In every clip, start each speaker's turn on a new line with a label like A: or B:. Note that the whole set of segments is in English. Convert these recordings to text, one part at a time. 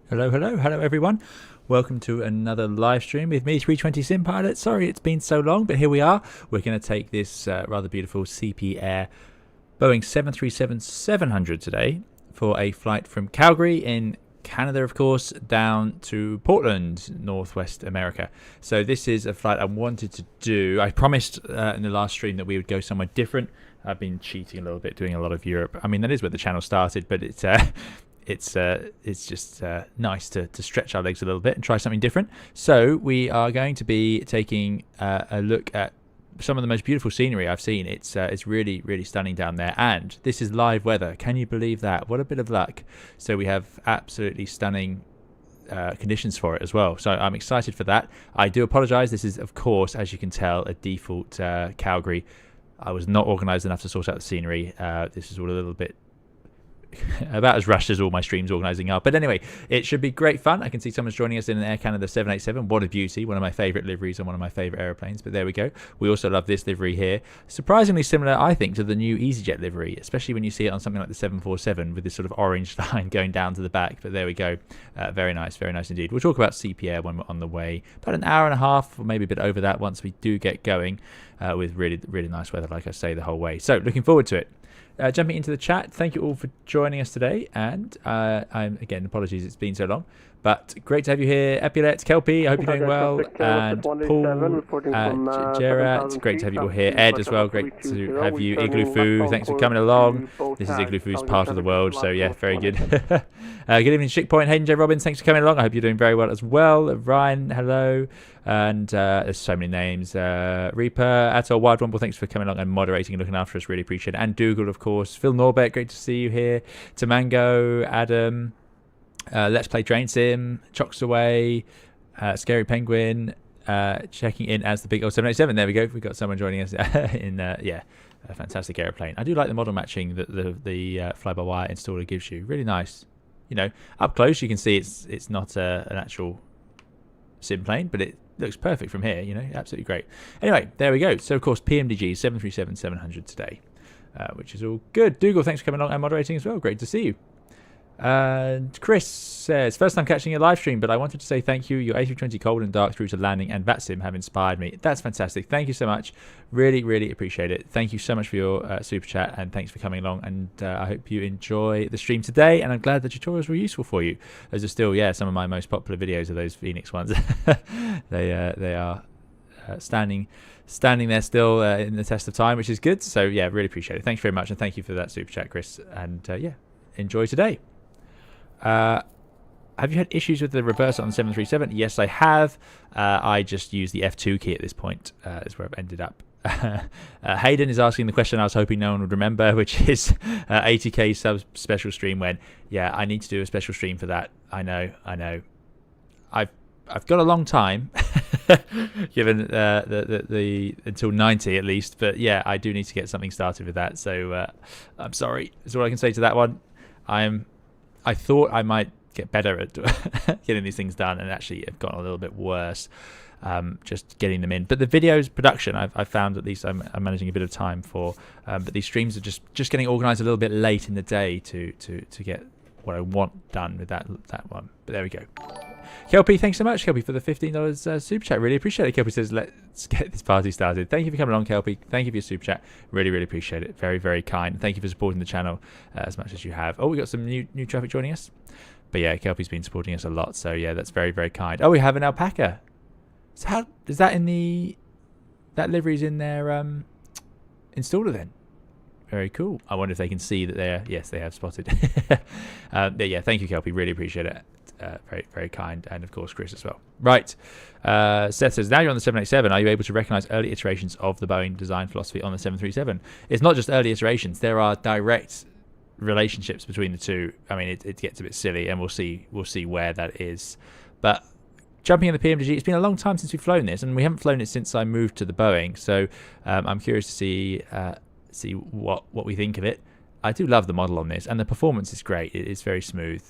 A: Hello, hello, hello everyone. Welcome to another live stream with me, 320 Sim Pilot. Sorry it's been so long, but here we are. We're going to take this rather beautiful CP Air Boeing 737-700 today for a flight from Calgary in Canada, of course, down to Portland, Northwest America. So this is a flight I wanted to do. I promised in the last stream that we would go somewhere different. I've been cheating a little bit, doing a lot of Europe. I mean, that is where the channel started, but it's just nice to stretch our legs a little bit and try something different. So we are going to be taking a look at some of the most beautiful scenery I've seen. It's really, really stunning down there, and this is live weather. Can you believe that? What a bit of luck. So we have absolutely stunning conditions for it as well, so I'm excited for that. I do apologize, this is of course, as you can tell, a default Calgary. I was not organized enough to sort out the scenery. This is all a little bit about as rushed as all my streams organising are. But anyway, it should be great fun. I can see someone's joining us in an Air Canada 787. What a beauty. One of my favourite liveries and one of my favourite aeroplanes. But there we go. We also love this livery here. Surprisingly similar, I think, to the new EasyJet livery, especially when you see it on something like the 747 with this sort of orange line going down to the back. But there we go. Very nice indeed. We'll talk about CP Air when we're on the way. About an hour and a half, or maybe a bit over that once we do get going, with really, really nice weather, like I say, the whole way. So looking forward to it. Jumping into the chat, thank you all for joining us today, and I'm again, apologies it's been so long, but great to have you here. Epaulette, Kelpie, I hope you're doing well, and Paul, Gerard, great to have you all here. Ed as well, great to have you. Igloo Foo, thanks for coming along. This is Igloo Foo's part of the world, so yeah, very good. Good evening, Chick Point, Hayden J. Robbins, thanks for coming along. I hope you're doing very well as well. Ryan, hello. And there's so many names. Reaper, Atol, Wild Rumble, thanks for coming along and moderating and looking after us. Really appreciate it. And Dougal, of course. Phil Norbert, great to see you here. Tamango, Adam, Let's Play Drain Sim, Chocks Away, Scary Penguin, checking in as the big 787. There we go. We've got someone joining us in, a fantastic aeroplane. I do like the model matching that the fly-by-wire installer gives you. Really nice. You know, up close you can see it's not an actual sim plane, but it looks perfect from here, you know, absolutely great. Anyway, there we go. So of course, PMDG 737-700 today, which is all good. Dougal, thanks for coming along and moderating as well. Great to see you. And Chris says, first time catching your live stream, but I wanted to say thank you. Your A320 cold and dark through to landing and VATSIM have inspired me. That's fantastic. Thank you so much. Really, really appreciate it. Thank you so much for your super chat, and thanks for coming along. And I hope you enjoy the stream today. And I'm glad the tutorials were useful for you. Those are still, some of my most popular videos are those Phoenix ones. They are standing there still in the test of time, which is good. So yeah, really appreciate it. Thanks very much, and thank you for that super chat, Chris. And enjoy today. Have you had issues with the reverse on the 737? Yes, I have. I just use the F2 key at this point, is where I've ended up. Hayden is asking the question I was hoping no one would remember, which is 80k sub special stream when, I need to do a special stream for that. I know. I've got a long time, given the until 90 at least, but I do need to get something started with that. So I'm sorry. That's all I can say to that one. I thought I might get better at getting these things done, and actually have gotten a little bit worse just getting them in. But the videos production, I've found, at least I'm managing a bit of time for. But these streams are just getting organised a little bit late in the day to get what I want done with that one. But there we go. Kelpie, thanks so much, Kelpie, for the $15 super chat. Really appreciate it. Kelpie says, let's get this party started. Thank you for coming along, Kelpie. Thank you for your super chat. Really, really appreciate it. Very, very kind. Thank you for supporting the channel as much as you have. Oh, we got some new traffic joining us. But Kelpie's been supporting us a lot. So that's very, very kind. Oh, we have an alpaca. So how is that that livery's in their installer then? Very cool. I wonder if they can see that yes, they have spotted. Thank you, Kelpie. Really appreciate it. Very, very kind. And of course, Chris as well. Right. Seth says, now you're on the 787, are you able to recognize early iterations of the Boeing design philosophy on the 737? It's not just early iterations. There are direct relationships between the two. I mean, it gets a bit silly, and we'll see where that is. But jumping in the PMDG, it's been a long time since we've flown this, and we haven't flown it since I moved to the Boeing. So I'm curious to see what we think of it. I do love the model on this, and the performance is great. It is very smooth.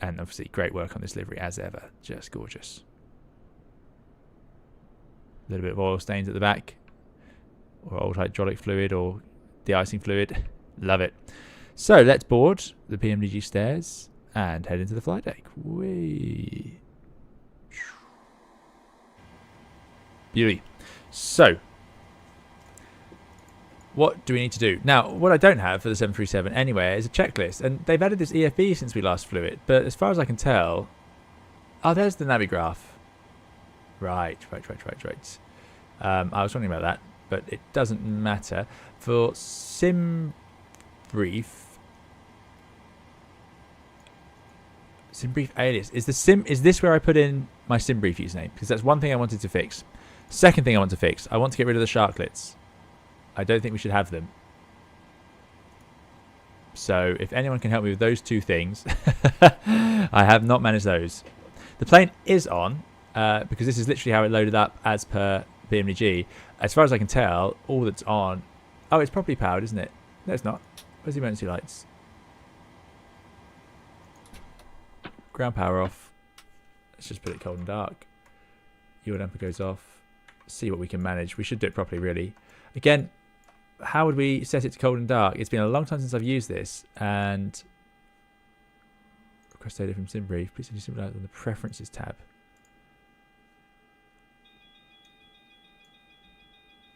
A: And obviously great work on this livery as ever. Just gorgeous. A little bit of oil stains at the back, or old hydraulic fluid, or de-icing fluid. Love it. So let's board the PMDG stairs. and head into the flight deck. Whee. Beauty. So, what do we need to do? Now, what I don't have for the 737 anyway is a checklist. And they've added this EFB since we last flew it. But as far as I can tell... Oh, there's the Navigraph. Right. I was wondering about that, but it doesn't matter. For sim brief alias. Is this where I put in my sim brief username? Because that's one thing I wanted to fix. Second thing I want to fix. I want to get rid of the sharklets. I don't think we should have them. So if anyone can help me with those two things, I have not managed those. The plane is on, because this is literally how it loaded up as per PMDG. As far as I can tell, all that's on... Oh, it's properly powered, isn't it? No, it's not. Where's the emergency lights? Ground power off. Let's just put it cold and dark. Yaw damper goes off. See what we can manage. We should do it properly, really. Again, how would we set it to cold and dark? It's been a long time since I've used this, and request data from SimBrief. Please send you SimBrief on the Preferences tab.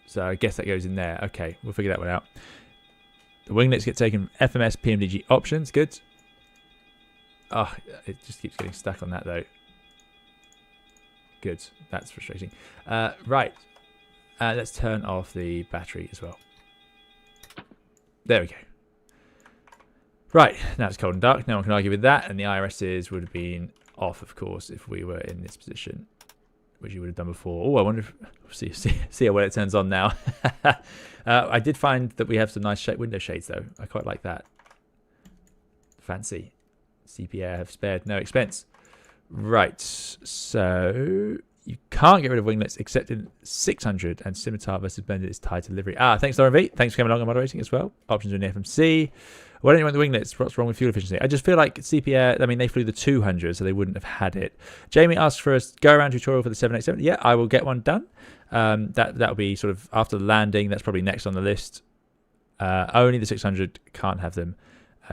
A: So I guess that goes in there. Okay, we'll figure that one out. The winglets get taken from FMS PMDG options. Good. Oh, it just keeps getting stuck on that though. Good. That's frustrating. Right. Let's turn off the battery as well. There we go. Right. Now it's cold and dark. No one can argue with that. And the IRSs would have been off, of course, if we were in this position, which you would have done before. Oh, I wonder if... See how well it turns on now. I did find that we have some nice window shades, though. I quite like that. Fancy. CP Air have spared no expense. Right. So... You can't get rid of winglets except in 600 and Scimitar versus Blended is tied to delivery. Thanks, Lauren V. Thanks for coming along and moderating as well. Options are in the FMC. Why don't you want the winglets? What's wrong with fuel efficiency? I just feel like CP Air, I mean, they flew the 200, so they wouldn't have had it. Jamie asks for a go-around tutorial for the 787. Yeah, I will get one done. That'll be sort of after the landing. That's probably next on the list. Only the 600 can't have them.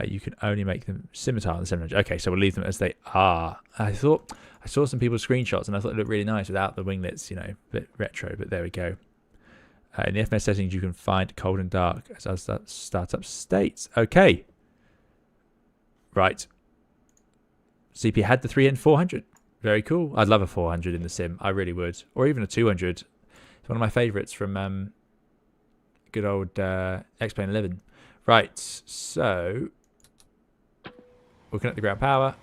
A: You can only make them Scimitar on the 700. Okay, so we'll leave them as they are. I saw some people's screenshots and I thought it looked really nice without the winglets, you know, a bit retro, but there we go. In the FMS settings, you can find cold and dark as our startup states. Okay. Right. CP had the 3N 400. Very cool. I'd love a 400 in the sim. I really would. Or even a 200. It's one of my favourites from good old X-Plane 11. Right. So, looking at the ground power.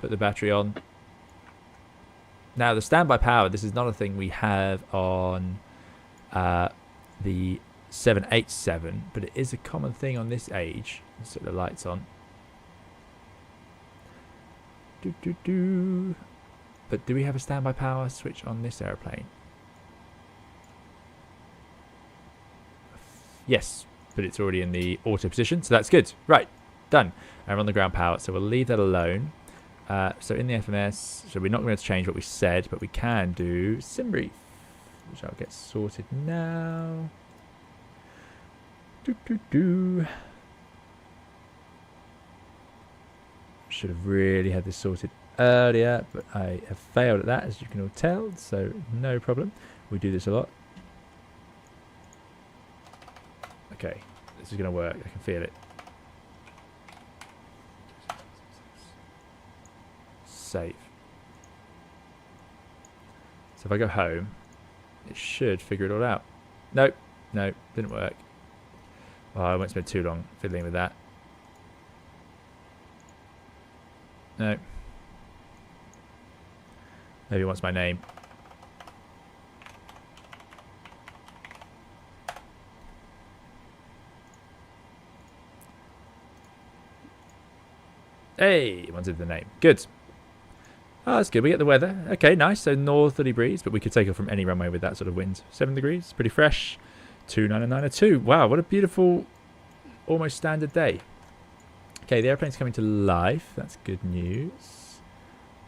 A: Put the battery on. Now the standby power, this is not a thing we have on the 787, but it is a common thing on this age. Let's put the lights on. But do we have a standby power switch on this aeroplane? Yes, but it's already in the auto position, so that's good. Right, done. And we're on the ground power, so we'll leave that alone. So in the FMS, so we're not going to change what we said, but we can do SimBrief, which I'll get sorted now. Should have really had this sorted earlier, but I have failed at that, as you can all tell, so no problem. We do this a lot. Okay, this is going to work. I can feel it. Save. So if I go home, it should figure it all out. Nope, no, didn't work. Oh, I won't spend too long fiddling with that. No. Maybe it wants my name. Hey, it wanted the name. Good. Oh, that's good. We get the weather. Okay, nice. So northerly breeze, but we could take it from any runway with that sort of wind. 7 degrees, pretty fresh. 29902. Wow, what a beautiful, almost standard day. Okay, the airplane's coming to life. That's good news.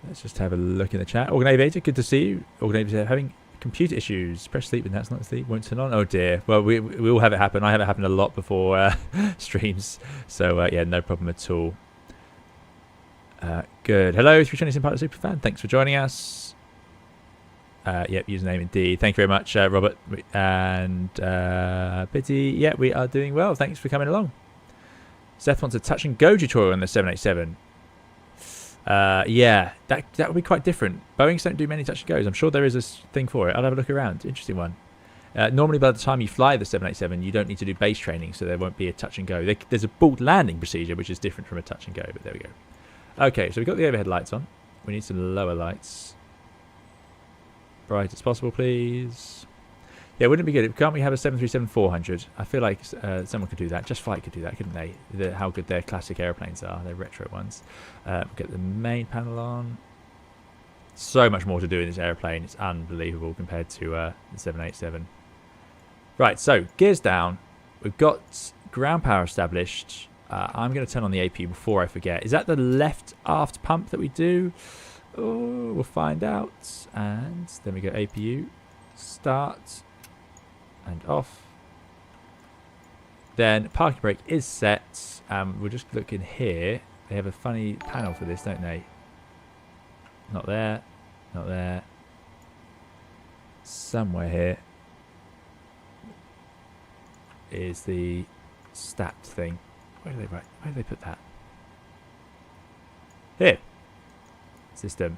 A: Let's just have a look in the chat. Organ Aviator, good to see you. Organ Aviator having Computer issues. Press sleep and that's not sleep. Won't turn on. Oh dear. Well, we all have it happen. I have it happen a lot before streams. So yeah, no problem at all. Good. Hello, 320 Sim Pilot Superfan. Thanks for joining us. Yep, username indeed. Thank you very much, Robert and Bitty. Yeah, we are doing well. Thanks for coming along. Seth wants a touch and go tutorial on the 787. Yeah, that would be quite different. Boeings don't do many touch and goes. I'm sure there is a thing for it. I'll have a look around. Interesting one. Normally, by the time you fly the 787, you don't need to do base training, so there won't be a touch and go. There's a bolt landing procedure, which is different from a touch and go, but there we go. Okay, so we've got the overhead lights on. We need some lower lights. Bright as possible, please. Yeah, wouldn't it be good? Can't we have a 737-400? I feel like someone could do that. Just Flight could do that, couldn't they? How good their classic airplanes are. They're retro ones. We'll get the main panel on. So much more to do in this airplane. It's unbelievable compared to the 787. Right, so gears down. We've got ground power established. I'm going to turn on the APU before I forget. Is that the left aft pump that we do? Oh, we'll find out. And then we go APU, start, and off. Then parking brake is set. We'll just look in here. They have a funny panel for this, don't they? Not there. Not there. Somewhere here is the stat thing. Where do they put that? Here. System.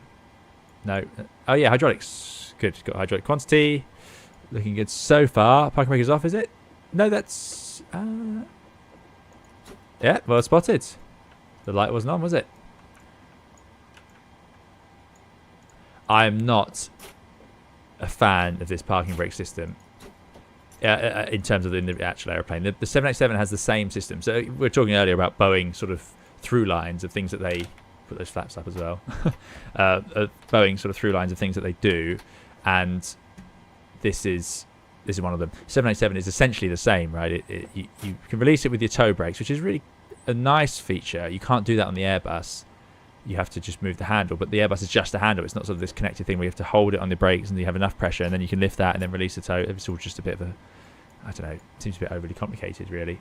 A: No. Oh yeah, hydraulics. Good. Got hydraulic quantity. Looking good so far. Parking brake is off, is it? No, that's... yeah, well spotted. The light wasn't on, was it? I'm not a fan of this parking brake system. In terms of the actual airplane. The 787 has the same system. So we were talking earlier about Boeing sort of through lines of things that they... Put those flaps up as well. Boeing sort of through lines of things that they do. And this is one of them. 787 is essentially the same, right? You can release it with your toe brakes, which is really a nice feature. You can't do that on the Airbus. You have to just move the handle, but the Airbus is just a handle. It's not sort of this connected thing where you have to hold it on the brakes and you have enough pressure and then you can lift that and then release the toe. It's all just a bit of a, I don't know, it seems a bit overly complicated really.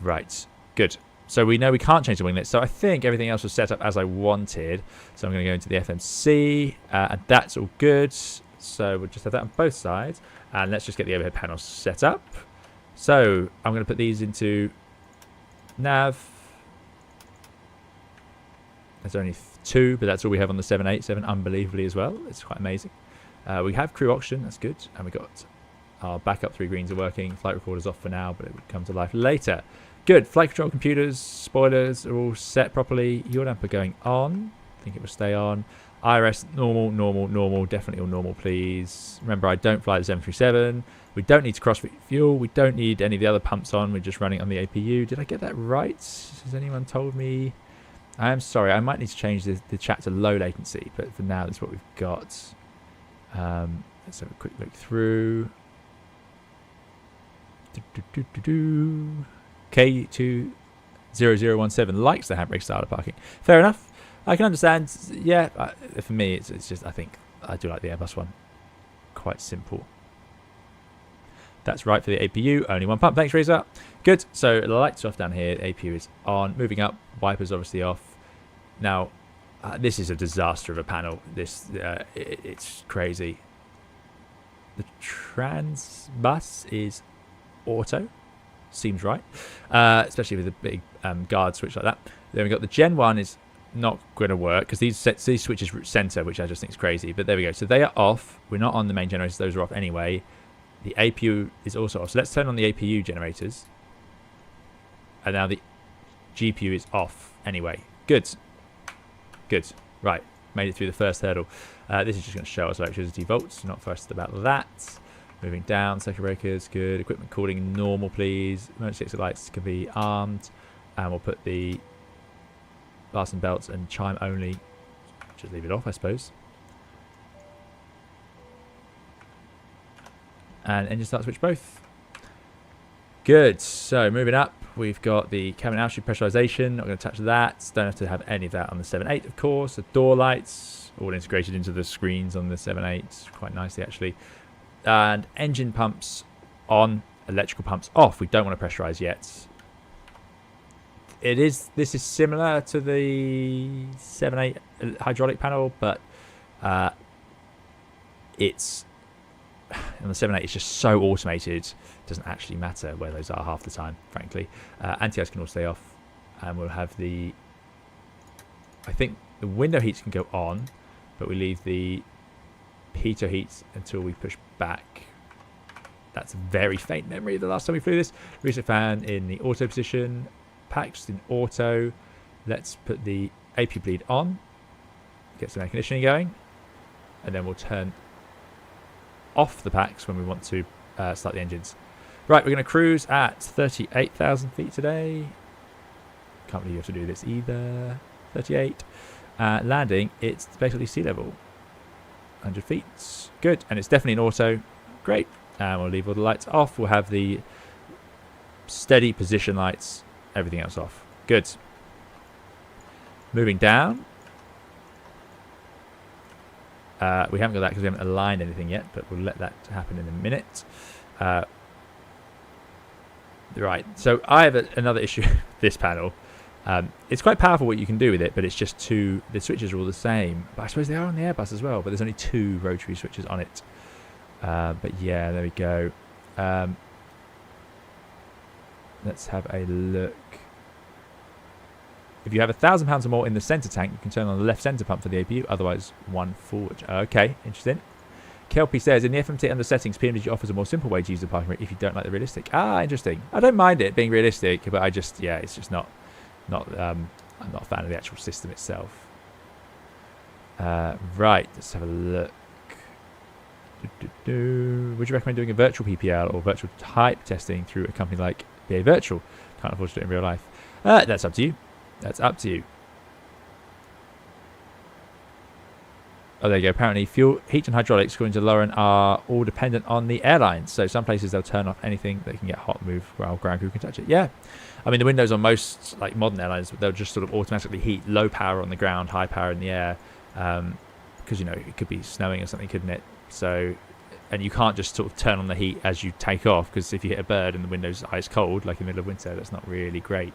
A: Right, good. So we know we can't change the winglets. So I think everything else was set up as I wanted. So I'm going to go into the FMC and that's all good. So we'll just have that on both sides. And let's just get the overhead panels set up. So I'm going to put these into nav. There's only 2, but that's all we have on the 787, unbelievably as well. It's quite amazing. We have crew oxygen, that's good. And we got our backup 3 greens are working. Flight recorder's off for now, but it would come to life later. Good. Flight control computers, spoilers are all set properly. Yaw damper going on. I think it will stay on. IRS, normal, normal, normal. Definitely all normal, please. Remember, I don't fly the 737. We don't need to cross fuel. We don't need any of the other pumps on. We're just running on the APU. Did I get that right? Has anyone told me? I am sorry. I might need to change the chat to low latency, but for now, that's what we've got. Let's have a quick look through. K20017 likes the handbrake style of parking. Fair enough. I can understand. Yeah, for me, it's just I think I do like the Airbus one. Quite simple. That's right for the APU. Only one pump. Thanks, Razor. Good. So the lights are off down here. The APU is on. Moving up. Wipers obviously off. Now, this is a disaster of a panel. This it's crazy. The trans bus is auto. Seems right. Especially with a big guard switch like that. Then we got the Gen 1 is not going to work because these switches center, which I just think is crazy. But there we go. So they are off. We're not on the main generators. Those are off anyway. The APU is also off. So let's turn on the APU generators. And now the GPU is off anyway. Good. Good. Right. Made it through the first hurdle. This is just going to show us electricity volts. Not fussed about that. Moving down. Circuit breakers. Good. Equipment cooling normal, please. Emergency exit lights can be armed. And we'll put the fasten belts and chime only. Just leave it off, I suppose. And engine start switch both. Good. So moving up, we've got the cabin altitude pressurization. Not going to touch that. Don't have to have any of that on the 7.8, of course. The door lights, all integrated into the screens on the 7.8, quite nicely actually. And engine pumps on, electrical pumps off. We don't want to pressurize yet. This is similar to the 7.8 hydraulic panel, but it's on the 7.8 it's just so automated, it doesn't actually matter where those are half the time, frankly. Anti-ice can all stay off, and we'll have the, I think the window heats can go on, but we leave the pitot heats until we push back. That's a very faint memory of the last time we flew this. Reset fan in the auto position, packs in auto. Let's put the AP bleed on, get some air conditioning going, and then we'll turn off the packs when we want to start the engines. Right, we're going to cruise at 38,000 feet today. Can't believe you have to do this either. 38. Landing, it's basically sea level. 100 feet. Good, and it's definitely an auto. Great. And we'll leave all the lights off. We'll have the steady position lights, everything else off. Good. Moving down. We haven't got that because we haven't aligned anything yet, but we'll let that happen in a minute. Right, so I have another issue with this panel. It's quite powerful what you can do with it, but it's just the switches are all the same. But I suppose they are on the Airbus as well, but there's only 2 rotary switches on it. But yeah, there we go. Let's have a look. If you have 1,000 pounds or more in the centre tank, you can turn on the left centre pump for the APU, otherwise one forward. Okay, interesting. Kelpie says, in the FMT under settings, PMDG offers a more simple way to use the parking brake if you don't like the realistic. Ah, interesting. I don't mind it being realistic, but I just, yeah, it's just not I'm not a fan of the actual system itself. Right, let's have a look. Would you recommend doing a virtual PPL or virtual type testing through a company like BA Virtual? Can't afford to do it in real life. That's up to you. That's up to you. Oh, there you go. Apparently, fuel, heat and hydraulics, according to Lauren, are all dependent on the airlines. So some places they'll turn off anything that can get hot, move while ground crew can touch it. Yeah. I mean, the windows on most like modern airlines, they'll just sort of automatically heat low power on the ground, high power in the air. Because, you know, it could be snowing or something, couldn't it? So, and you can't just sort of turn on the heat as you take off, because if you hit a bird and the window's ice cold, like in the middle of winter, that's not really great.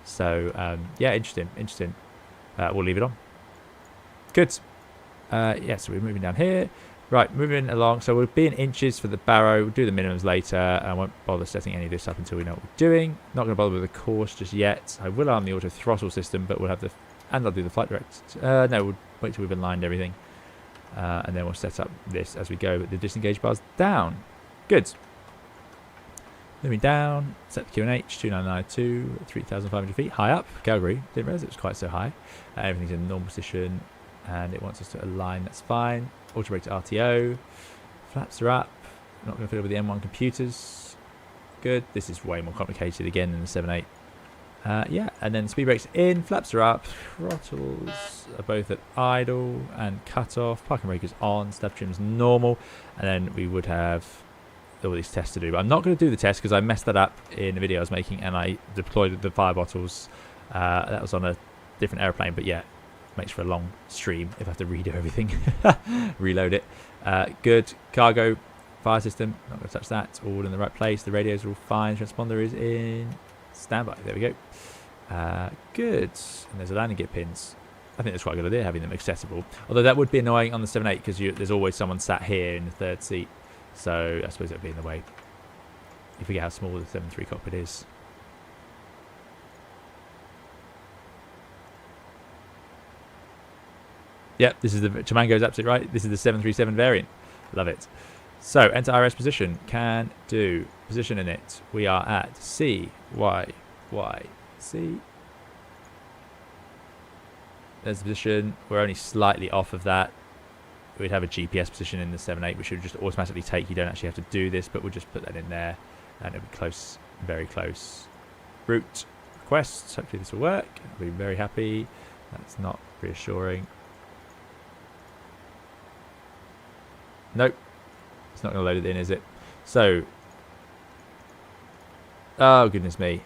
A: So, yeah, interesting. We'll leave it on. Good. Yeah, so we're moving down here. Right, moving along. So we'll be in inches for the barrow. We'll do the minimums later. I won't bother setting any of this up until we know what we're doing. Not going to bother with the course just yet. I will arm the auto throttle system, but we'll have the... And I'll do the flight direct. No, we'll wait till we've aligned everything. And then we'll set up this as we go. But the disengage bar's down. Good. Moving down. Set the QNH. 2992. 3,500 feet. High up. Calgary. Didn't realize it was quite so high. Everything's in normal position. And it wants us to align. That's fine. Auto brake to RTO. Flaps are up. Not going to fiddle with the M1 computers. Good. This is way more complicated again than the 7.8. Yeah, and then speed brakes in, flaps are up, throttles are both at idle and cut off, parking brake is on, step trim's normal, and then we would have all these tests to do. But I'm not going to do the test because I messed that up in the video I was making, and I deployed the fire bottles. That was on a different airplane, but yeah, makes for a long stream if I have to redo everything. Reload it. Good. Cargo, fire system, not going to touch that. It's all in the right place. The radios are all fine. Transponder is in standby. There we go. Good. And there's a landing gear pins. I think that's quite a good idea, having them accessible. Although that would be annoying on the 7.8 because there's always someone sat here in the third seat. So I suppose it would be in the way. You forget how small the 7.3 cockpit is. Yep, this is the Chamango's absolutely right. This is the 737 variant. Love it. So enter IRS position. Can do. Position in it. We are at C, Y, Y, C. There's the position. We're only slightly off of that. We'd have a GPS position in the 7.8, which should just automatically take. You don't actually have to do this, but we'll just put that in there. And it'll be close, very close. Route requests. Hopefully this will work. I'll be very happy. That's not reassuring. Nope. It's not going to load it in, is it? So, oh goodness me.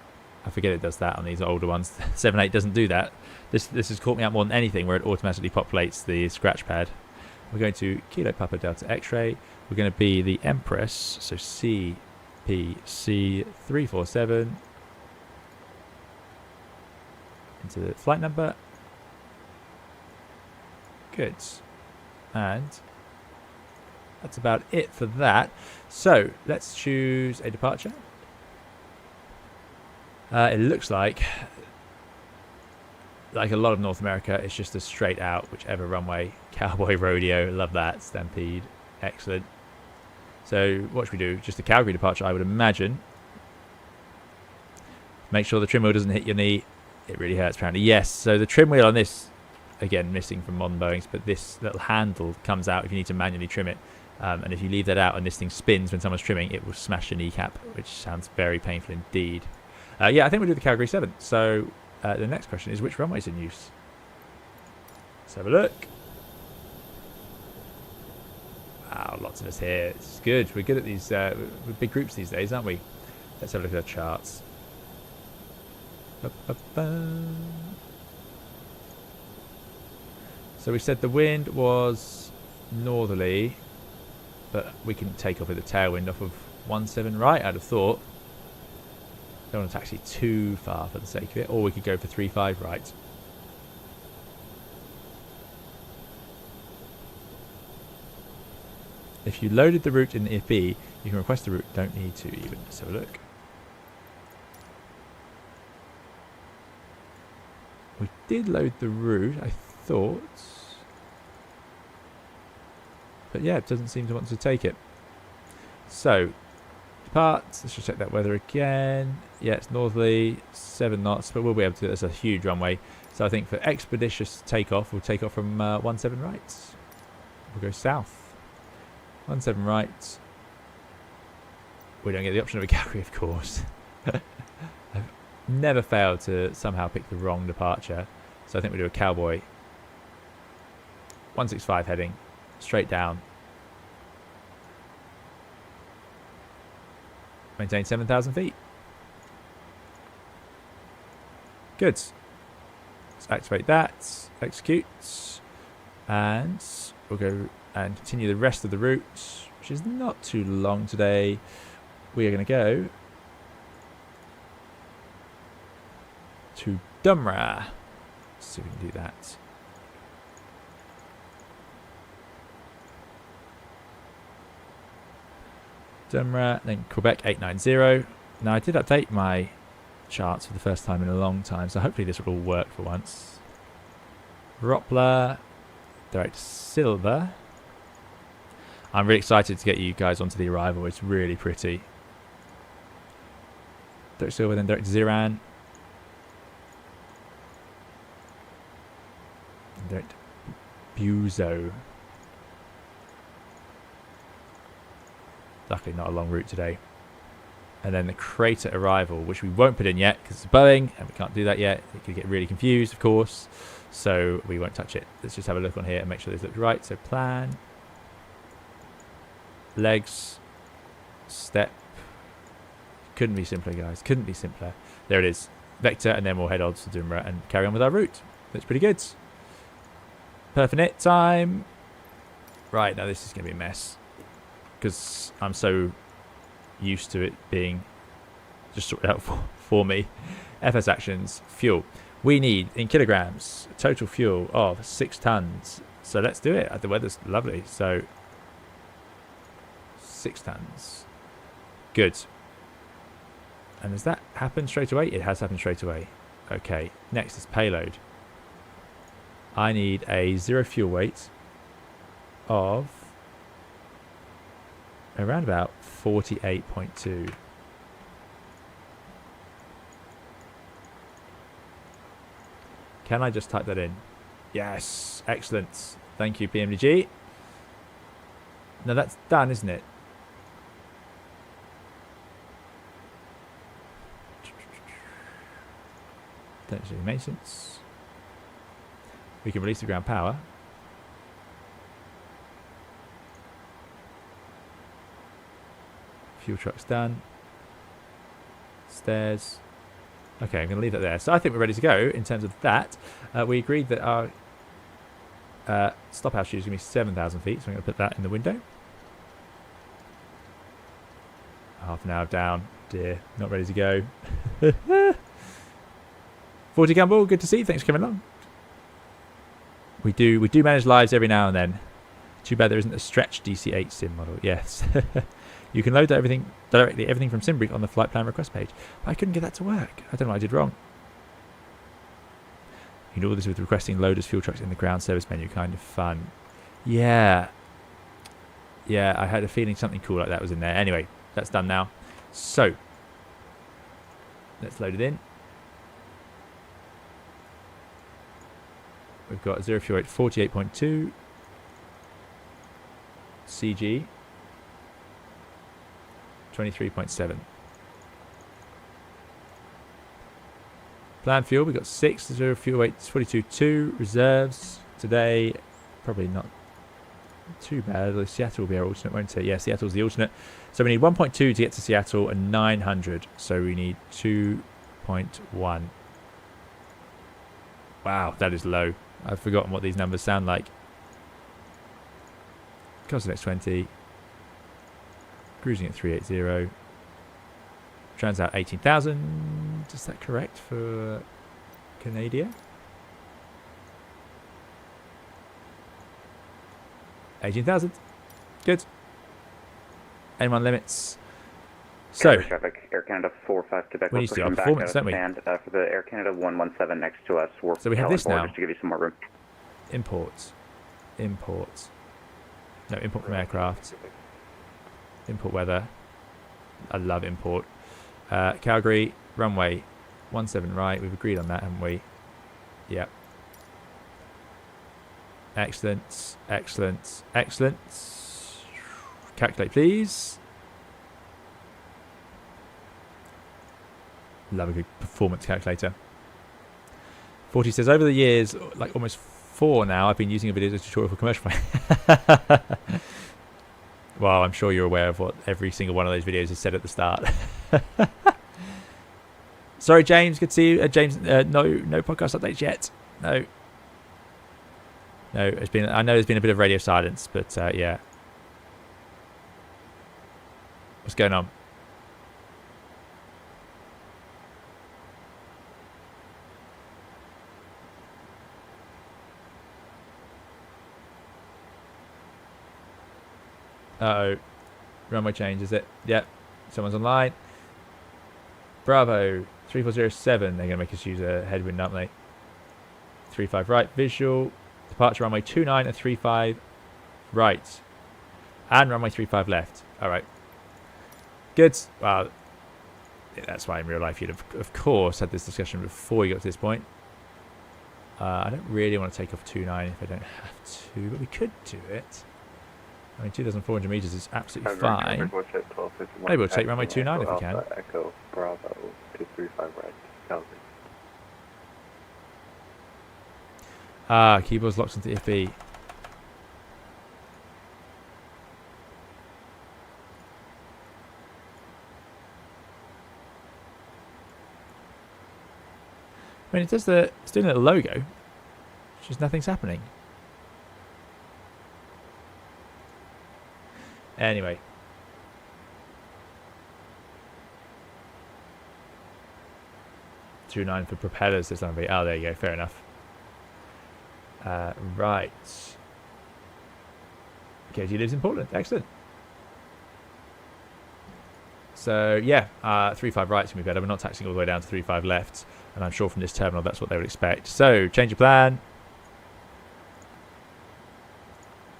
A: I forget it does that on these older ones. 7.8 doesn't do that. This has caught me out more than anything, where it automatically populates the scratch pad. We're going to Kilo Papa Delta X-ray. We're going to be the Empress, so CPC 347 into the flight number. Good. And that's about it for that. So let's choose a departure. It looks like a lot of North America, it's just a straight out, whichever runway. Cowboy Rodeo, love that. Stampede, excellent. So what should we do? Just a Calgary departure, I would imagine. Make sure the trim wheel doesn't hit your knee. It really hurts, apparently. Yes, so the trim wheel on this, again, missing from modern Boeings, but this little handle comes out if you need to manually trim it. And if you leave that out and this thing spins when someone's trimming, it will smash your kneecap, which sounds very painful indeed. Yeah, I think we'll do the Calgary 7. So the next question is, which runway's in use? Let's have a look. Wow, lots of us here. It's good. We're good at these big groups these days, aren't we? Let's have a look at our charts. So we said the wind was northerly, but we can take off with a tailwind off of 17 right, I'd have thought. Don't want to taxi too far for the sake of it, or we could go for 35 right. If you loaded the route in the IFB, you can request the route. Don't need to even. Let's have a look. We did load the route, I thought. But yeah, it doesn't seem to want to take it. So, depart. Let's just check that weather again. Yeah, it's northerly, 7 knots, but we'll be able to. That's a huge runway. So I think for expeditious takeoff, we'll take off from 17 right. We'll go south. 17 right. We don't get the option of a Calgary, of course. I've never failed to somehow pick the wrong departure. So I think we do a Cowboy. 165 heading. Straight down. Maintain 7,000 feet. Good. Let's activate that. Execute. And we'll go and continue the rest of the route, which is not too long today. We are going to go to Dumra. Let's see if we can do that. Dumra, then Quebec 890. Now I did update my charts for the first time in a long time, so hopefully this will all work for once. Roppler, direct Silver. I'm really excited to get you guys onto the arrival. It's really pretty. Direct Silver, then direct Ziran. And direct Buzo. Luckily not a long route today. And then the Crater arrival, which we won't put in yet because it's Boeing and we can't do that yet. It could get really confused, of course. So we won't touch it. Let's just have a look on here and make sure this looks right. So plan. Legs. Step. Couldn't be simpler, guys. Couldn't be simpler. There it is. Vector, and then we'll head on to Dumra and carry on with our route. Looks pretty good. Perfinite time. Right, now this is going to be a mess. Because I'm so used to it being just sorted out for me. FS actions, fuel. We need, in kilograms, total fuel of 6 tons. So let's do it. The weather's lovely. So 6 tons. Good. And has that happened straight away? It has happened straight away. Okay, next is payload. I need a 0 fuel weight of around about 48.2. Can I just type that in? Yes, excellent. Thank you, PMDG. Now that's done, isn't it? Don't do maintenance. We can release the ground power. Fuel truck's done. Stairs. Okay, I'm going to leave that there. So I think we're ready to go in terms of that. We agreed that our stop altitude is going to be 7,000 feet, so I'm going to put that in the window. Half an hour down. Dear, not ready to go. 40 Gumball, good to see you. Thanks for coming along. We do manage lives every now and then. Too bad there isn't a stretch DC-8 sim model. Yes. You can load everything directly, everything from SimBrief on the flight plan request page. But I couldn't get that to work. I don't know what I did wrong. You do all this with requesting loaders, fuel trucks in the ground service menu. Kind of fun. Yeah. Yeah, I had a feeling something cool like that was in there. Anyway, that's done now. So, let's load it in. We've got 0 fuel rate 48.2. CG 23.7. Planned fuel, we've got 6, 0 fuel weight 42.2. Reserves today, probably not too bad. Seattle will be our alternate, won't it? Yeah, Seattle's the alternate. So we need 1.2 to get to Seattle and 900. So we need 2.1. Wow, that is low. I've forgotten what these numbers sound like. Cost of X20. Cruising at 380. Turns out 18,000. Is that correct for Canada? 18,000. Good. N1 limits. So,
B: traffic, Air Canada 45 Quebec.
A: We need to do our performance, don't we?
B: Stand, for the Air Canada 117 next to us.
A: So we have this now.
B: Just to give you some more room.
A: Imports. Imports. No, import from aircraft. Import weather. I love import. Calgary, runway 17 right. We've agreed on that, haven't we? Yep. Excellent. Excellent. Excellent. Calculate, please. Love a good performance calculator. 40 says, over the years, like almost 4 now, I've been using a video as a tutorial for commercial flight. Well, I'm sure you're aware of what every single one of those videos has said at the start. Sorry, James. Good to see you. James, no podcast updates yet. No. No, it's been. I know there's been a bit of radio silence, but yeah. What's going on? Uh-oh. Runway change, is it? Yep. Someone's online. Bravo. 3407. They're going to make us use a headwind, aren't they? 35 right. Visual. Departure runway 29 and 35 right. And runway 35 left. Alright. Good. Well, yeah, that's why in real life you'd have, of course, had this discussion before you got to this point. I don't really want to take off 29 if I don't have to, but we could do it. I mean, 2,400 meters is absolutely fine. Maybe we'll take runway 29 if we can.
B: Echo Bravo 235 right. Calgary.
A: Ah, keyboard's locked into FB. I mean, it does the. It's doing a little logo. It's just nothing's happening. Anyway. $2.9 for propellers. There's something. Oh, there you go. Fair enough. Right. KG lives in Portland. Excellent. So, yeah. 35 right's going to be better. We're not taxing all the way down to 35 left. And I'm sure from this terminal that's what they would expect. So, change your plan.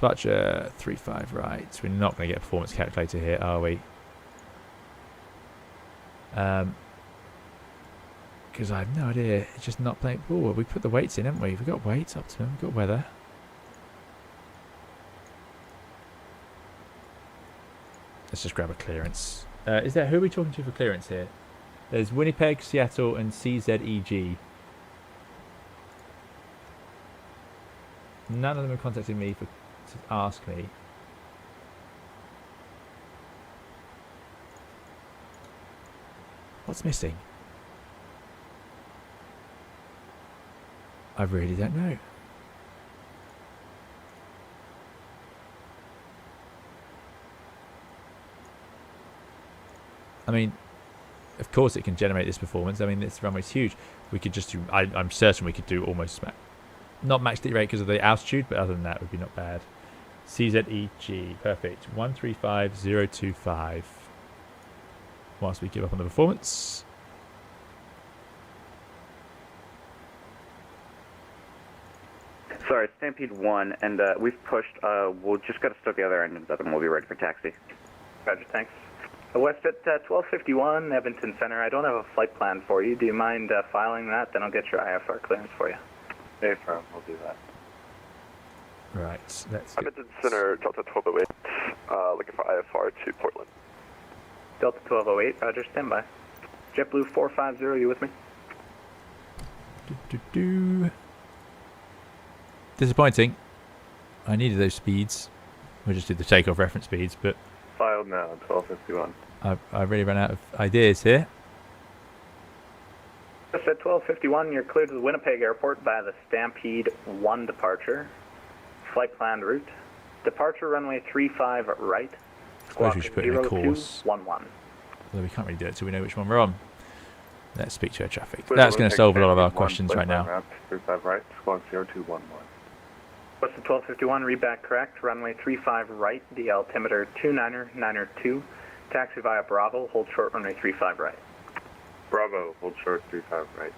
A: Departure 35 right. We're not going to get a performance calculator here, are we? Because I have no idea. It's just not playing. Oh, we put the weights in, haven't we? We've got weights, optimum. We've got weather. Let's just grab a clearance. Is there? Who are we talking to for clearance here? There's Winnipeg, Seattle, and CZEG. None of them have contacted me to ask me. What's missing? I really don't know. I mean, of course it can generate this performance. I mean, this runway's huge. We could just do, I'm certain we could do almost, not max D rate because of the altitude, but other than that, it would be not bad. CZEG, perfect. 135025. Whilst we give up on the performance.
B: Sorry, Stampede 1, and we've pushed. We'll just got to start the other engines up, and we'll be ready for taxi.
C: Roger, thanks. West at 1251, Edmonton Center. I don't have a flight plan for you. Do you mind filing that? Then I'll get your IFR clearance for you.
B: Hey, firm, we'll do that.
A: Right, let's get...
D: Edmonton Center, Delta 1208, looking for IFR to Portland.
C: Delta 1208, Roger, standby. JetBlue 450, you with me?
A: Disappointing. I needed those speeds. We'll just do the takeoff reference speeds, but
B: Filed now, 1251.
A: I really ran out of ideas here.
C: Just at 1251, you're cleared to the Winnipeg Airport via the Stampede 1 departure. Flight planned route. Departure runway 35 right.
A: Suppose we should put in a course.
C: 0211.
A: Although we can't really do it until we know which one we're on. Let's speak to air traffic. That's going to solve a lot of our questions right now.
B: 35 right, squawk 0211.
C: What's the 1251? Read back correct. Runway 35 right, the altimeter 299er2. Taxi via Bravo, hold short runway 35 right.
B: Bravo, hold short 35 right,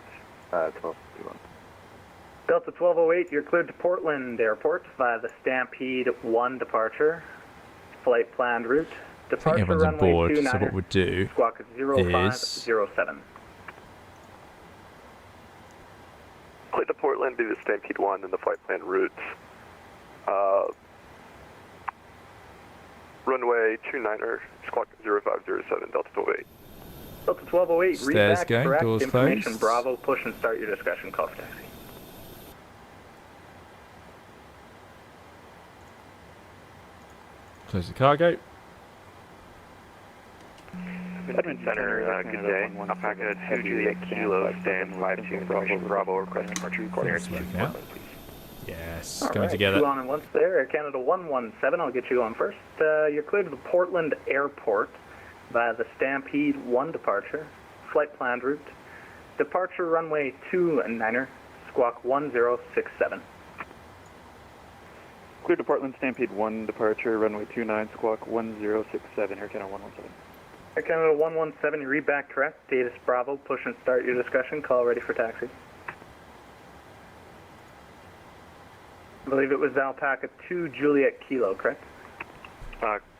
B: 1251.
C: Delta 1208, you're cleared to Portland Airport via the Stampede 1 departure. Flight planned route.
A: I think
C: Departure
A: everyone's on
C: runway
A: board,
C: 29er,
A: so what we'll do
C: squawk
A: is...
C: 0507.
D: Clear to Portland, be the Stampede 1 and the flight plan route. Runway 29er, squawk 0507, Delta 1208.
C: Delta 1208, read
A: Stairs
C: back
A: going,
C: correct.
A: doors
C: Information
A: closed.
C: Bravo, push and start your discussion. Call for taxi.
A: Close the cargo.
D: Edmonton Center, good day. Alpaca 2 Juliet Kilo, stand 52 information Bravo, request departure clearance.
A: Now. Yes,
C: All
A: coming
C: right,
A: together.
C: 2 on and once there. Air Canada 117, I'll get you on first. You're cleared to the Portland Airport via the Stampede 1 departure. Flight planned route. Departure runway 29er, squawk 1067.
E: Clear to Portland, Stampede 1, departure, runway 29, squawk 1067, Air Canada 117.
C: Air Canada 117, you read back correct. Datus Bravo, push and start your discussion. Call ready for taxi. I believe it was Alpaca 2 Juliet Kilo, correct?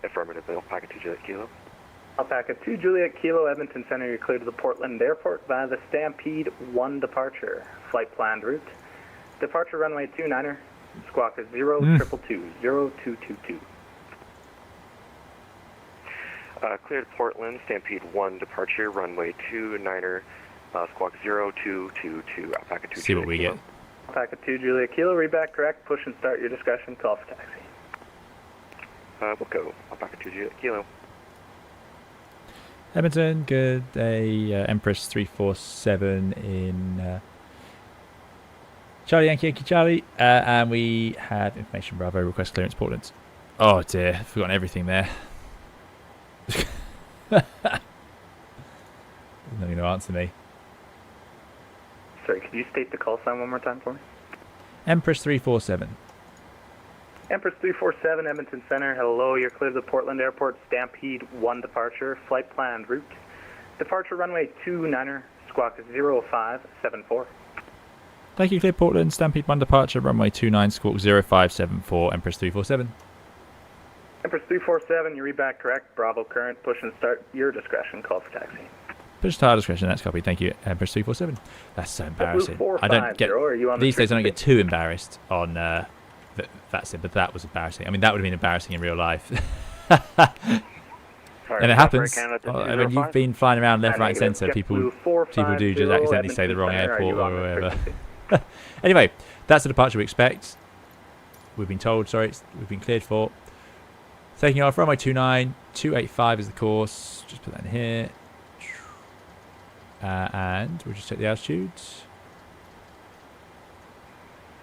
D: Affirmative, Alpaca 2 Juliet Kilo.
C: Alpaca 2 Juliet Kilo, Edmonton Center, you're cleared to the Portland Airport via the Stampede 1 departure. Flight planned route. Departure runway 29er, squawk 0222.
D: Clear to Portland, Stampede 1 departure, runway 29er, squawk 0222, Alpaca 2
A: See what we get.
C: Alpaca 2 Juliet Kilo, read back correct. Push and start your discussion. Call for taxi.
D: We'll go, Alpaca 2 Juliet Kilo.
A: Edmonton, good day. Empress 347 in Charlie Yankee Yankee Charlie. And we have information Bravo, request clearance Portland. Oh dear, I've forgotten everything there. Not going to answer me.
C: Sorry, could you state the call sign one more time for me?
A: Empress 347.
C: Empress 347, Edmonton Center. Hello, you're clear to the Portland Airport. Stampede 1 departure. Flight planned route. Departure runway 29er, squawk 0574.
A: Thank you, clear Portland. Stampede 1 departure, runway 29, squawk 0574, Empress 347.
C: Empress 347, you read back correct. Bravo current, push and start your discretion. Call for taxi.
A: Push to our discretion, that's copied. Thank you, Empress 347. That's so embarrassing. I don't get, these days I don't get too embarrassed on that's it, but that was embarrassing. I mean, that would have been embarrassing in real life. And it happens. I mean, you've been flying around left, right, and centre. People do just accidentally say the wrong airport or whatever. Anyway, that's the departure we expect. We've been told, sorry, we've been cleared for. Taking off, runway 29, 285 is the course. Just put that in here. And we'll just take the altitude.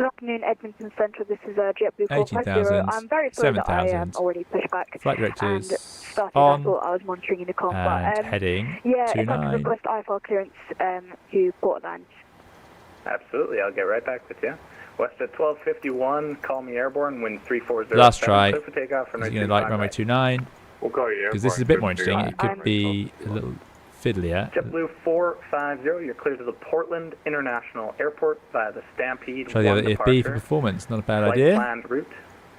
F: Good afternoon, Edmonton Central. This is JetBlue 450.
A: 18,000,
F: I'm very sorry that I
A: 7,000.
F: already pushed back.
A: Flight
F: And
A: directors
F: started.
A: on.
F: I thought I was monitoring in the com,
A: And
F: but
A: heading
F: yeah, if I
A: 29.
F: could request IFR clearance to Portland.
C: Absolutely, I'll get right back with you. West at 1251, call me airborne, wind 340.
A: Last try.
C: Clear for takeoff,
A: Is he going to like runway 29?
G: We'll call you
A: Because this is a bit more interesting. It could be a little fiddlier.
C: JetBlue 450, you're clear to the Portland International Airport via the Stampede
A: Try the
C: 1
A: other
C: departure.
A: IFB for performance. Not a bad
C: Flight
A: idea.
C: planned route.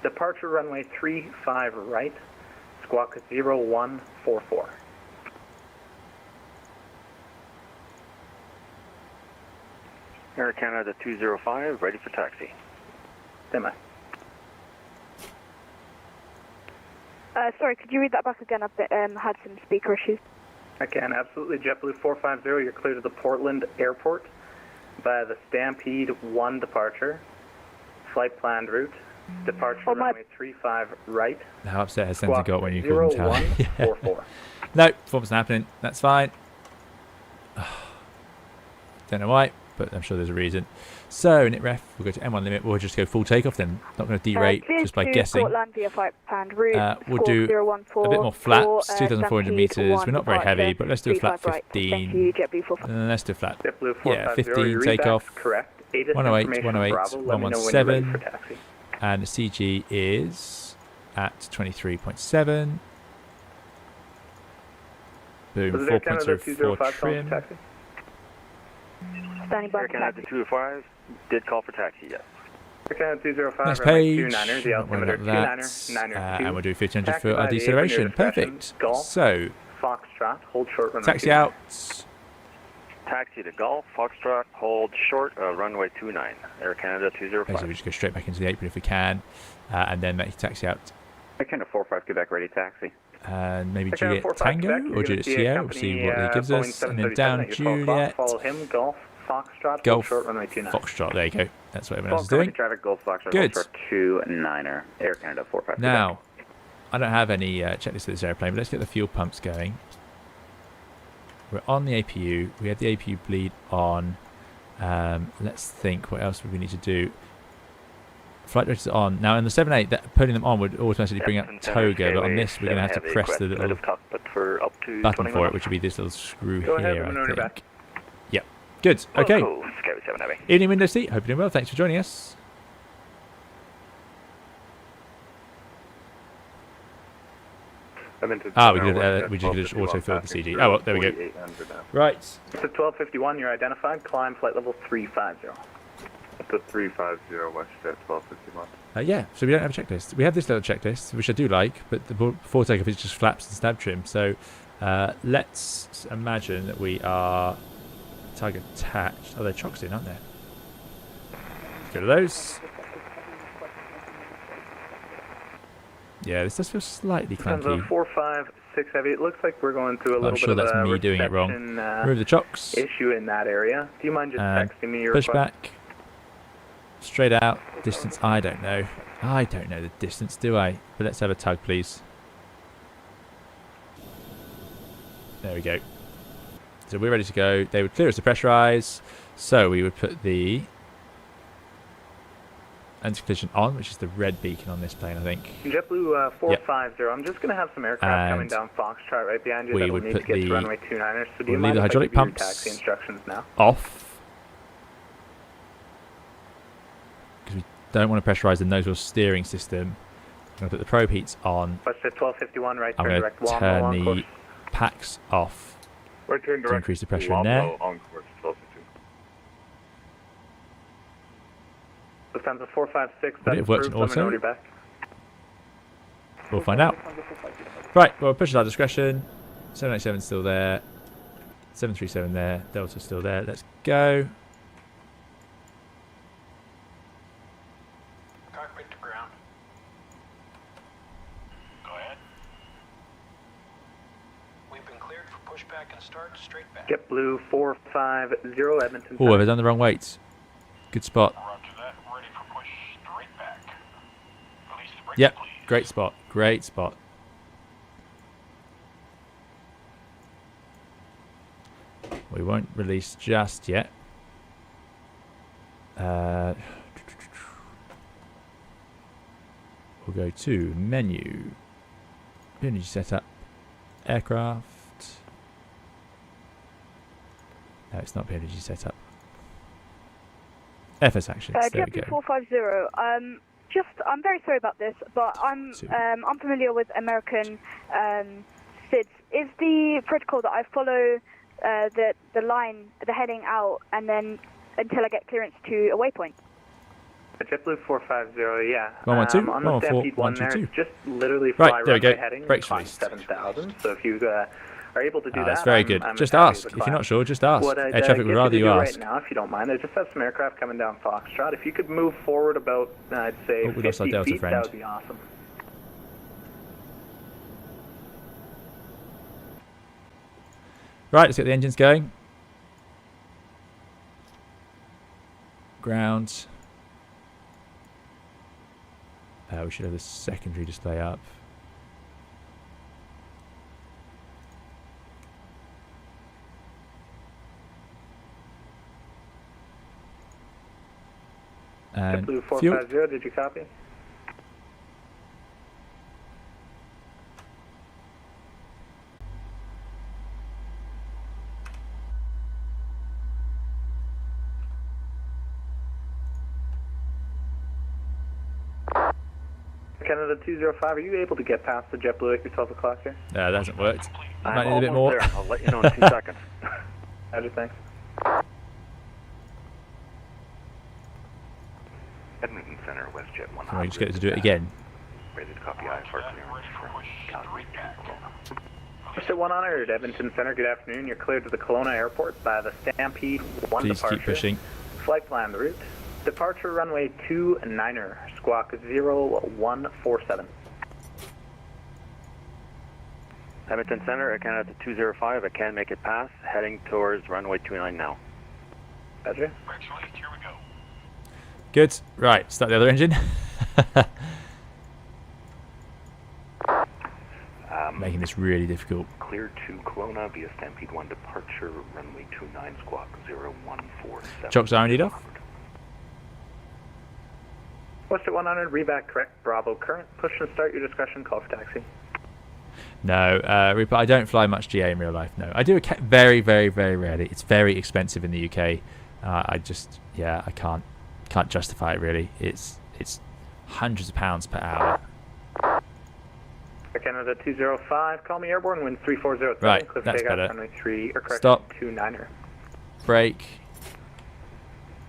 C: Departure runway 35 right, squawk 0144.
D: Air Canada 205, ready for taxi.
C: Stand by.
F: Sorry, could you read that back again? I've had some speaker issues.
C: I can, absolutely. JetBlue 450, you're clear to the Portland Airport via the Stampede 1 departure. Flight planned route. Departure runway 35 right.
A: How upset has Sensor
C: Squawk
A: got when you called him Tally?
C: 0144.
A: No, performance not happening. That's fine. Don't know why, but I'm sure there's a reason. So, NITREF, we'll go to M1 limit. We'll just go full takeoff then. Not going to derate just by guessing.
F: Portland via flight planned route.
A: We'll do a bit more flaps, 2,400 meters. We're not very heavy, but let's do a flat 15.
F: Thank you, JetBlue 450.
A: Let's do a flat.
C: JetBlue 450,
A: Yeah, 15
C: your
A: takeoff.
C: readback's correct. ATIS
A: 108,
C: information
A: 108,
C: Bravo. Let me know when you're ready
A: 117.
C: for taxi.
A: And the CG is at 23.7. Boom,
C: Was it Air Canada
A: 4.04
C: 205 calling
A: trim.
C: for taxi?
F: Standing by
D: Air
F: for
D: Canada
F: taxi.
D: 205 did call for taxi, yes.
C: Air Canada 205,
A: Next
C: runway
A: page.
C: 29er, the
A: Not worried
C: altimeter
A: about
C: 29er,
A: that.
C: 9er 2.
A: And we'll do 1500
C: Taxi
A: for our
C: by the
A: deceleration.
C: aviator discretion.
A: Perfect.
C: Golf.
A: So,
C: Foxtrot, hold short runway
A: taxi
C: 29.
A: out.
D: Taxi to Golf, Foxtrot, hold short, runway 29. Air Canada
A: Basically,
D: 205.
A: we just go straight back into the apron if we can. And then make taxi out.
B: Air Canada 45, Quebec, ready taxi.
A: And maybe
C: Air Canada
A: Juliet
C: 45
A: Tango
C: Quebec,
A: or
C: you're gonna
A: Juliet
C: see a
A: Sierra. We'll see
C: company,
A: what he gives
C: Boeing
A: us. And then
C: 737
A: down
C: at your 12 o'clock.
A: Juliet.
C: Follow him, Golf, Foxtrot,
A: Golf,
C: hold short runway 29.
A: Foxtrot. There you go. That's what everyone else is
B: Falcon
A: doing.
B: traffic, Golf Foxtrot,
A: Good.
B: Golf 29er, Air Canada 45.
A: Now, I don't have any checklist for this airplane, but let's get the fuel pumps going. We're on the APU. We had the APU bleed on. Let's think what else would we need to do. Flight directors on. Now, in the 7.8, putting them on would automatically bring up Toga, but on this, we're going to have to press the little button for it, which would be this little screw
C: Go ahead,
A: here,
C: maneuver
A: I
C: back.
A: think. Yep. Good. Okay.
D: Cool. Scary 7 Heavy.
A: Evening, window seat. Hope you're doing well. Thanks for joining us. We just could auto-fill the CG. Oh, well, there we go. Right.
C: It's at 1251, you're identified. Climb flight level 350.
G: Up to 350 West at 1251.
A: Yeah, so we don't have a checklist. We have this little checklist, which I do like, but the before takeoff is just flaps and stab trim. So let's imagine that we are target attached. Oh, they're chocks in, aren't they? Go to those. Yeah, this does feel slightly clunky.
C: 456 Heavy. It looks like we're going through a little
A: I'm sure
C: bit
A: that's
C: of a
A: me doing it wrong.
C: reception,
A: Remove the chocks.
C: issue in that area. Do you mind just
A: And
C: texting me your
A: push
C: request?
A: back. Straight out. Distance, I don't know. I don't know the distance, do I? But let's have a tug, please. There we go. So we're ready to go. They would clear us to pressurize. So we would put the anti-collision on, which is the red beacon on this plane, I think.
C: JetBlue 450. I'm just going to have some aircraft coming
A: And
C: down Foxtrot right behind you
A: we
C: that will
A: would
C: need to
A: put
C: get
A: the-
C: to runway 29er. So do
A: we'll
C: you
A: leave
C: mind
A: the
C: if I
A: hydraulic
C: give you your
A: pumps
C: taxi instructions now?
A: off. Because we don't want to pressurize the nose wheel steering system. I'm going to put the probe heats on.
C: West at 1251, right
A: I'm
C: turn
A: going
C: direct
A: to
C: Wambo
A: turn
C: on
A: the
C: course.
A: packs off
G: Right turn
A: to
G: direct.
A: increase the pressure in there.
G: On course 1252.
C: Lufthansa 456,
A: Would
C: that's
A: it have worked
C: approved.
A: in
C: Let me know
A: auto?
C: when you're back.
A: We'll find out. Right, well, push at our discretion. 787 still there. 737 there. Delta still there. Let's go.
H: Cockpit to ground. Go ahead. We've been cleared for pushback and start straight back.
C: JetBlue 450, Edmonton.
A: Oh, I've done the wrong weights. Good spot.
H: Roger that. Ready for push straight back. Release the brakes,
A: Yep,
H: please.
A: great spot. Great spot. We won't release just yet. we'll go to menu, PMDG setup, aircraft. No, it's not PMDG setup. FS actions. There we go.
F: JetBlue 450. I'm very sorry about this, but I'm familiar with American SIDS. Is the protocol that I follow the line, the heading out, and then until I get clearance to a waypoint?
C: JetBlue 450, yeah.
A: 112,
C: on the
A: 114,
C: Stampede 1 there,
A: 122.
C: just literally fly
A: Right, there we go.
C: runway heading,
A: Brakes
C: climb
A: released.
C: 7,000. So if you are able to do that,
A: That's very good.
C: I'm
A: Just
C: happy
A: ask.
C: with the
A: If you're
C: class.
A: not sure, just ask.
C: What I'd
A: Air traffic
C: get
A: would rather
C: to
A: you
C: do
A: ask.
C: right now, if you don't mind, I just have some aircraft coming down Foxtrot. If you could move forward about, I'd say,
A: Oh, we lost our
C: 50
A: Delta
C: feet,
A: friend.
C: that would be awesome.
A: Right, let's get the engines going. Ground. We should have the secondary display up. And
C: JetBlue
A: fuel.
C: 450, did you copy? Canada 205, are you able to get past the JetBlue at your 12 o'clock here?
A: That hasn't worked.
D: I'm
A: Might need a bit
D: almost
A: more.
D: there. I'll let you know in 2 seconds.
C: Roger, thanks.
D: Edmonton Center, WestJet 100.
A: Can we just get it to do it again?
D: Ready to copy IFR clearance from Calgary to Kelowna.
C: Mr. 100, Edmonton Center, good afternoon. You're cleared to the Kelowna Airport by the Stampede 1
A: Please
C: departure.
A: keep pushing.
C: Flight plan the route. Departure runway 29er, squawk 0147.
D: Edmonton Center, Air Canada 205. I can make it past. Heading towards runway 29 now.
C: Roger.
H: Brakes released, here we go.
A: Good. Right, start the other engine. Making this really difficult.
D: Clear to Kelowna via Stampede 1 departure, runway 29, squawk 0147.
A: Chocks are indeed off.
C: West at 100, reback correct, Bravo current. Push and start your discretion, call for taxi.
A: No, I don't fly much GA in real life. No, I do very, very, very rarely. It's very expensive in the UK. I can't justify it really. It's hundreds of pounds per hour.
C: Air Canada 205, call me airborne, wind 3403.
A: Right,
C: Cliff
A: that's
C: takeoff,
A: better.
C: runway 3, or correct,
A: Stop.
C: 29er.
A: Brake.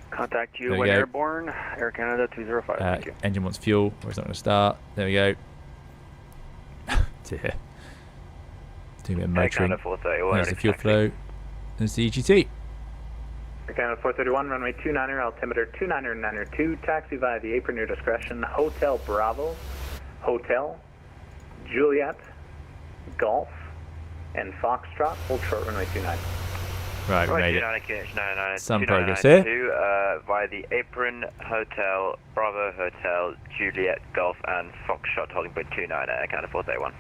D: Contact you
A: There we
D: when
A: go.
D: airborne, Air Canada 205. Thank you.
A: Engine wants fuel, or it's not going to start. There we go. Dear. Doing a bit of motoring.
D: Canada 431.
A: There's the fuel flow. There's the EGT.
C: Air Canada 431, runway 29er, altimeter 29er, taxi via the apron, your discretion, Hotel Bravo, Hotel, Juliet, Golf, and Foxtrot, hold short runway 29.
A: Right, we made it.
I: 29,
A: Some progress here.
I: Via the apron, Hotel, Bravo Hotel, Juliet, Golf, and Foxtrot, holding point 29, Air Canada 431.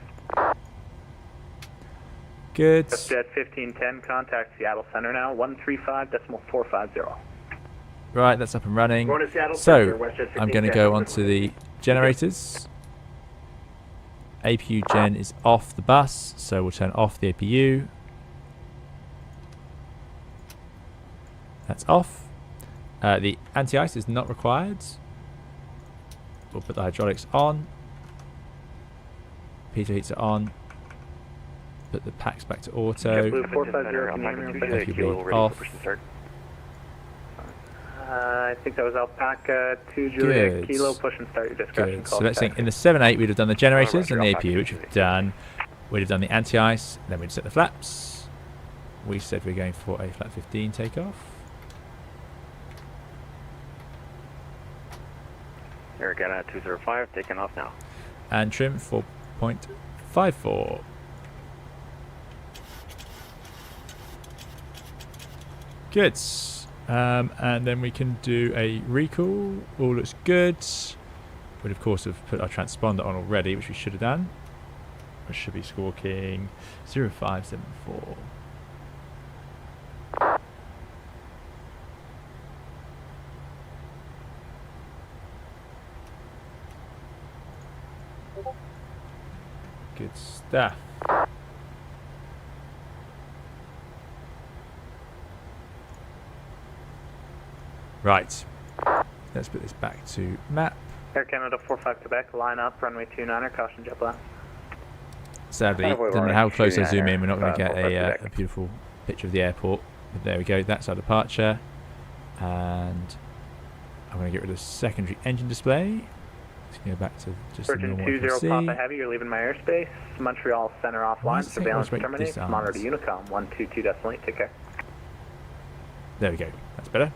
A: Good.
C: Jet 1510, contact Seattle Center now, 135.450.
A: Right, that's up and running.
C: Going to Seattle Center,
A: So,
C: WestJet
A: I'm going to
C: 1510.
A: go onto the generators. APU gen is off the bus, so we'll turn off the APU. That's off. The anti-ice is not required. We'll put the hydraulics on. Pitot heats are on. Put the packs back to auto.
C: JetBlue 450, can you hear me okay?
A: APU off.
C: I think that was Alpaca 2 Juliet
A: Good.
C: Kilo, push and start your discretion.
A: Good.
C: Call
A: So let's
C: for
A: think
C: taxi.
A: in the 7.8 we'd have done the generators
D: Roger,
A: and the
D: Alpaca
A: APU, which we've done. We'd have done the anti-ice, then we'd set the flaps. We said we're going for a flat 15 takeoff.
D: Air Canada 205, taking off now.
A: And trim 4.54. Good. And then we can do a recall. All looks good. We'd of course have put our transponder on already, which we should have done. Which should be squawking 0574. stuff. Right. Let's put this back to map.
C: Air Canada 45 Quebec, line up, runway 29er, caution jet blast.
A: Sadly,
B: Runway
A: no matter how close I zoom
B: 29er,
A: in, we're not going to get
B: 45
A: a
B: Quebec.
A: beautiful picture of the airport. But there we go, that's our departure. And I'm going to get rid of the secondary engine display. Let's go back to just the
C: Virgin
A: normal one
C: 20
A: you
C: Papa
A: can see.
C: Heavy, you're leaving my airspace. Montreal Center
A: Why
C: offline,
A: does it say
C: surveillance
A: automatic
C: terminates.
A: disarms?
C: Monitor to Unicom 122.8, take care.
A: There we go, that's better.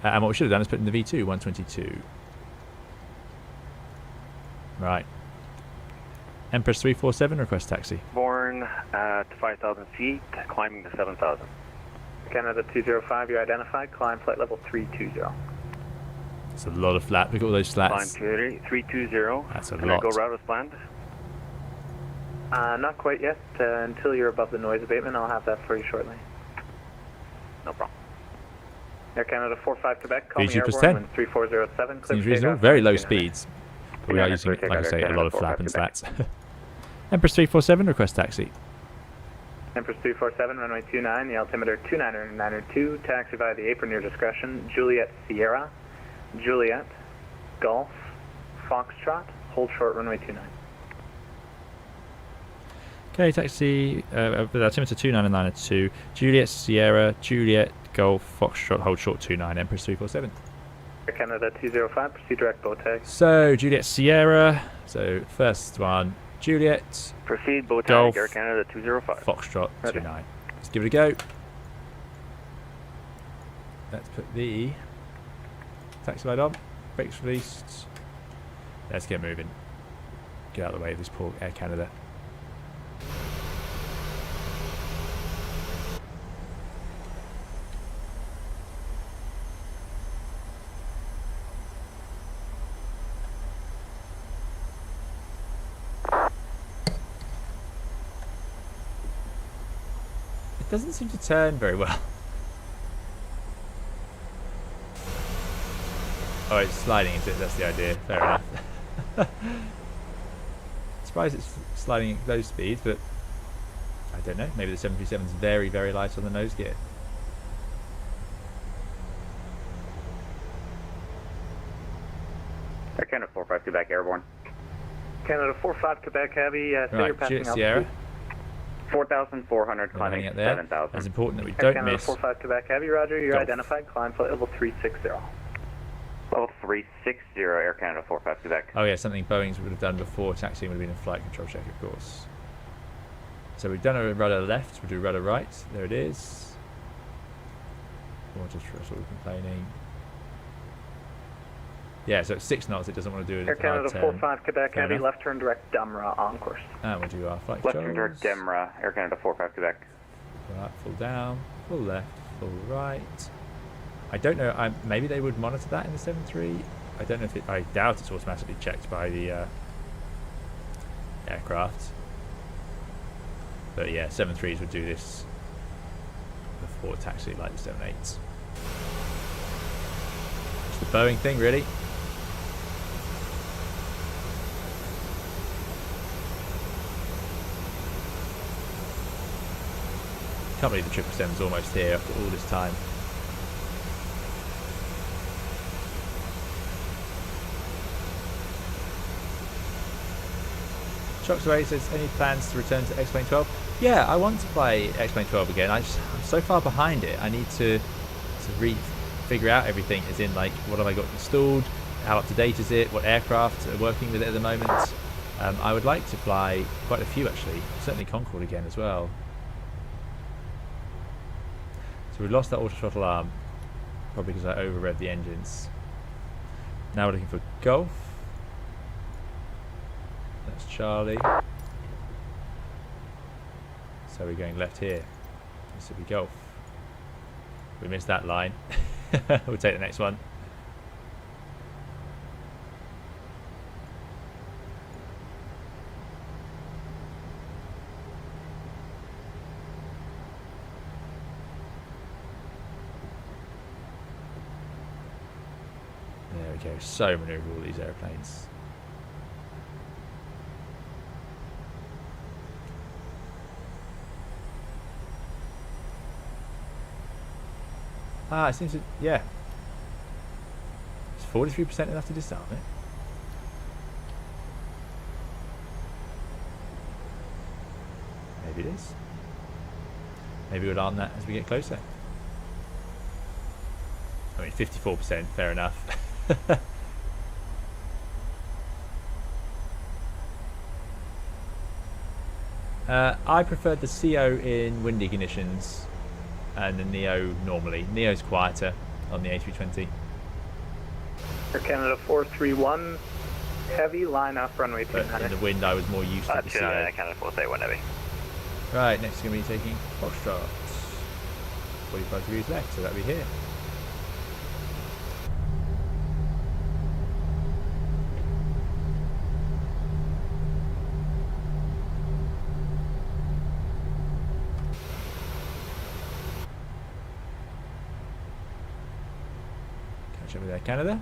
A: And what we should have done is put in the V2, 122. Right. Empress 347, request taxi.
E: Born at 5,000 feet, climbing to 7,000.
C: Canada 205, you're identified. Climb flight level 320.
A: It's a lot of flat. Look at all those
E: Climb
A: flats.
E: to 320.
A: That's a
E: Can I
A: lot.
E: go route as planned?
C: Not quite yet. Until you're above the noise abatement, I'll have that for you shortly.
E: No problem.
C: Air Canada 45 Quebec, call me
A: VG plus
C: airborne
A: 10.
C: when 3407. Clear
A: Seems
C: for
A: reasonable.
C: takeoff.
A: Very low
C: 29.
A: speeds. But we are
B: Yeah,
A: using,
B: clear
A: like I
B: takeoff,
A: say, a
B: Air
A: lot of
B: Canada
A: flap and
B: 45
A: slats. Empress 347, request taxi.
C: Empress 347, runway 29, the altimeter 299er2, taxi via the apron, your discretion. Juliet Sierra, Juliet, Golf, Foxtrot, hold short, runway 29.
A: Okay, taxi, altimeter 299er2, Juliet Sierra, Juliet Golf, Foxtrot, hold short 29, Empress 347.
C: Air Canada 205, proceed direct bow tag.
A: So, Juliet Sierra, so first one, Juliet,
E: Proceed, bow
A: Golf,
E: tag, Air Canada 205.
A: Foxtrot,
C: Ready.
A: 29. Let's give it a go. Let's put the taxi light on, brakes released. Let's get moving. Get out of the way of this poor Air Canada. It doesn't seem to turn very well. Oh, it's sliding into it, that's the idea. Fair enough. Surprised it's sliding at those speeds, but I don't know. Maybe the 737's very, very light on the nose gear.
B: Air Canada 45 Quebec, airborne.
C: Canada 45 Quebec Heavy, say you're
A: Right,
C: passing
A: Juliet Sierra.
B: 4,400,
A: We're
B: climbing
A: landing
B: to
A: it there.
B: 7,000.
A: It's important that we
C: Air
A: don't
C: Canada
A: miss.
C: 45 Quebec Heavy, roger, you're
A: Golf.
C: identified. Climb flight level 360.
B: Level 360, Air Canada 45 Quebec.
A: Oh yeah, something Boeing's would have done before taxiing would have been a flight control check, of course. So we've done a rudder left, we'll do rudder right. There it is. Water throttle complaining. Yeah, so it's 6 knots, it doesn't want to do it
C: Air
A: at a hard
C: Canada
A: turn.
C: 45 Quebec
A: Fair
C: Heavy,
A: enough.
C: left turn direct Dumra on course.
A: And we'll do our flight
B: Left
A: controls.
B: turn direct Demra, Air Canada 45 Quebec.
A: Right, full down, full left, full right. I don't know, maybe they would monitor that in the 7.3. I don't know if it, I doubt it's automatically checked by the aircraft. But yeah, 7.3s would do this before taxi like the 7.8s. It's the Boeing thing, really. Can't believe the 777's almost here after all this time. Shocks away says, any plans to return to X-Plane 12? Yeah, I want to play X-Plane 12 again. I'm so far behind it. I need to figure out everything, as in like what have I got installed, how up to date is it, what aircraft are working with it at the moment. I would like to fly quite a few actually, certainly Concorde again as well. So we lost that auto throttle arm, probably because I overread the engines. Now we're looking for Golf. That's Charlie. So we're going left here. This will be Golf. We missed that line. We'll take the next one. There we go. So manoeuvrable, these airplanes. Ah, it seems to, yeah. Is 43% enough to disarm it? Maybe it is. Maybe we'll learn that as we get closer. I mean, 54%, fair enough. I preferred the CO in windy conditions and the Neo normally. Neo's quieter on the A320.
C: Air Canada 431, heavy, line up, runway
A: But
C: 29.
A: in the wind, I was more used to the CO.
I: 29 Canada 431 heavy.
A: Right, next we're going to be taking Foxtrot. 45 degrees left, so that'll be here. Catch up with Air Canada.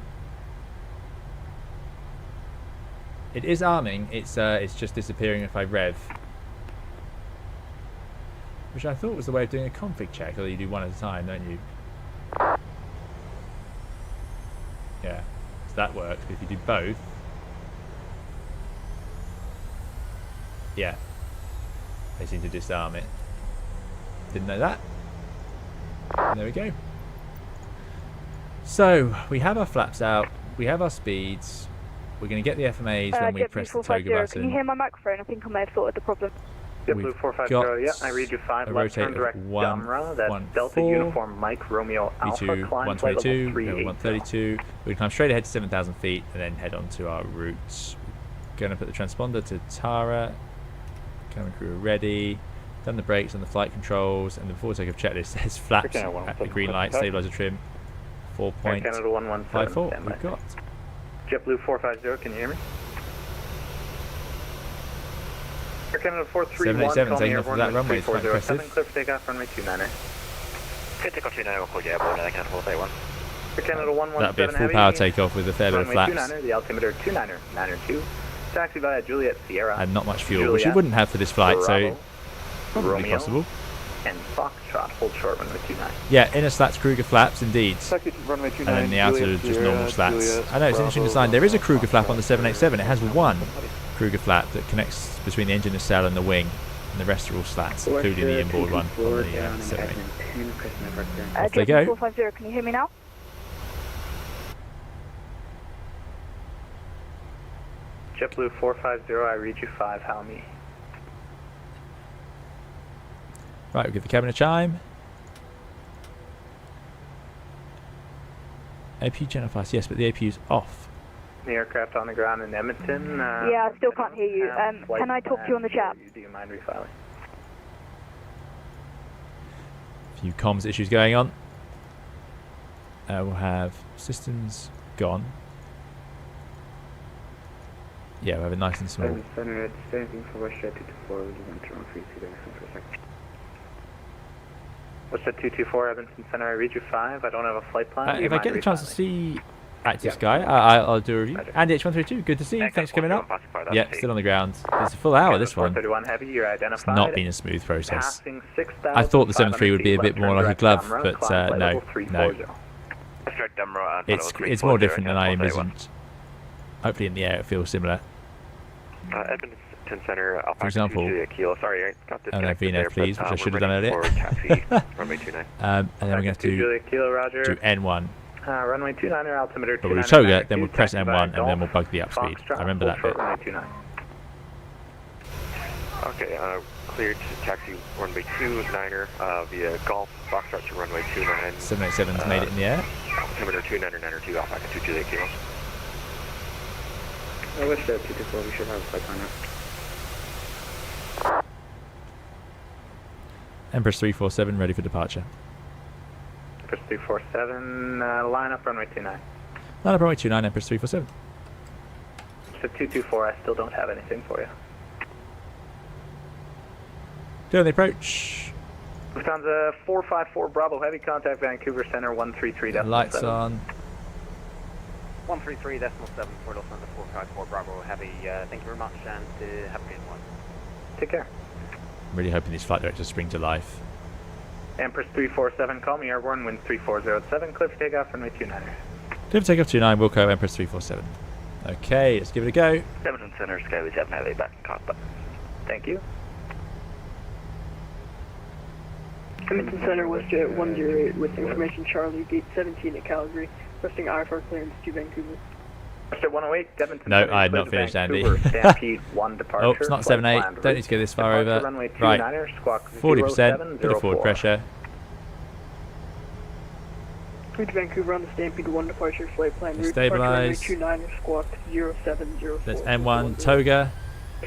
A: It is arming, it's just disappearing if I rev. Which I thought was the way of doing a config check, although you do one at a time, don't you? Yeah, so that works, but if you do both... Yeah, they seem to disarm it. Didn't know that. And there we go. So, we have our flaps out, we have our speeds, we're going to get the FMAs when we press the toga button.
F: Can you hear my microphone? I think I may have sorted the problem.
C: JetBlue 450, yeah, I read you 5, left turn direct Dumra, that's Delta Uniform Mike Romeo Alpha,
A: V2
C: climb flight level
A: 122, 132. We climb straight ahead to 7,000 feet and then head on to our route. Going to put the transponder to Tara. Cabin crew are ready. Done the brakes and the flight controls, and the before takeoff checklist says flaps at the green light, stabilizer trim 4.54. We've got.
C: JetBlue 450, can you hear me? Air Canada 431,
A: 787 taking off of that runway, it's quite impressive.
C: Clear for takeoff, runway 29er.
I: Good takeoff 29, we'll call you airborne, Air Canada 431.
C: Air Canada 117
A: That'll be a full
C: heavy,
A: power takeoff with a fair bit of
C: runway
A: flaps.
C: 29er, the altimeter 29er, 902. Taxi via Juliet Sierra.
A: And not much fuel,
C: Juliet,
A: which you wouldn't have for this flight,
C: Bravo,
A: so probably
C: Romeo,
A: possible.
C: And Foxtrot, hold short, runway 29.
A: Yeah, inner slats, Kruger flaps, indeed.
E: Taxi to runway 29,
A: And then the outer
E: Juliet,
A: just
E: Sierra,
A: normal slats.
E: Juliet,
A: I know, it's an interesting
E: Bravo,
A: design. There is a Kruger flap on the
E: Foxtrot,
A: 787. It has one Kruger flap that connects between the engine nacelle and the wing. And the rest are all slats, including the inboard one on the 787. Off they go.
F: 450, can you hear me now?
C: JetBlue 450, I read you 5, how me?
A: Right, we'll give the cabin a chime. APU channel fast, yes, but the APU's off.
C: The aircraft on the ground in Edmonton.
F: Yeah, I still can't hear you. Can I talk to you on the chat?
C: Do you mind refiling?
A: A few comms issues going on. We'll have systems gone. Yeah, we'll have it nice and small.
C: What's that 224 Edmonton Center? I read you 5. I don't have a flight plan.
A: If I get the chance to see Active Sky, I'll do a review. Andy H132, good to see you. Thanks for coming up. Yeah, still on the ground. It's a full hour, this one.
C: Heavy, you're
A: It's not been a smooth process.
C: Passing
A: I thought the 73 would be a bit more like a glove, but no. It's more different than I envisioned. Hopefully in the air it feels similar.
D: Edmonton Center,
A: For example,
D: sorry, I got this
A: VNF please, which I should have done earlier.
D: Runway 29.
A: And then we're going to do N1.
C: Runway 29er, altimeter 29.
A: But we'll toga, then we'll press N1, and then we'll bug the up speed. I remember that bit.
D: Okay, cleared to taxi runway 29er via Golf, Foxtrot to runway 29.
A: 787's made it in the air.
D: Altimeter 29er, 902, Alpha 2 Juliet Kilo.
E: I wish that 224, we should have a flight planner.
A: Empress 347 ready for departure.
C: Empress 347, line up runway 29.
A: Line up runway 29, Empress 347.
C: So 224, I still don't have anything for you.
A: Doing the approach.
C: Lufthansa 454 Bravo Heavy, contact Vancouver Center 133.
A: Lights on.
J: 133.7 for Lufthansa 454 Bravo Heavy. Thank you very much, and have a good one.
C: Take care.
A: I'm really hoping these flight directors spring to life.
C: Empress 347, call me airborne, wind 3407, clear for takeoff, runway 29er.
A: Clear for takeoff 29, Wilco, Empress 347. Okay, let's give it a go.
D: Edmonton Center, Skyway 7 Highway back in cockpit.
C: Thank you.
K: Edmonton Center, WestJet 108 with information Charlie, gate 17 at Calgary, requesting IFR clearance to Vancouver.
C: WestJet 108, Edmonton
A: No,
C: Center,
A: I had
C: clear
A: not
C: to
A: finished, Andy.
C: Vancouver, Stampede 1 departure.
A: Oh, it's not 7-8.
C: planned
A: Don't need to go this far
C: departure,
A: over.
C: runway
A: Right,
C: 29er, squawk
A: 40%, bit of forward
C: 0704.
A: pressure.
K: Clear to Vancouver on the Stampede 1 departure, flight plan route.
A: Stabilize.
K: Runway 29er, squawk 0704.
A: That's M1 Toga.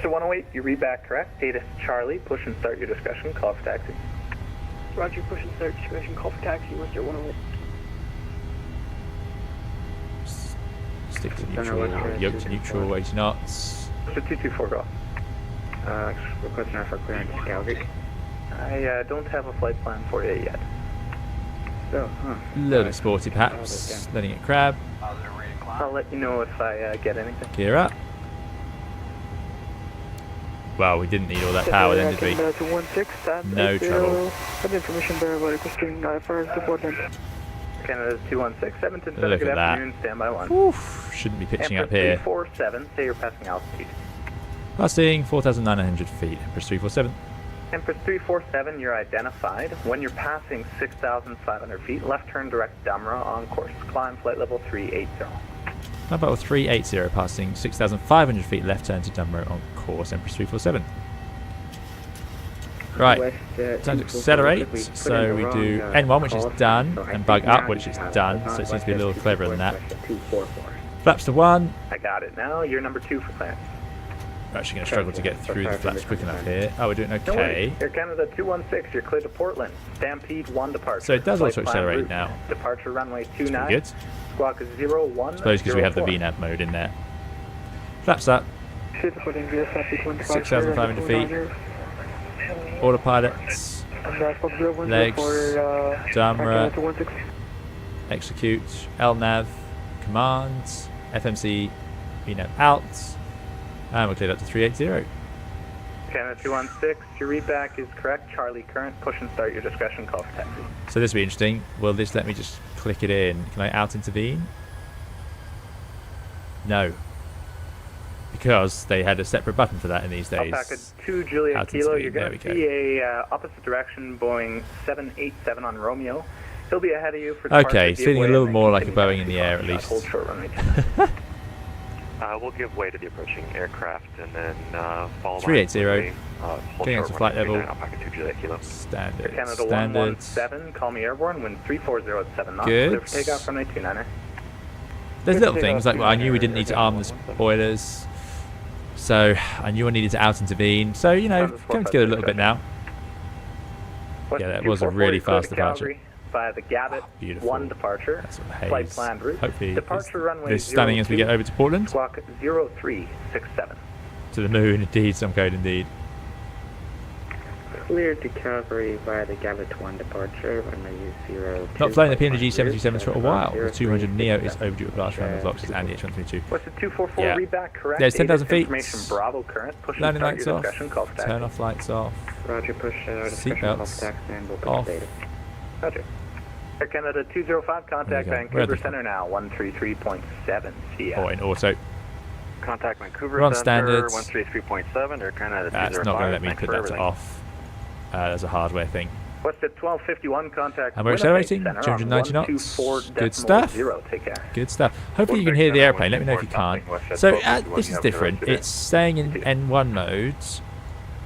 C: So 108, you read back correct. Data Charlie, push and start your discussion. Call for taxi.
K: Roger, push and start discretion, call for taxi, WestJet 108.
A: Stick to neutral, yoke to neutral, 80 knots.
C: So 224, go.
J: Requesting IFR clearance to Calgary.
C: I don't have a flight plan for you yet.
J: So,
A: A little bit sporty perhaps. Letting it crab.
C: I'll let you know if I get anything.
A: Gear up. Well, we didn't need all that power then, did we? No trouble.
K: Have information bearer about requesting IFR support then.
C: Canada 216, Edmonton Center,
A: Look
C: good
A: at that.
C: afternoon, standby 1.
A: Oof, shouldn't be pitching up here.
C: 347, say you're passing altitude.
A: Passing 4,900 feet, Empress 347.
C: Empress 347, you're identified. When you're passing 6,500 feet, left turn direct Damra on course. Climb flight level 380.
A: How about 380 passing 6,500 feet left turn to Dunmo on course, Empress 347. Right, time to accelerate, so we do N1, which is done, and bug up, which is done, so it seems to be a little cleverer than that. Flaps to 1.
C: I got it now. You're number 2 for clearance.
A: We're actually going to struggle to get through the flaps quick enough here. Oh, we're doing
C: Don't worry.
A: okay.
C: Air Canada 216, you're clear to Portland. Stampede 1 departure.
A: So it does
C: Flight
A: also
C: plan
A: accelerate
C: route.
A: now.
C: Departure runway
A: It's pretty
C: 29.
A: good.
C: Squawk 01.
A: I suppose because we have the VNAV mode in there. Flaps up. 6,500 feet. Autopilots. Legs. Damra. Execute. LNAV. Commands. FMC. VNAV out. And we're cleared up to 380.
C: Canada 216, your readback is correct. Charlie current, push and start your discretion, call for taxi.
A: So this will be interesting. Will this let me just click it in? Can I out intervene? No. Because they had a separate button for that in these days.
C: Alpaca 2 Juliet
A: Out
C: Kilo,
A: intervene,
C: you're
A: there
C: going
A: we
C: to see a opposite direction Boeing 787 on Romeo. He'll be ahead of you for
A: Okay, it's feeling a little more like a Boeing in the air at least.
C: Hold short runway.
D: We'll give way to the approaching aircraft and then follow
A: 380.
D: hold
A: Getting
D: short
A: onto flight
D: runway
A: level.
D: 39, Alpaca 2 Juliet Kilo.
A: Standard.
C: Canada
A: Standard.
C: 117, call me airborne, wind 340 knots.
A: Good.
C: Clear for takeoff, runway 29er.
A: There's little things like, well, I knew we didn't need to arm the spoilers. So I knew I needed to out intervene. So, you know, coming together a little bit now. Yeah, that was a really fast departure.
C: Via the Gabbett
A: Beautiful.
C: 1 departure.
A: That's what haze.
C: Flight planned route.
A: Hopefully
C: Departure runway
A: this stunning as we
C: 02,
A: get over to Portland.
C: Squawk 0367.
A: To the moon, indeed, some code indeed.
J: Cleared to Calgary via the Gabbett 1 departure, runway 02.
A: Not flown the PMDG 737s for a while. The 200 Neo is overdue a blast round of blocks as Andy H122.
C: What's the 244
A: Yeah.
C: readback correct?
A: Yeah, it's 10,000 feet.
C: Information Bravo current. Push and
A: Landing
C: start
A: lights
C: your
A: off.
C: discretion, call for taxi.
A: Turn off lights off.
J: Roger, push discretion, call for taxi, and we'll push
A: Off.
J: data.
C: Roger. Air Canada 205, contact
A: There we go. We're
C: Vancouver
A: at the
C: Center now, 133.7 CF.
A: Or in auto.
D: Contact Vancouver
A: We're on
D: Center,
A: standards.
D: 133.7, Air Canada 205.
A: That's not going to let me
D: Thanks
A: put
D: for
A: that to
D: everything.
A: off. That's a hardware thing.
C: What's at 1251, contact
A: And we're
C: Winnipeg
A: accelerating,
C: Center
A: 290
C: on
A: knots.
C: 124.0.
A: Good stuff.
C: Take care.
A: Good stuff. Hopefully you can hear the airplane. Let me know if you can't. So this is different. It's staying in N1 modes,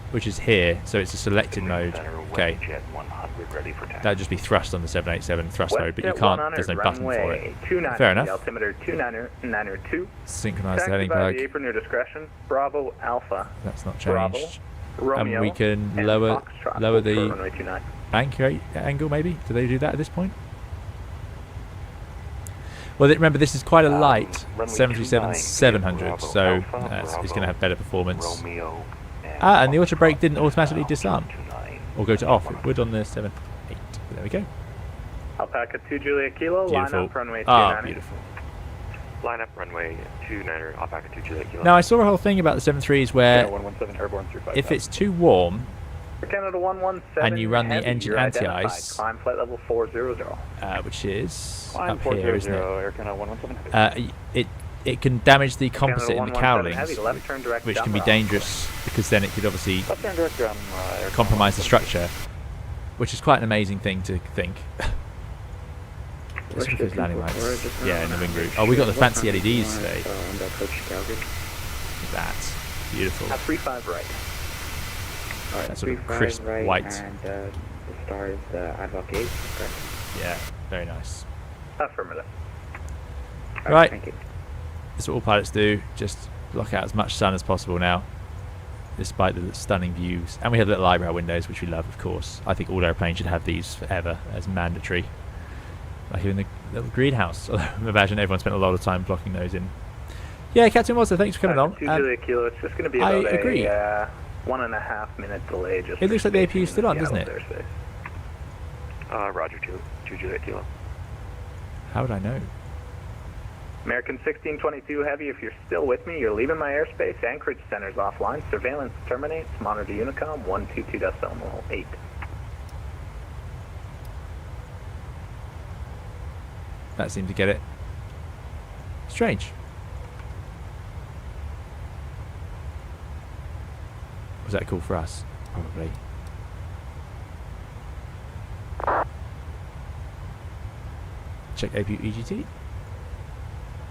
A: which is here. So it's a selected mode. Okay. That'd just be thrust on the 787 thrust mode, but you can't. There's no button for it. Fair enough.
C: Altimeter 299er2.
A: Synchronized heading
C: Taxi by
A: plug.
C: the apron, your discretion. Bravo Alpha.
A: That's not
C: Bravo,
A: changed.
C: Romeo,
A: And we can
C: and
A: lower
C: Foxtrot.
A: the
C: Hold short runway 29.
A: bank rate angle, maybe? Do they do that at this point? Well, remember, this is quite a light 737-700, so it's going to have better performance. And the auto brake didn't automatically disarm or go to off. It would on the 7-8. There we go.
C: Alpaca 2 Juliet Kilo, line
A: Beautiful.
C: up runway 29.
A: Beautiful.
D: Line up runway 29er, Alpaca 2 Juliet Kilo.
A: Now, I saw a whole thing about the 73s where
E: 117 airborne 355.
A: if it's too warm,
C: Canada 117.
A: And you run the
C: heavy,
A: engine
C: you're identified.
A: anti-ice.
C: Climb flight level 400.
A: Which is
E: Climb
A: up here, isn't
E: 400,
A: it?
E: Air Canada 117 heavy.
A: It can damage the composite in the
C: Canada 117
A: cowlings,
C: heavy, left turn direct
A: which can be
C: down
A: dangerous because then it could obviously
E: Left turn direct Air Canada
A: compromise the structure, which is quite an amazing thing to think. Let's look at those landing lights. Yeah, in the wing route. Oh, we got the fancy LEDs today. Look at that. Beautiful.
C: At 35 right.
L: Alright,
A: That sort of
L: 35
A: crisp
L: right,
A: white.
L: And the star is advocate, correct?
A: Yeah, very nice.
C: Affirmative.
A: Right.
L: Thank you.
A: That's what all pilots do. Just block out as much sun as possible now, despite the stunning views. And we have little eyebrow windows, which we love, of course. I think all airplanes should have these forever as mandatory. Like in the little greenhouse. Imagine everyone spent a lot of time blocking those in. Yeah, Captain Walter, thanks for coming along.
C: 2 Juliet Kilo, it's just going to be
A: I
C: about
A: agree.
C: a 1.5 minute delay. Just
A: It looks like the APU is still on, doesn't it?
D: Roger, 2 Juliet Kilo.
A: How would I know?
C: American 1622 Heavy, if you're still with me, you're leaving my airspace. Anchorage center's offline. Surveillance terminates. Monitor Unicom 122.8.
A: That seemed to get it. Strange. Was that a call for us? Probably. Check APU EGT.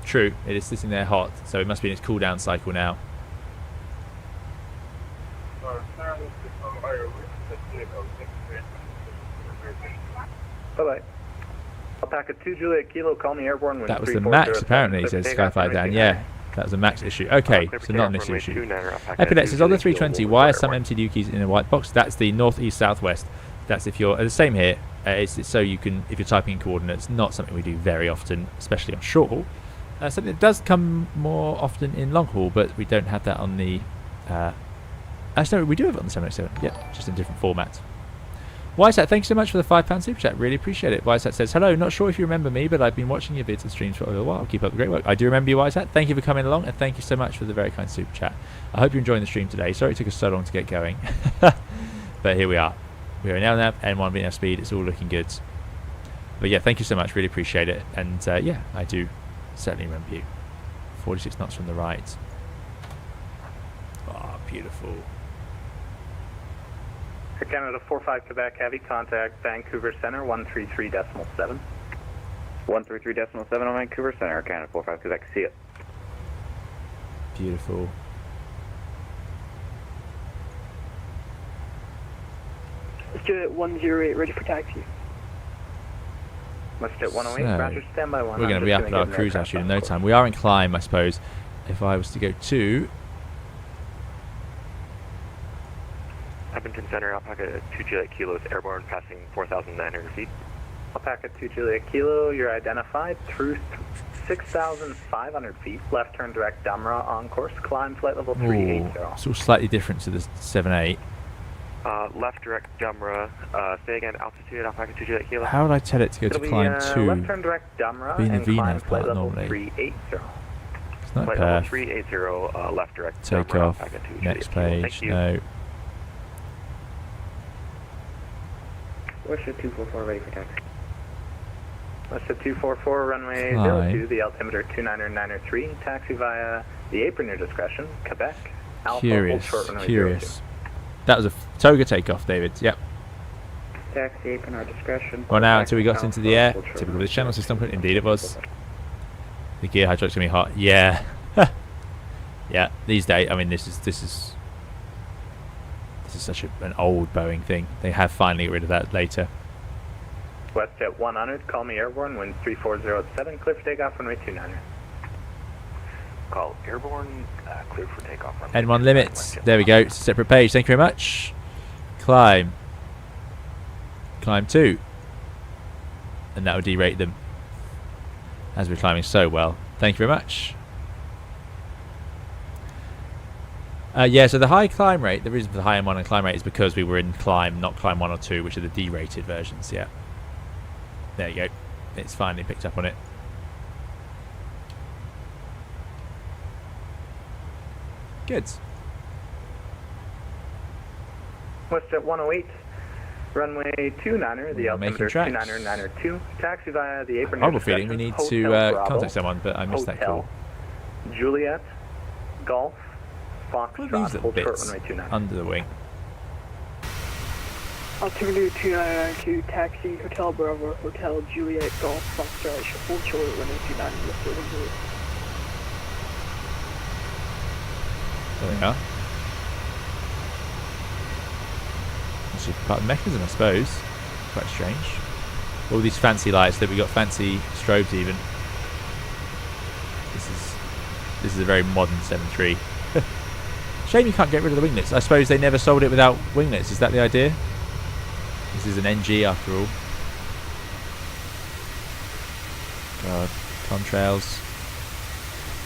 A: True, it is sitting there hot, so it must be in its cool down cycle now.
C: Bye-bye. Alpaca 2 Juliet Kilo, call me airborne when
A: That was the max, apparently, says Skyfire Dan. Yeah, that was a max issue. Okay, so not an issue. Epilet says, on the 320, why are some MTDU keys in a white box? That's the north, east, southwest. That's if you're the same here. It's so you can, if you're typing in coordinates, not something we do very often, especially on short haul. Something that does come more often in long haul, but we don't have that on the. Actually, no, we do have it on the 787. Yeah, just in a different format. Ysat, thanks so much for the £5 super chat. Really appreciate it. Ysat says, hello, not sure if you remember me, but I've been watching your vids and streams for a little while. Keep up the great work. I do remember you, Ysat. Thank you for coming along, and thank you so much for the very kind super chat. I hope you're enjoying the stream today. Sorry it took us so long to get going. But here we are. We are now nav, N1 VNF speed. It's all looking good. But yeah, thank you so much. Really appreciate it. And yeah, I do certainly remember you. 46 knots from the right. Oh, beautiful.
C: Air Canada 45 Quebec Heavy, contact Vancouver Center 133.7.
B: 133.7 on Vancouver Center, Air Canada 45 Quebec. See it.
A: Beautiful.
K: Stuart 108, ready for taxi.
C: Let's hit 108,
A: So,
C: Roger, standby 1.
A: we're going to be up at our cruise altitude in no time. We are in climb, I suppose. If I was to go to
D: Edmonton Center, Alpaca 2 Juliet Kilo is airborne, passing 4,900 feet.
C: Alpaca 2 Juliet Kilo, you're identified through 6,500 feet. Left turn direct Damra on course. Climb flight level 380.
A: It's all slightly different to the 7.8.
D: Left direct Dumra. Say again, altitude, Alpaca 2 Juliet Kilo.
A: How would I tell it to go to climb 2?
C: Left turn direct Damra
A: Being
C: and
A: the
C: climb
A: VNAV
C: flight
A: part
C: level
A: normally.
C: 380.
A: It's not
D: Flight level
A: perf.
D: 380, left direct
A: Take
D: Dumra,
A: off.
D: Alpaca 2
A: Next
D: Juliet Kilo.
A: page.
D: Thank you.
A: No.
L: What's your 244 ready for taxi?
C: Let's hit 244, runway
A: Climb.
C: 02, the altimeter 29903. Taxi via the apron, your discretion. Quebec. Alpha,
A: Curious.
C: hold short runway 02.
A: Curious. That was a toga takeoff, David. Yep.
L: Taxi apron, our discretion.
A: Well, now until we got
L: Alpha,
A: into the air.
L: hold short
A: Typical of
L: runway
A: the channel
L: 02.
A: system. Indeed, it was. The gear hydraulics gonna be hot. Yeah. Yeah. These days, I mean, this is such an old Boeing thing. They have finally got rid of that later.
C: WestJet 100, call me airborne, wind 340 clear for takeoff, runway 29er.
D: Call airborne, clear for takeoff. Runway
A: N1
D: 29er,
A: limits.
D: WestJet
A: There we go. It's a separate page. Thank you very much. Climb. Climb 2. And that would derate them. As we're climbing so well. Thank you very much. Yeah, so the high climb rate, the reason for the high M1 and climb rate is because we were in climb, not climb 1 or 2, which are the derated versions, yeah. There you go. It's finally picked up on it. Good.
C: WestJet 108, runway 29er, the altimeter
A: tracks.
C: 29er, taxi via the apron.
A: Horrible feeling we need to
C: Bravo,
A: contact someone, but I missed that call.
C: Juliet, Golf,
A: What are these
C: Foxtrot,
A: little
C: hold short
A: bits
C: runway 29.
A: under the wing?
K: Altimeter 2992, taxi, Hotel Bravo, Hotel Juliet, Golf, Foxtrot, hold short runway 29, lift 10.
A: There we are. It's just part of the mechanism, I suppose. Quite strange. All these fancy lights that we got, fancy strobes even. This is a very modern 7.3. Shame you can't get rid of the winglets. I suppose they never sold it without winglets. Is that the idea? This is an NG after all. God, contrails.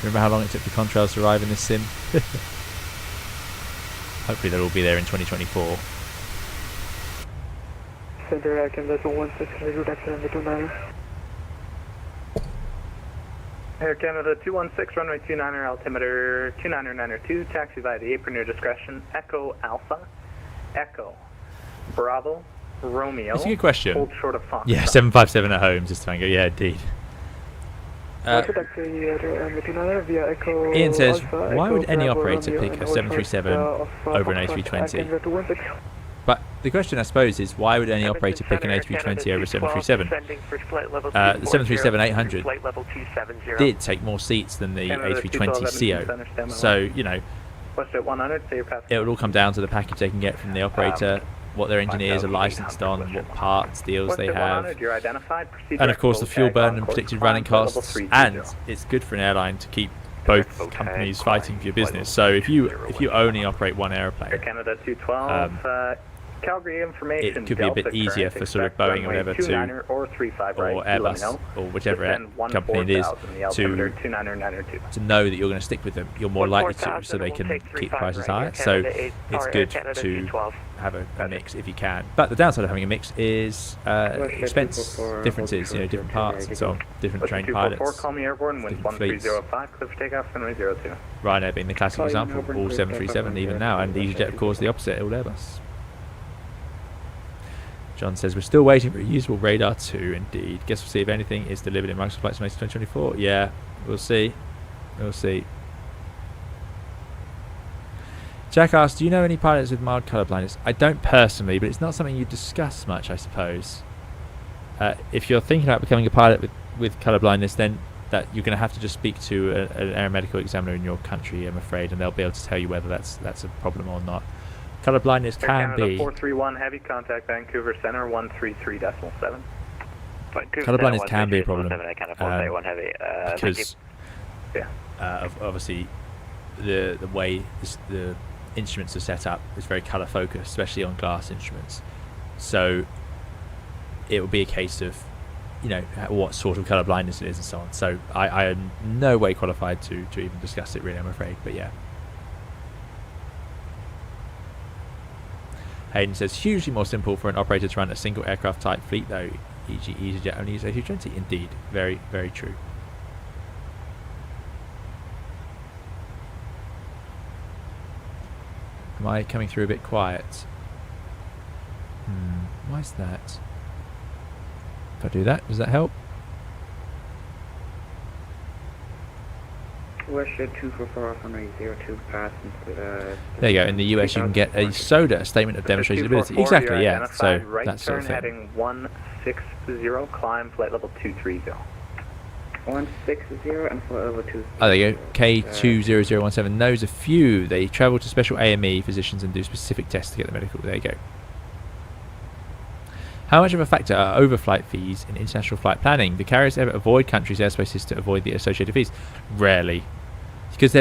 A: Remember how long it took the contrails to arrive in this sim? Hopefully they'll all be there in 2024.
K: Center Action, that's 16, route accident 29.
C: Air Canada 216, runway 29er, altimeter 29er, taxi via the apron, your discretion, Echo Alpha, Echo, Bravo, Romeo.
A: That's a good question.
C: Hold short of Fox.
A: Yeah, 757 at home, just Tango. Yeah, indeed. Ian says, why would any operator pick a 737 over an A320? But the question, I suppose, is why would any operator pick an A320 over a 737? The 737-800 did take more seats than the A320ceo. So, you know, it would all come down to the package they can get from the operator, what their engineers are licensed on, what parts, deals they have, and of course the fuel burn and predicted running costs. And it's good for an airline to keep both companies fighting for your business. So if you only operate one airplane,
C: Calgary information,
A: it could be a bit easier for sort of Boeing or whatever to, or Airbus, or whichever company it is, to know that you're going to stick with them. You're more likely to, so they can keep the prices high. So it's good to have a mix if you can. But the downside of having a mix is expense differences, you know, different parts and so on, different trained pilots, different fleets. Ryanair being the classic example, all 737 even now, and EasyJet of course the opposite, all Airbus. John says, we're still waiting for a usable radar 2, indeed. Guess we'll see if anything is delivered in Microsoft Flight Simulator 2024. Yeah, we'll see. We'll see. Jack asks, do you know any pilots with mild colour blindness? I don't personally, but it's not something you discuss much, I suppose. If you're thinking about becoming a pilot with colour blindness, then that you're going to have to just speak to an aeromedical examiner in your country, I'm afraid, and they'll be able to tell you whether that's a problem or not. Colour blindness can be.
C: 431 heavy contact Vancouver Center 133.7.
A: Colour blindness can be a problem because obviously the way the instruments are set up is very colour focused, especially on glass instruments. So it will be a case of, you know, what sort of colour blindness it is and so on. So I am no way qualified to even discuss it really, I'm afraid. But yeah. Hayden says, hugely more simple for an operator to run a single aircraft type fleet though, e.g. EasyJet only uses A320. Indeed, very, very true. Am I coming through a bit quiet? Why is that? If I do that, does that help?
L: WestJet 244 runway 02 pass.
A: There you go. In the US, you can get a SODA, a statement of demonstrated ability. Exactly, yeah. So that sort of thing.
C: Heading 160, climb flight level 230.
L: 160 and flight level 230.
A: Oh, there you go. K20017 knows a few. They travel to special AME physicians and do specific tests to get the medical. There you go. How much of a factor are overflight fees in international flight planning? Do carriers ever avoid countries' airspaces to avoid the associated fees? Rarely. Because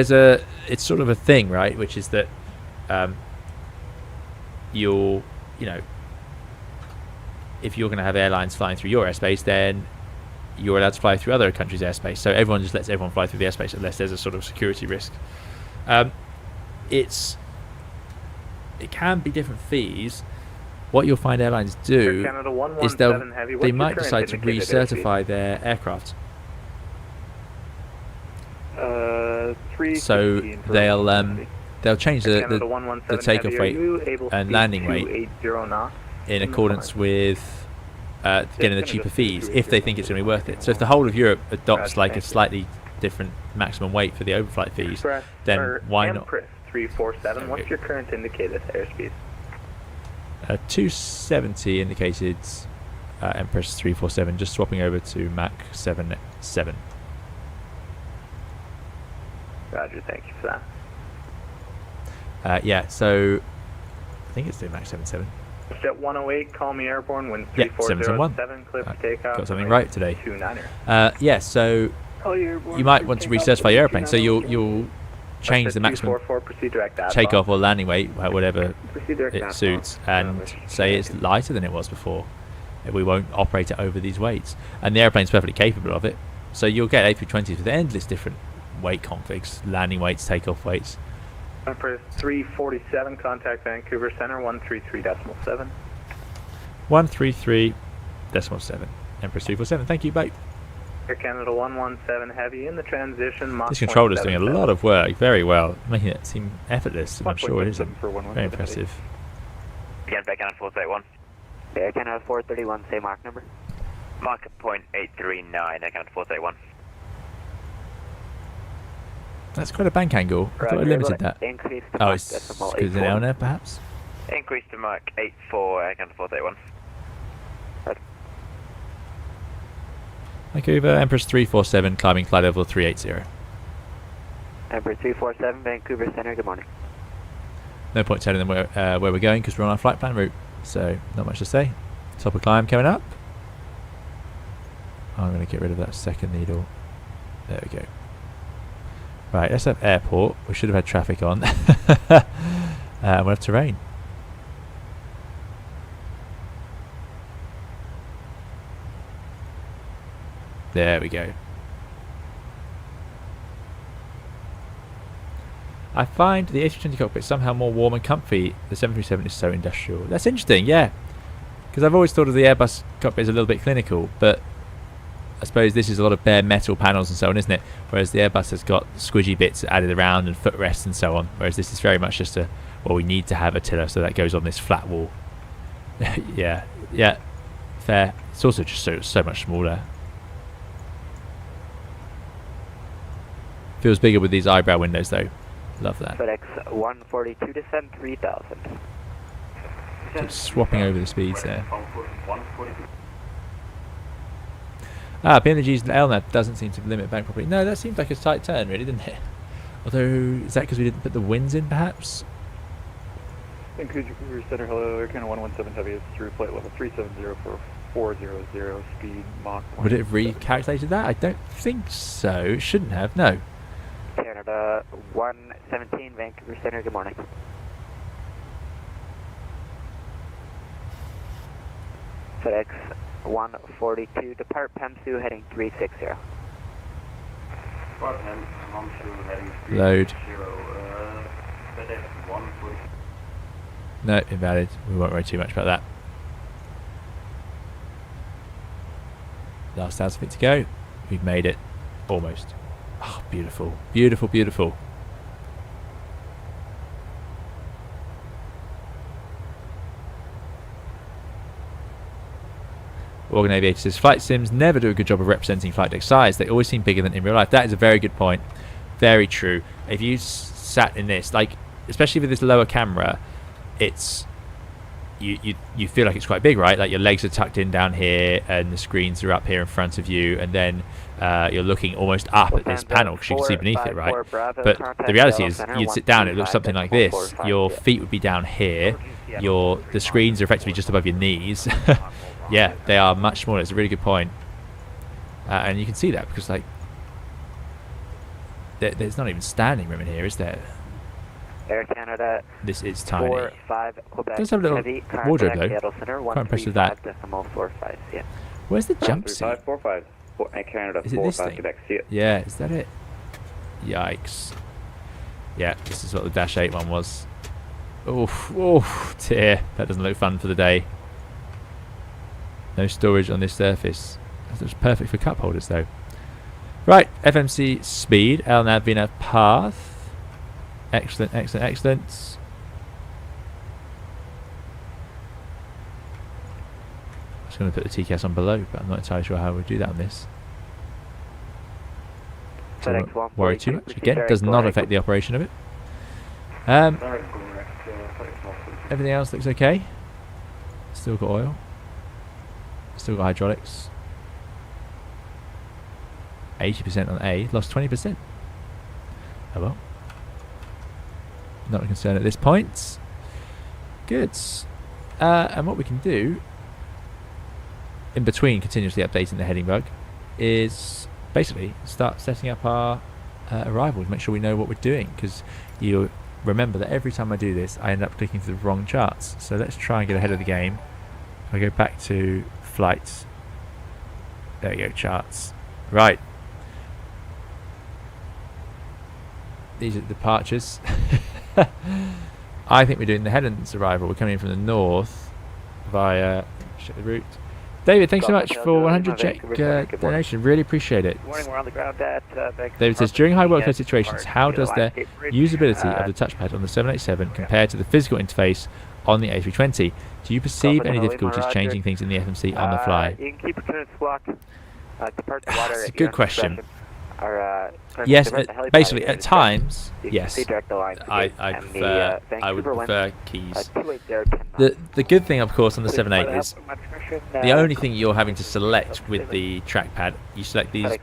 A: it's sort of a thing, right? Which is that you know, if you're going to have airlines flying through your airspace, then you're allowed to fly through other countries' airspace. So everyone just lets everyone fly through the airspace unless there's a sort of security risk. It can be different fees. What you'll find airlines do is they might decide to recertify their aircraft. So they'll they'll change the
C: Canada 117
A: takeoff
C: Heavy,
A: weight
C: are you able to
A: and
C: speed
A: landing weight
C: 280 knots
A: in
C: in the
A: accordance
C: flight?
A: with getting the cheaper fees if they think it's going to be worth it. So if the whole of Europe adopts like a slightly different maximum weight for the overflight fees, then why not?
C: Empress 347, what's your current indicated airspeed?
A: 270 indicated Empress 347, just swapping over to Mach 77.
C: Roger, thank you for
A: that. Yeah, so I think it's doing Mach 77.
C: Jet 108, call me airborne, wind
A: Yeah,
C: 3407, clear for takeoff.
A: Got something right today.
C: 29er.
A: Yeah, so you might want to recertify your airplane. So you'll change the maximum takeoff or landing weight, whatever it suits, and say it's lighter than it was before. We won't operate it over these weights, and the airplane's perfectly capable of it. So you'll get A320s with endless different weight configs, landing weights, takeoff weights.
C: Empress 347, contact Vancouver Center 133.7.
A: 133.7. Empress 347. Thank you. Bye.
C: Air Canada 117 Heavy in the transition. Mach
A: This controller's doing a lot of work, very well, making it seem effortless, and I'm sure it isn't. Very impressive.
I: Again, Air Canada 431.
J: Air Canada 431, say Mach number.
I: Mach .839, Air Canada 431.
A: That's quite a bank angle. I thought I limited that. Oh, it's because it's an LNAV, perhaps?
I: Increase to Mach 84, Air Canada 431.
A: Vancouver, Empress 347, climbing flight level 380.
J: Empress 347, Vancouver Center, good morning.
A: No point telling them where we're going because we're on our flight plan route, so not much to say. Top of climb coming up. I'm going to get rid of that second needle. There we go. Right, let's have airport. We should have had traffic on. We'll have terrain. There we go. I find the A320 cockpit somehow more warm and comfy. The 737 is so industrial. That's interesting, yeah. Because I've always thought of the Airbus cockpit as a little bit clinical, but I suppose this is a lot of bare metal panels and so on, isn't it? Whereas the Airbus has got squidgy bits added around and footrests and so on. Whereas this is very much just a, well, we need to have a tiller, so that goes on this flat wall. yeah, fair. It's also just so much smaller. Feels bigger with these eyebrow windows though. Love that.
J: FedEx 142 to send 3000.
A: Just swapping over the speeds there. PMDG's LNAV doesn't seem to limit bank properly. No, that seems like a tight turn really, didn't it? Although, is that because we didn't put the winds in perhaps?
E: Vancouver Center, hello, Air Canada 117 Heavy is through flight level 370 for 400, speed Mach 1.
A: Would it have recalculated that? I don't think so. It shouldn't have, no.
J: Canada 117, Vancouver Center, good morning. FedEx 142, depart PEMSU heading 360.
A: Load. No, invalid. We won't worry too much about that. Last 1,000 feet to go. We've made it. Almost. Oh, beautiful. Beautiful, beautiful. Organ Aviator says, flight sims never do a good job of representing flight deck size. They always seem bigger than in real life. That is a very good point. Very true. If you sat in this, like, especially with this lower camera, it's you feel like it's quite big, right? Like your legs are tucked in down here and the screens are up here in front of you, and then you're looking almost up at this panel because you can see beneath it, right? But the reality is you'd sit down, it looks something like this. Your feet would be down here. The screens are effectively just above your knees. Yeah, they are much smaller. It's a really good point. And you can see that because, like, there's not even standing room in here, is there?
J: Air Canada.
A: This is tiny.
J: 45 Quebec.
A: Does have a little wardrobe though. Quite impressed with that.
J: Yeah.
A: Where's the jump seat?
L: 545 Canada.
A: Is it this thing?
L: Quebec.
A: Yeah, is that it? Yikes. Yeah, this is what the Dash 8 one was. Oof, dear. That doesn't look fun for the day. No storage on this surface. That's perfect for cup holders though. Right, FMC speed, LNAV VNAV path. Excellent, excellent, excellent. I was going to put the TCAS on below, but I'm not entirely sure how we'll do that on this. So I won't worry too much. Again, does not affect the operation of it. Everything else looks okay. Still got oil. Still got hydraulics. 80% on A. Lost 20%. Oh well. Not a concern at this point. Good. And what we can do, in between continuously updating the heading bug, is basically start setting up our arrivals. Make sure we know what we're doing, because you'll remember that every time I do this, I end up clicking through the wrong charts. So let's try and get ahead of the game. I go back to flights. There we go, charts. Right. These are the departures. I think we're doing the Helen's arrival. We're coming in from the north via check the route. David, thanks so much for 100 check donation. Really appreciate it.
J: Good morning, we're on the ground at
A: David says, during high workload situations, how does the usability of the touchpad on the 787 compare to the physical interface on the A320? Do you perceive any difficulties changing things in the FMC on the fly?
J: You can keep a clearance block. Depart the water.
A: That's a good question.
J: Or,
A: yes, basically at times, yes. I would prefer keys. The good thing, of course, on the 7.8 is the only thing you're having to select with the trackpad, you select these and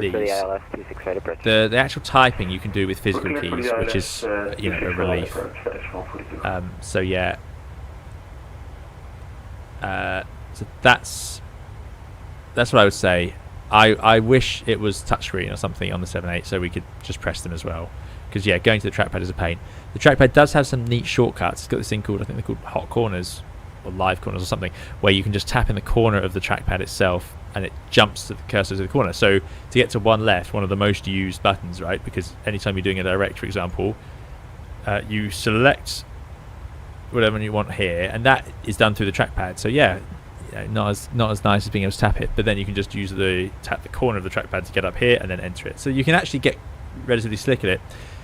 A: these. The actual typing you can do with physical keys, which is a relief. So yeah. So that's what I would say. I wish it was touchscreen or something on the 7.8 so we could just press them as well. Because yeah, going to the trackpad is a pain. The trackpad does have some neat shortcuts. It's got this thing called, I think they're called hot corners or live corners or something, where you can just tap in the corner of the trackpad itself and it jumps to the cursor to the corner. So to get to one left, one of the most used buttons, right? Because anytime you're doing a direct, for example, you select whatever you want here, and that is done through the trackpad. So yeah, not as nice as being able to tap it, but then you can just tap the corner of the trackpad to get up here and then enter it. So you can actually get relatively slick at it.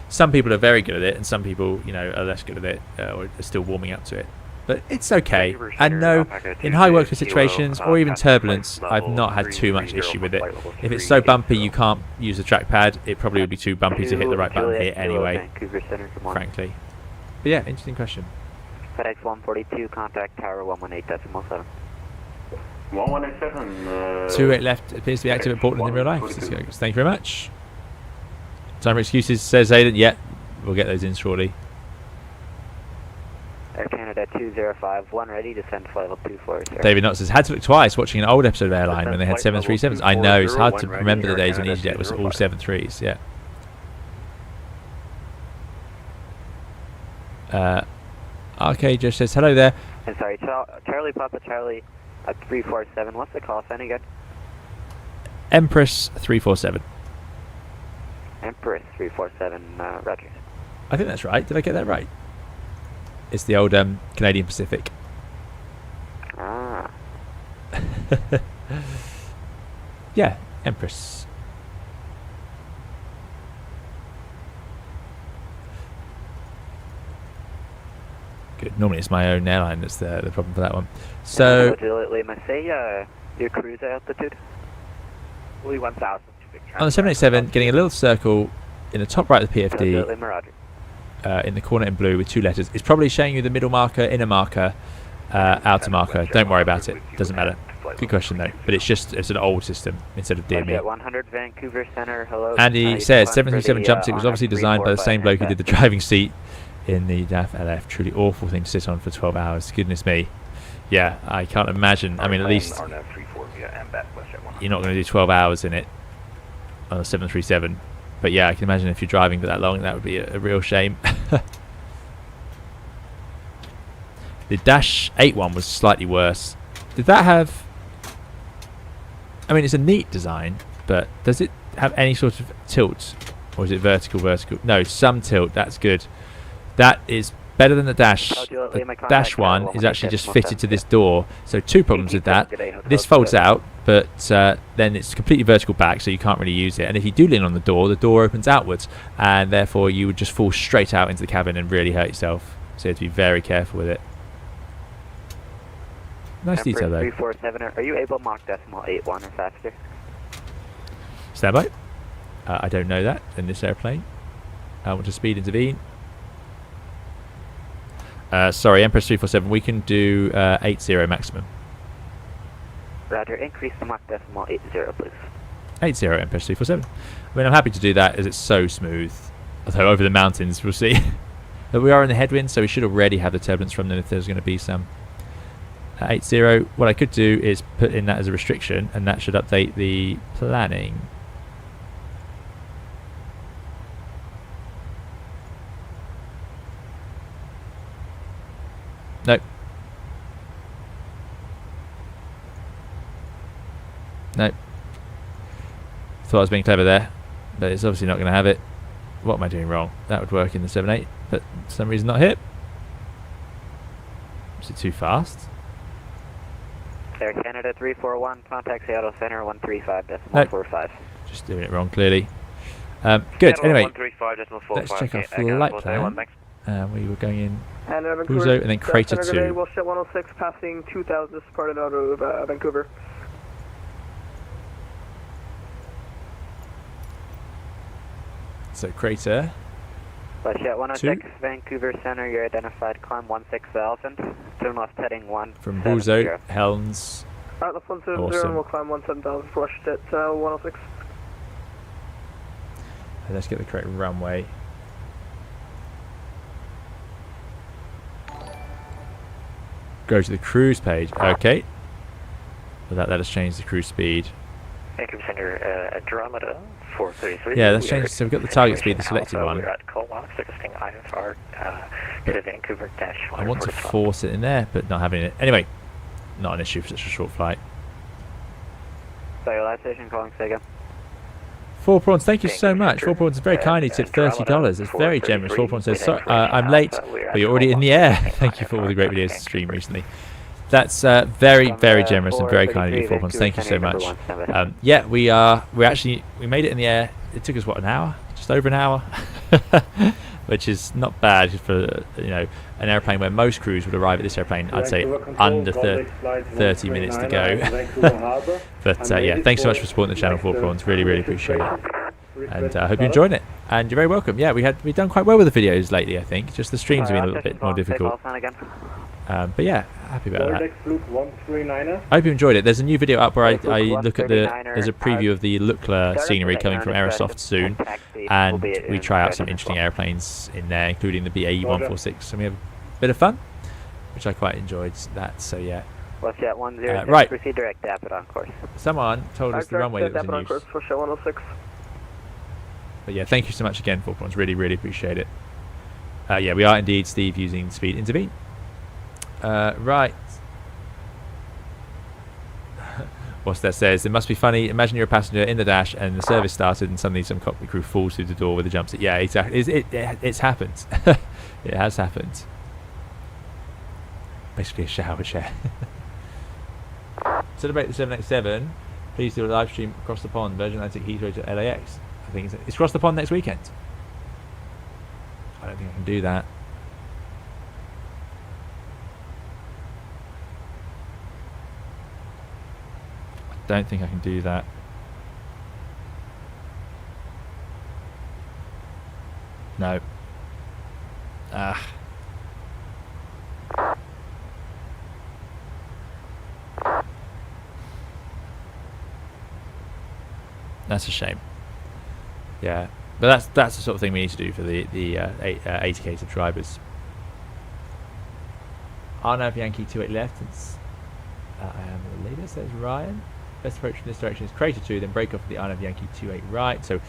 A: Some people are very good at it, and some people, are less good at it, or are still warming up to it. But it's okay. And no, in high workload situations or even turbulence, I've not had too much issue with it. If it's so bumpy you can't use the trackpad, it probably would be too bumpy to hit the right button here anyway, frankly. But yeah, interesting question.
J: FedEx 142, contact tower 118.7.
G: 1187.
A: 28 left appears to be active at Portland in real life. Thank you very much. Time for excuses, says Aidan. Yeah, we'll get those in shortly.
J: Air Canada 2051, ready to send flight level 24.
A: David Knott says, had to look twice watching an old episode of Airline when they had 737s. I know, it's hard to remember the days when EasyJet was all 73s, yeah. RK just says, hello there.
J: I'm sorry, Charlie Papa Charlie 347, what's the call sign again?
A: Empress 347.
J: Empress 347, Roger.
A: I think that's right. Did I get that right? It's the old Canadian Pacific.
J: Ah.
A: Yeah, Empress. Good. Normally it's my own airline that's the problem for that one. So.
J: Say your cruise altitude? 1,000.
A: On the 787, getting a little circle in the top right of the PFD. In the corner in blue with two letters. It's probably showing you the middle marker, inner marker, outer marker. Don't worry about it. Doesn't matter. Good question though. But it's an old system instead of DME.
J: 100 Vancouver Center. Hello.
A: Andy says 737 jumpsuit was obviously designed by the same bloke who did the driving seat in the DAF LF. Truly awful thing to sit on for 12 hours. Goodness me. Yeah, I can't imagine. I mean, at least you're not going to do 12 hours in it on a 737. But yeah, I can imagine if you're driving for that long, that would be a real shame. The Dash 8 one was slightly worse. Did that have... I mean, it's a neat design, but does it have any sort of tilt? Or is it vertical? No, some tilt. That's good. That is better than the dash.
J: leave
A: The
J: my contact
A: dash
J: at
A: one is
J: 118
A: actually just
J: decimal
A: fitted to this door. So two problems with that. This folds out, but then it's completely vertical back, so you can't really use it. And if you do lean on the door opens outwards, and therefore you would just fall straight out into the cabin and really hurt yourself. So you have to be very careful with it. Nice detail though.
J: 347, are you able Mach decimal 81 or faster?
A: Stand by. I don't know that in this airplane. I want to speed intervene. Sorry, Empress 347, we can do 80 maximum.
J: Roger, increase the Mach decimal 80, please.
A: 80 Empress 347. I mean, I'm happy to do that as it's so smooth. Although over the mountains, we'll see. But we are in the headwind, so we should already have the turbulence from them if there's going to be some. 80, what I could do is put in that as a restriction, and that should update the planning. Nope. Nope. Thought I was being clever there, but it's obviously not going to have it. What am I doing wrong? That would work in the 7.8, but for some reason not hit. Is it too fast?
J: Air Canada 341, contact Seattle Center 135.45.
A: Just doing it wrong clearly. Good, anyway,
I: 135.45.
A: let's check our flight plan. We were going in Uzo and then Crater 2.
K: We'll ship 106 passing 2000, just departed out of Vancouver.
A: So Crater.
J: Bullshit 106, Vancouver Center, you're identified, climb 16,000, turn left heading 1.
A: From Uzo, Helms.
K: Alright, that's 170, and we'll climb 17,000 for at 106.
A: And let's get the correct runway. Go to the cruise page. Okay. Well, that let us change the cruise speed.
D: Vancouver Center, Andromeda 433.
A: Yeah, let's change. So we've got the target speed, the selected one.
D: We're at Collock, suggesting IFR to Vancouver dash.
A: I want to force it in there, but not having it. Anyway, not an issue for such a short flight.
J: So your last station calling Sega.
A: 4 Prawns, thank you so much. 4 Prawns is very kindly tipped $30. It's very generous. 4 Prawns says, sorry, I'm late, but you're already in the air. Thank you for all the great videos to stream recently. That's very, very generous and very kind of you, 4 Prawns. Thank you so much. Yeah, we made it in the air. It took us what, an hour? Just over an hour, which is not bad for an airplane where most crews would arrive at this airplane. I'd say under 30 minutes to go. But yeah, thanks so much for supporting the channel, 4 Prawns. Really, really appreciate it. And I hope you enjoyed it. And you're very welcome. Yeah, we've done quite well with the videos lately, I think. Just the streams have been a little bit more difficult. But yeah, happy about that. I hope you enjoyed it. There's a new video up where I look at there's a preview of the Lukla scenery coming from Aerosoft soon, and we try out some interesting airplanes in there, including the BAE 146, and we have a bit of fun, which I quite enjoyed that. So yeah. Right.
J: Proceed direct Dapit on course.
A: Someone told us the runway that was in use.
K: For show 106.
A: But yeah, thank you so much again, 4 Prawns. Really, really appreciate it. Yeah, we are indeed, Steve, using speed intervene. Right. What's that says? It must be funny. Imagine you're a passenger in the dash and the service started and suddenly some cockpit crew falls through the door with a jump seat. Yeah, exactly. It's happened. It has happened. Basically a shower chair. Celebrate the 787. Please do a live stream across the pond. Virgin Atlantic Heathrow to LAX. I think it's across the pond next weekend. I don't think I can do that. Don't think I can do that. No. That's a shame. Yeah, but that's the sort of thing we need to do for the 80k subscribers. Arnav Yankee 28 left. I am the leader, says Ryan. Best approach in this direction is Crater 2, then break off the Arnav Yankee 28 right. So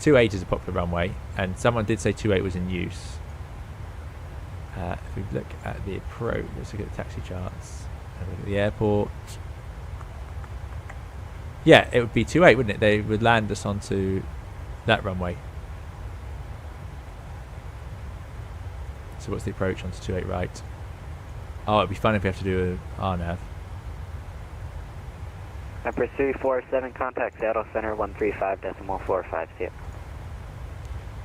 A: 28 is a popular runway, and someone did say 28 was in use. If we look at the approach, let's look at the taxi charts. And look at the airport. Yeah, it would be 28, wouldn't it? They would land us onto that runway. So what's the approach onto 28 right? Oh, it'd be fun if we have to do a RNAV.
J: Empress 347, contact Seattle Center 135.45. See ya.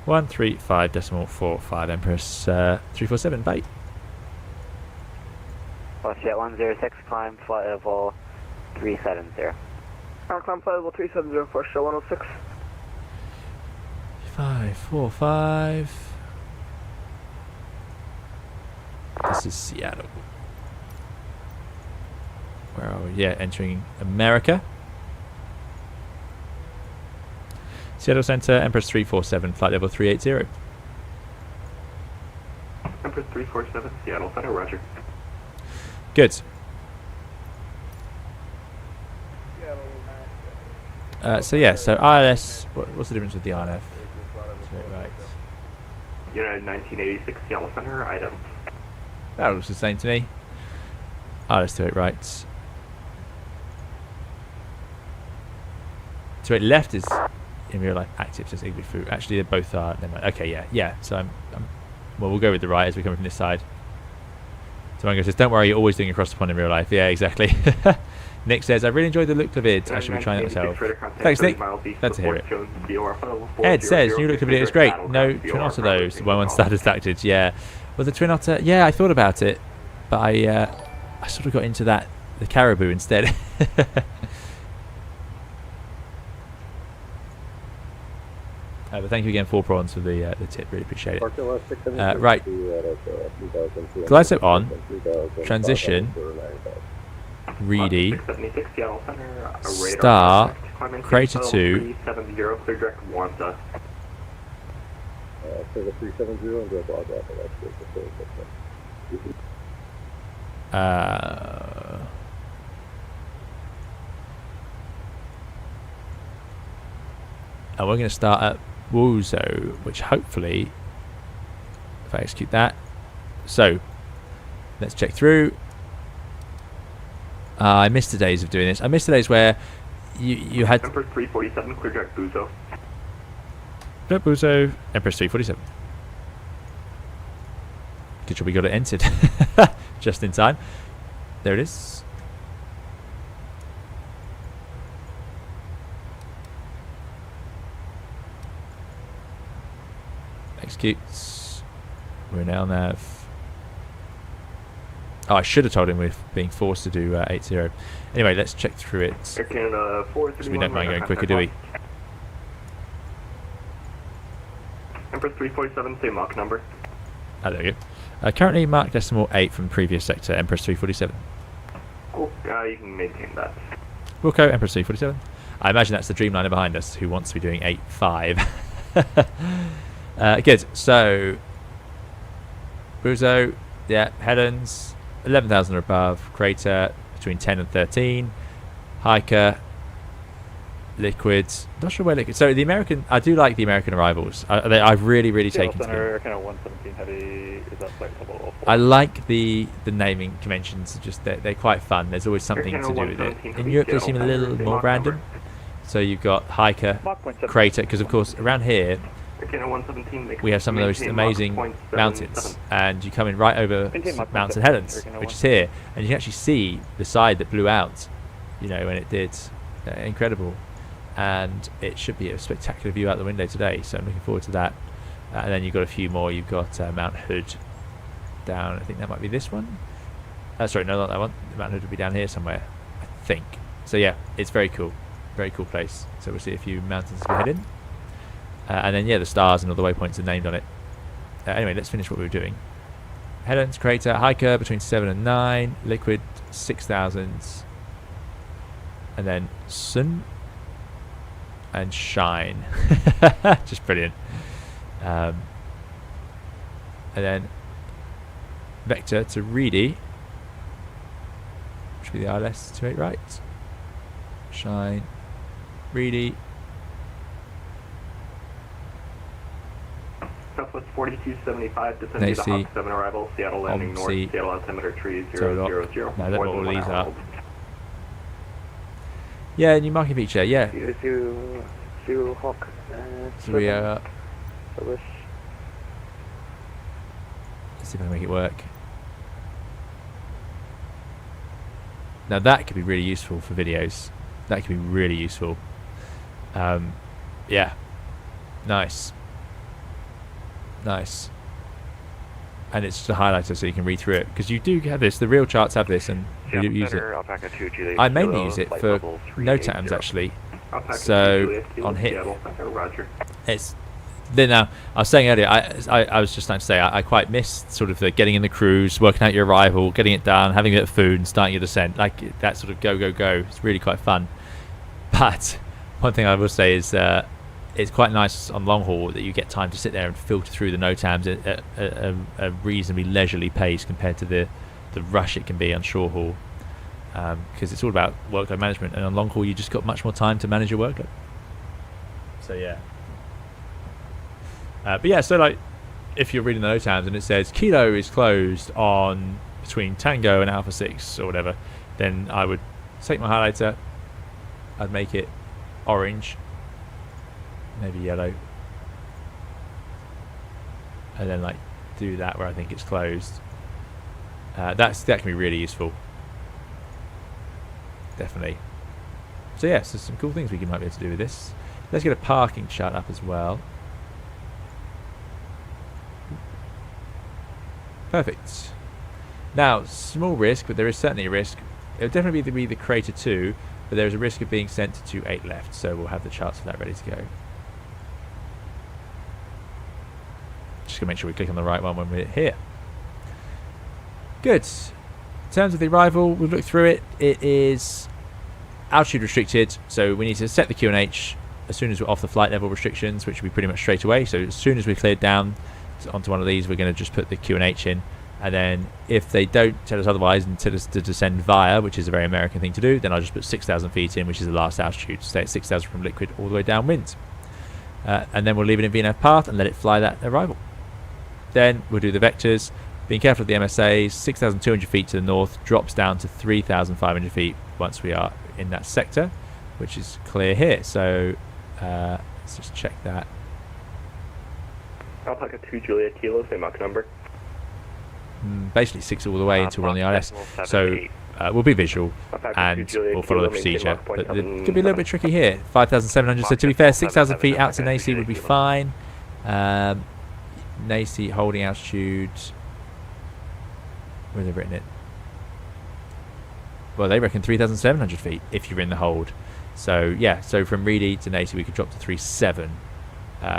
A: 135.45, Empress 347, bye.
J: WestJet 106, climb flight level 370.
K: Climb flight level 370 for show 106.
A: 545. This is Seattle. Where are we? Yeah, entering America. Seattle Center, Empress 347, flight level 380.
D: Empress 347, Seattle Center, roger.
A: Good. So yeah, so ILS, what's the difference with the RNF? Right.
D: United 1986, Seattle Center, item.
A: That looks the same to me. ILS 28 right. 28 left is in real life active, says English food. Actually, they both are. Never mind. Okay, yeah. So well, we'll go with the right as we're coming from this side. So Mango says, don't worry, you're always doing across the pond in real life. Yeah, exactly. Nick says, I really enjoyed the look of it. I should be trying it myself. Thanks, Nick. Glad to hear it. Ed says, new look of it is great. No Twin Otter though. So one status acted. Yeah. Well, the Twin Otter, yeah, I thought about it, but I sort of got into the Caribou instead. But thank you again, 4 prawns, for the tip. Really appreciate it. Right. Glidestep on. Transition. Reedy. Star. Crater 2. And we're going to start at Wuzo, which hopefully, if I execute that. So, let's check through. I missed the days of doing this. I missed the days where you had...
D: Empress 347, clear direct Buzo.
A: Direct Buzo, Empress 347. Good job we got it entered. Just in time. There it is. Executes. We're now nav. Oh, I should have told him we're being forced to do 80. Anyway, let's check through it. Because we don't mind going quicker, do we?
D: Empress 347, same Mach number.
A: Oh, there we go. Currently Mach decimal 8 from previous sector, Empress 347.
D: Cool. You can maintain that.
A: Wilco, Empress 347. I imagine that's the Dreamliner behind us who wants to be doing 8.5. Good. So, Buzo, yeah, Helens, 11,000 or above, Crater between 10 and 13, Hiker, Liquid, not sure where Liquid. So the American, I do like the American arrivals. I've really taken to them.
E: Kind of 117 heavy. Is that flight level?
A: I like the naming conventions. Just they're quite fun. There's always something to do with it. In Europe, they seem a little more random. So you've got Hiker, Crater, because of course around here we have some of those amazing mountains, and you come in right over Mount St Helens, which is here, and you can actually see the side that blew out, you know, when it did. Incredible. And it should be a spectacular view out the window today, so I'm looking forward to that. And then you've got a few more. You've got Mount Hood down, I think that might be this one. Sorry, no, not that one. Mount Hood would be down here somewhere, I think. So yeah, it's very cool place. So we'll see a few mountains as we head in. And then yeah, the stars and all the waypoints are named on it. Anyway, let's finish what we were doing. Helens, Crater, Hiker between 7 and 9, Liquid 6,000, and then Sun and Shine. Just brilliant. And then Vector to Reedy, which would be the ILS 28 right. Shine, Reedy.
D: Southwest 4275, descending to Hawk 7 arrival, Seattle landing north, Seattle altimeter tree 000.
A: No, I don't know what all these are. Yeah, new marking feature, yeah.
J: Zero Hawk.
A: see if I can make it work. Now that could be really useful for videos. That could be really useful. Yeah. Nice. Nice. And it's just a highlighter so you can read through it. Because you do have this, the real charts have this, and we do use it. I mainly use it for NOTAMs actually. So on here, it's then now I was saying earlier, I was just trying to say I quite miss sort of the getting in the cruise, working out your arrival, getting it done, having a bit of food and starting your descent, like that sort of go it's really quite fun. But one thing I will say is it's quite nice on long haul that you get time to sit there and filter through the NOTAMs at a reasonably leisurely pace compared to the rush it can be on short haul, because it's all about workload management, and on long haul you just got much more time to manage your workload. So yeah. But yeah, so like if you're reading the NOTAMs and it says Kilo is closed on between Tango and Alpha 6 or whatever, then I would take my highlighter, I'd make it orange, maybe yellow, and then like do that where I think it's closed. That can be really useful, definitely. So yeah, so some cool things we might be able to do with this. Let's get a parking chart up as well. Perfect. Now, small risk, but there is certainly a risk. It'll definitely be the Crater 2, but there is a risk of being sent to 28 left, so we'll have the charts for that ready to go. Just gonna make sure we click on the right one when we're here. Good. In terms of the arrival, we've looked through it. It is altitude restricted, so we need to set the QNH as soon as we're off the flight level restrictions, which will be pretty much straight away. So as soon as we're cleared down onto one of these, we're going to just put the QNH in, and then if they don't tell us otherwise and tell us to descend via, which is a very American thing to do, then I'll just put 6,000 feet in, which is the last altitude. Stay at 6,000 from liquid all the way downwind, and then we'll leave it in VNAV path and let it fly that arrival. Then we'll do the vectors, being careful of the MSAs. 6,200 feet to the north drops down to 3,500 feet once we are in that sector, which is clear here. So let's just check that.
D: Alpaca 2 Juliet Kilo, same Mach number.
A: Basically 6 all the way until we're on the ILS. So we'll be visual and we'll follow the procedure. But it could be a little bit tricky here. 5,700. So to be fair, 6,000 feet out to Nacy would be fine. Nacy holding altitude. Where have they written it? Well, they reckon 3,700 feet if you're in the hold. So yeah, so from Reedy to Nacy we could drop to 3.7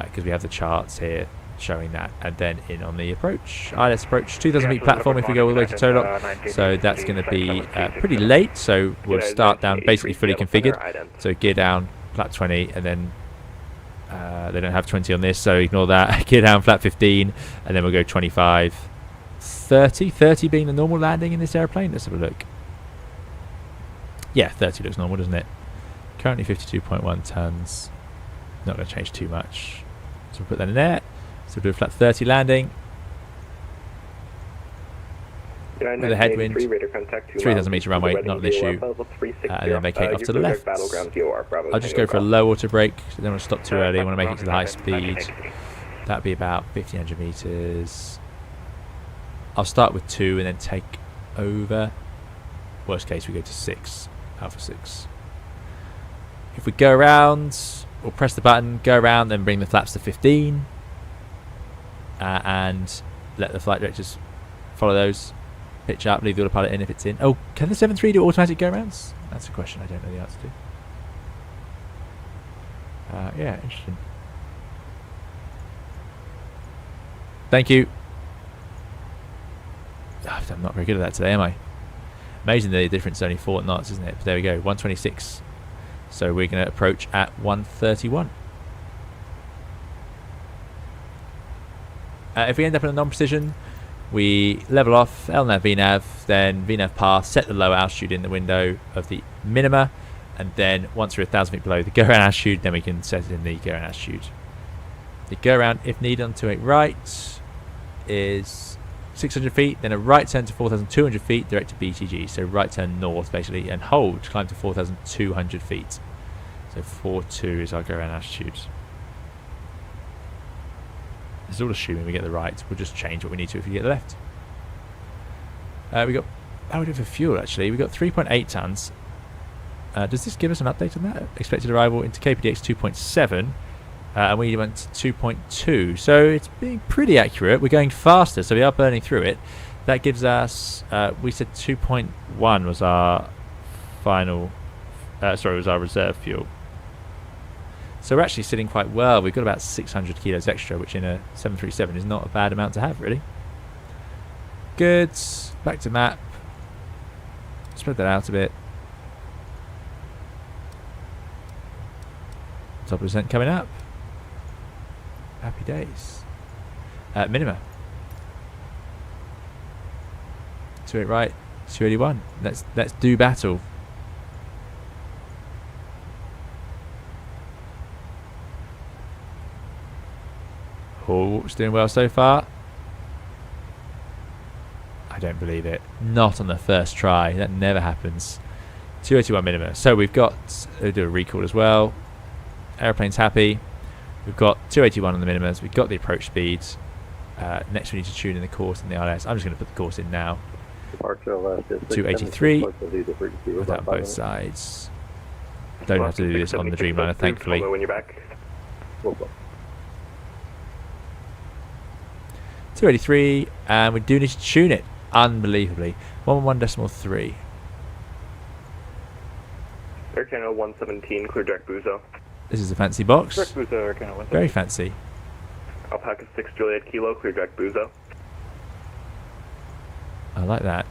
A: because we have the charts here showing that, and then in on the approach, ILS approach, 2,000 feet platform if we go all the way to tow lock. So that's going to be pretty late. So we'll start down basically fully configured. So gear down, flap 20, and then they don't have 20 on this, so ignore that. Gear down, flap 15, and then we'll go 25, 30 being the normal landing in this airplane. Let's have a look. Yeah, 30 looks normal, doesn't it? Currently 52.1 tons. Not going to change too much. So we'll put that in there. So we'll do a flat 30 landing. With a headwind, 3,000 meter runway, not an issue. And then vacate off to the left. I'll just go for a low auto brake, so then we'll stop too early. I want to make it to the high speed. That'd be about 1,500 meters. I'll start with 2 and then take over. Worst case, we go to 6, Alpha 6. If we go around, we'll press the button, go around, then bring the flaps to 15. And let the flight directors follow those. Pitch up, leave the autopilot in if it's in. Oh, can the 7.3 do automatic go-rounds? That's a question I don't know the answer to. Yeah, interesting. Thank you. I'm not very good at that today, am I? Amazing the difference is only 4 knots, isn't it? But there we go, 126. So we're going to approach at 131. If we end up in a non-precision, we level off, LNAV, VNAV, then VNAV path, set the low altitude in the window of the minima, and then once we're 1,000 feet below the go-around altitude, then we can set it in the go-around altitude. The go-around, if needed, onto a right is 600 feet, then a right turn to 4,200 feet, direct to BTG, so right turn north basically, and hold to climb to 4,200 feet. So 4.2 is our go-around altitude. This is all assuming we get the right. We'll just change what we need to if we get the left. We got, how we do for fuel actually? We got 3.8 tons. Does this give us an update on that? Expected arrival into KPDX 2.7, and we went to 2.2. So it's being pretty accurate. We're going faster, so we are burning through it. That gives us, we said 2.1 was our final, was our reserve fuel. So we're actually sitting quite well. We've got about 600 kilos extra, which in a 737 is not a bad amount to have, really. Good. Back to map. Spread that out a bit. Top percent coming up. Happy days. Minima. 28 right. 281. Let's do battle. Oh, it's doing well so far. I don't believe it. Not on the first try. That never happens. 281 minima. So we've got do a recall as well. Airplane's happy. We've got 281 on the minimas. We've got the approach speeds. Next we need to tune in the course and the ILS. I'm just going to put the course in now. 283 without both sides. Don't have to do this on the Dreamliner, thankfully.
D: When you're back.
A: 283, and we do need to tune it unbelievably. 111.3.
D: Air Canada 117, clear direct Buzo.
A: This is a fancy box.
E: Direct Buzo, Air Canada 117.
A: Very fancy.
D: Alpaca 6 Juliet Kilo, clear direct Buzo.
A: I like that.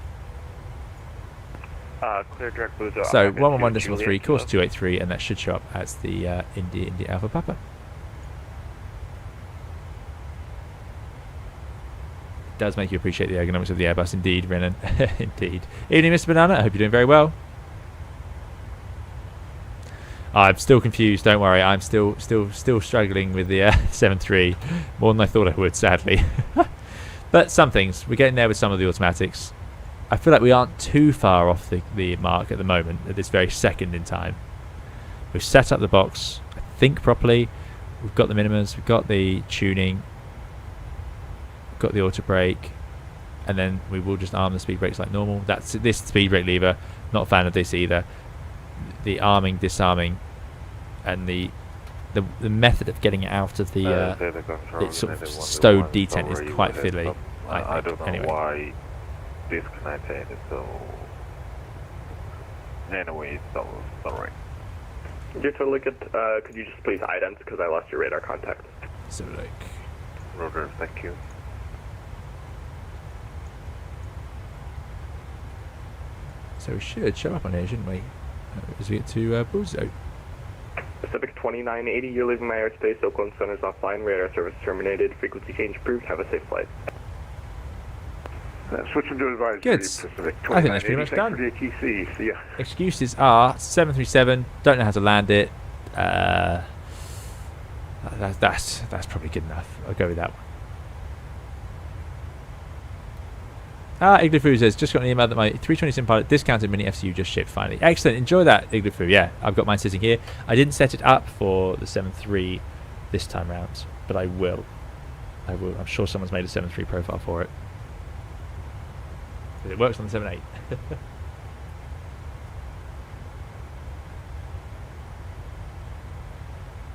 D: Clear direct Buzo.
A: So 111.3, course 283, and that should show up as the India Alpha Papa. Does make you appreciate the ergonomics of the Airbus, indeed, Renan. Indeed. Evening, Mr. Banana. I hope you're doing very well. I'm still confused. Don't worry. I'm still struggling with the 7.3 more than I thought I would, sadly. But some things we're getting there with some of the automatics. I feel like we aren't too far off the mark at the moment, at this very second in time. We've set up the box, I think, properly. We've got the minimums. We've got the tuning. Got the auto brake, and then we will just arm the speed brakes like normal. That's this speed brake lever. Not a fan of this either. The arming, disarming, and the method of getting it out of the it's sort of stowed detent is quite fiddly.
G: I don't know
A: anyway.
G: why disconnected, so anyway, it's all right.
D: You're totally good. Could you just please ident because I lost your radar contact.
A: So like,
G: Roger, thank you.
A: so we should show up on here, shouldn't we? As we get to Buzo.
D: Pacific 2980, you're leaving my airspace. Oakland Center's offline. Radar service terminated. Frequency change approved. Have a safe flight.
G: Switching to advisory.
A: Good.
G: Pacific
A: I think that's pretty much done.
G: For the ATC. See ya.
A: Excuses are 737. Don't know how to land it. That's probably good enough. I'll go with that one. Iglufu says, just got an email that my 320 Sim Pilot discounted mini FCU just shipped finally. Excellent, enjoy that, Iglufu. Yeah, I've got mine sitting here. I didn't set it up for the 7.3 this time round, but I will. I'm sure someone's made a 7.3 profile for it. But it works on the 7.8.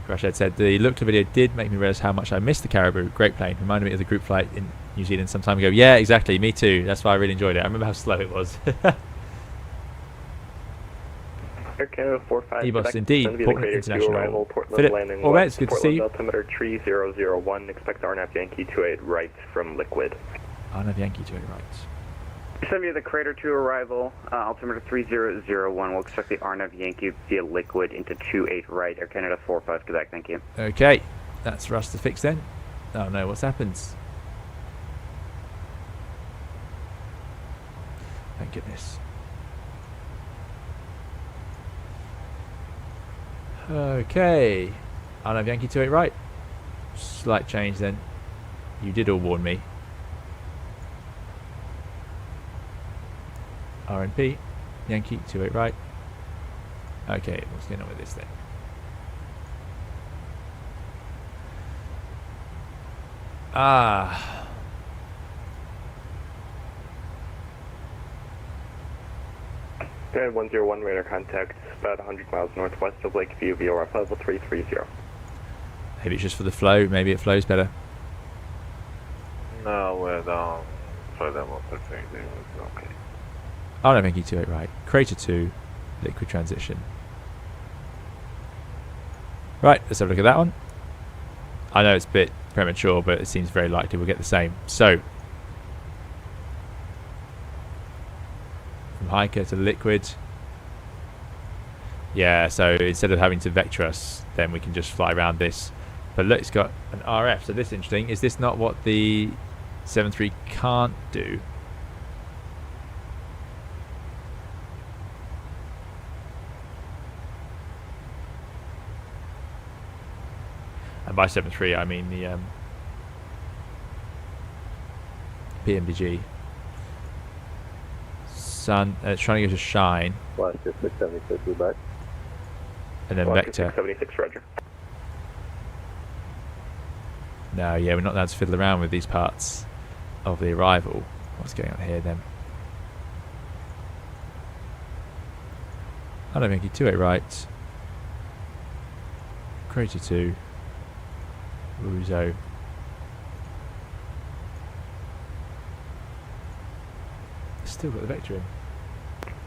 A: Crashhead said, the look to video did make me realise how much I missed the Caribou. Great plane. Reminded me of the group flight in New Zealand some time ago. Yeah, exactly. Me too. That's why I really enjoyed it. I remember how slow it was.
D: Air Canada 45.
A: EBOS indeed. Portland International. Philip, all right, it's good to see you.
D: Altimeter 3001. Expect RNAV Yankee 28 right from liquid.
A: RNAV Yankee 28 right.
B: Send me the Crater 2 arrival, altimeter 3001. We'll expect the RNAV Yankee via liquid into 28 right, Air Canada 45, Quebec, thank you.
A: Okay, that's for us to fix then. Oh no, what's happened? Thank goodness. Okay, RNAV Yankee 28 right. Slight change then. You did all warn me. RNP, Yankee, 28 right. Okay, what's going on with this then?
D: Canada 101 radar contact about 100 miles northwest of Lakeview, VOR level 330.
A: Maybe it's just for the flow. Maybe it flows better.
G: No, with for them up the thing, it was okay.
A: Oh no, Yankee 28 right. Crater 2, liquid transition. Right, let's have a look at that one. I know it's a bit premature, but it seems very likely we'll get the same. So, from hiker to liquid. Yeah, so instead of having to vector us, then we can just fly around this. But look, it's got an RF, so this is interesting. Is this not what the 73 can't do? And by 73, I mean the PMDG. Sun, it's trying to go to shine.
G: Last year 676, we back.
A: And then
D: Last
A: vector.
D: 676, roger.
A: No, yeah, we're not allowed to fiddle around with these parts of the arrival. What's going on here then? I don't think you 28 right. Crater 2. Uzo. Still got the vector in.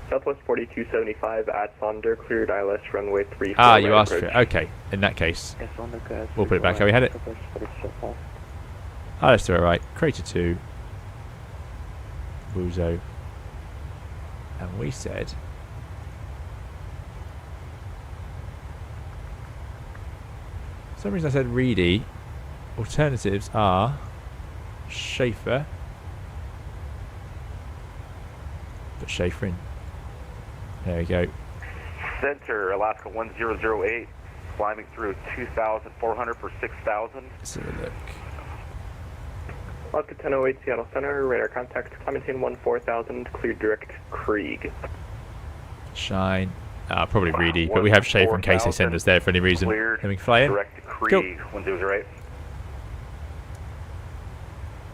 D: Southwest 4275 at Sonder, cleared ILS runway 34.
A: Ah, you asked for it. Okay, in that case,
J: Yes, on the good.
A: we'll put it back how we had it. Ah, let's do it right. Crater 2. Uzo. And we said... For some reason I said Reedy. Alternatives are Schaefer. Put Schaefer in. There we go.
D: Center, Alaska 1008, climbing through 2,400 for 6,000.
A: Let's have a look.
D: Alaska 1008, Seattle Center, radar contact, Clementine 14,000, cleared direct Krieg.
A: Shine. Probably Reedy, but we have Schaefer in case they send us there for any reason.
D: Cleared
A: Then we can fly in.
D: direct Krieg,
A: Cool.
D: 1008.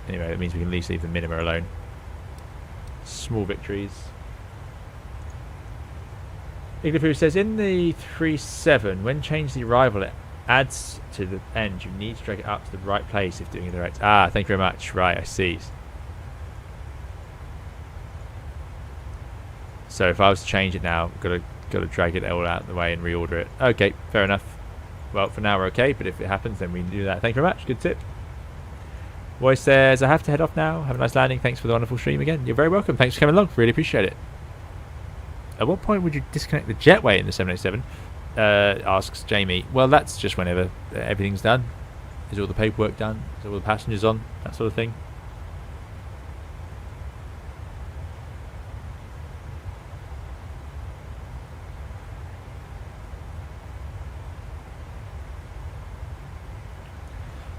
A: Anyway, that means we can at least leave the minima alone. Small victories. Iglefu says, in the 3-7, when change the arrival, it adds to the end. You need to drag it up to the right place if doing it direct. Ah, thank you very much. Right, I see. So if I was to change it now, got to drag it all out of the way and reorder it. Okay, fair enough. Well, for now we're okay, but if it happens, then we can do that. Thank you very much. Good tip. Voice says, I have to head off now. Have a nice landing. Thanks for the wonderful stream again. You're very welcome. Thanks for coming along. Really appreciate it. At what point would you disconnect the jetway in the 787? Asks Jamie. Well, that's just whenever everything's done. Is all the paperwork done? Is all the passengers on? That sort of thing.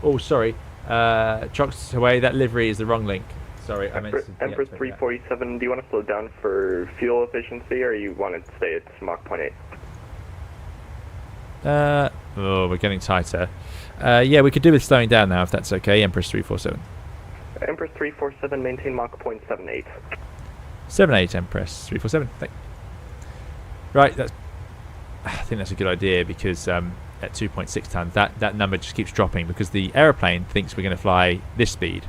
A: Oh, sorry. Chocks away. That livery is the wrong link. Sorry, I meant to
D: Empress 347, do you want to slow down for fuel efficiency, or you want to stay at Mach 0.8?
A: Oh, we're getting tighter. Yeah, we could do with slowing down now, if that's okay. Empress 347.
D: Empress 347, maintain Mach 0.78.
A: 78 Empress 347. Right, that's. I think that's a good idea because at 2.6 tons, that number just keeps dropping because the aeroplane thinks we're going to fly this speed,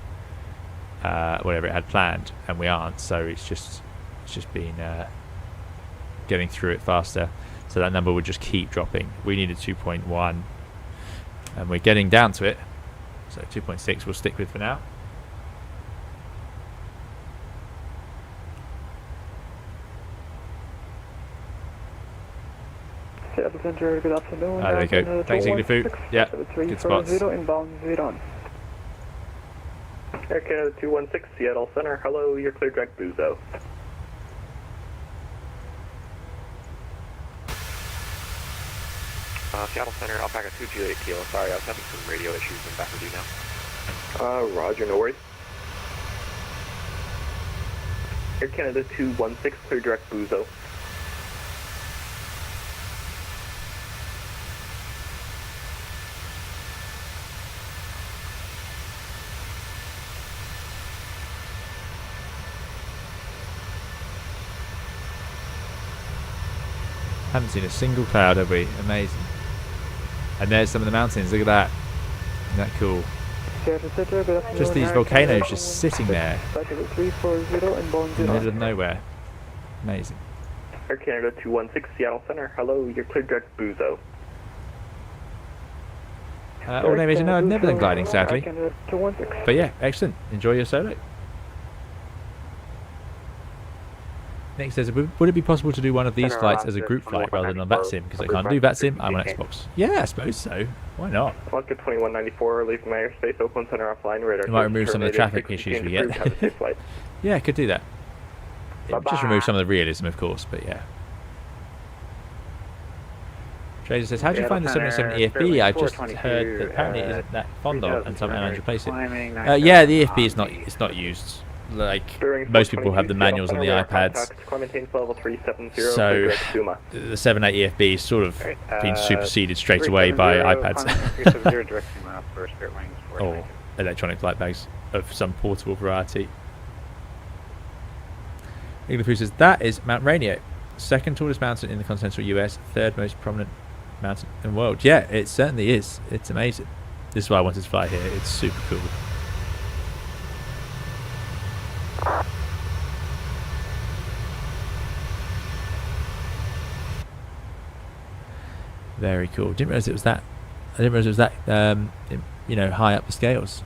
A: whatever it had planned, and we aren't. So it's just been getting through it faster. So that number would just keep dropping. We needed 2.1, and we're getting down to it. So 2.6 we'll stick with for now.
K: Seattle Center, good afternoon.
A: There you go. Thanks, Ignifu. Yeah, good spots.
K: Inbound, Zidon.
D: Air Canada 216, Seattle Center. Hello, you're clear direct Buzo. Seattle Center, Alpaca 228 Kilo. Sorry, I was having some radio issues in back with you now. Roger, no worries. Air Canada 216, clear direct Buzo.
A: Haven't seen a single cloud, have we? Amazing. And there's some of the mountains. Look at that. Isn't that cool? Just these volcanoes just sitting there in the middle of nowhere. Amazing.
C: Air Canada 216 Seattle Center. Hello, you're cleared direct Buzo.
A: All navigation. No, I've never done gliding, sadly. But yeah, excellent. Enjoy your solo. Nick says, would it be possible to do one of these flights as a group flight rather than on VATSIM? Because I can't do VATSIM, I'm on Xbox. Yeah, I suppose so. Why not?
C: Alaska 2194, leaving my airspace, Oakland Center offline, radar.
A: It might remove some of the traffic issues we get. Yeah, I could do that. It just remove some of the realism, of course, but yeah. Trader says, how do you find the 707 EFB? I've just heard that apparently it isn't that fond of, and some airlines replace it. Yeah, the EFB is not used. Like most people have the manuals on the iPads, so the 78 EFB is sort of been superseded straight away by iPads or electronic flight bags of some portable variety. Ignafu says that is Mount Rainier, second tallest mountain in the continental US, third most prominent mountain in the world. Yeah, it certainly is. It's amazing. This is why I wanted to fly here. It's super cool. Very cool. Didn't realize it was that. I didn't realize it was that. You know, high up the scales.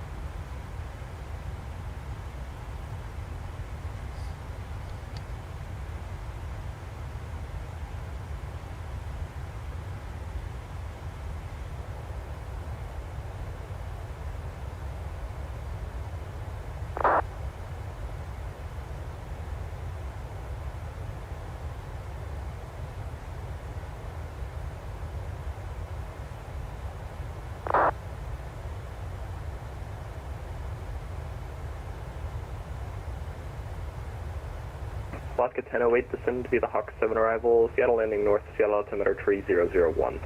C: Alaska 1008, descend to be the Hawk 7 arrival, Seattle landing north, Seattle altimeter 3001.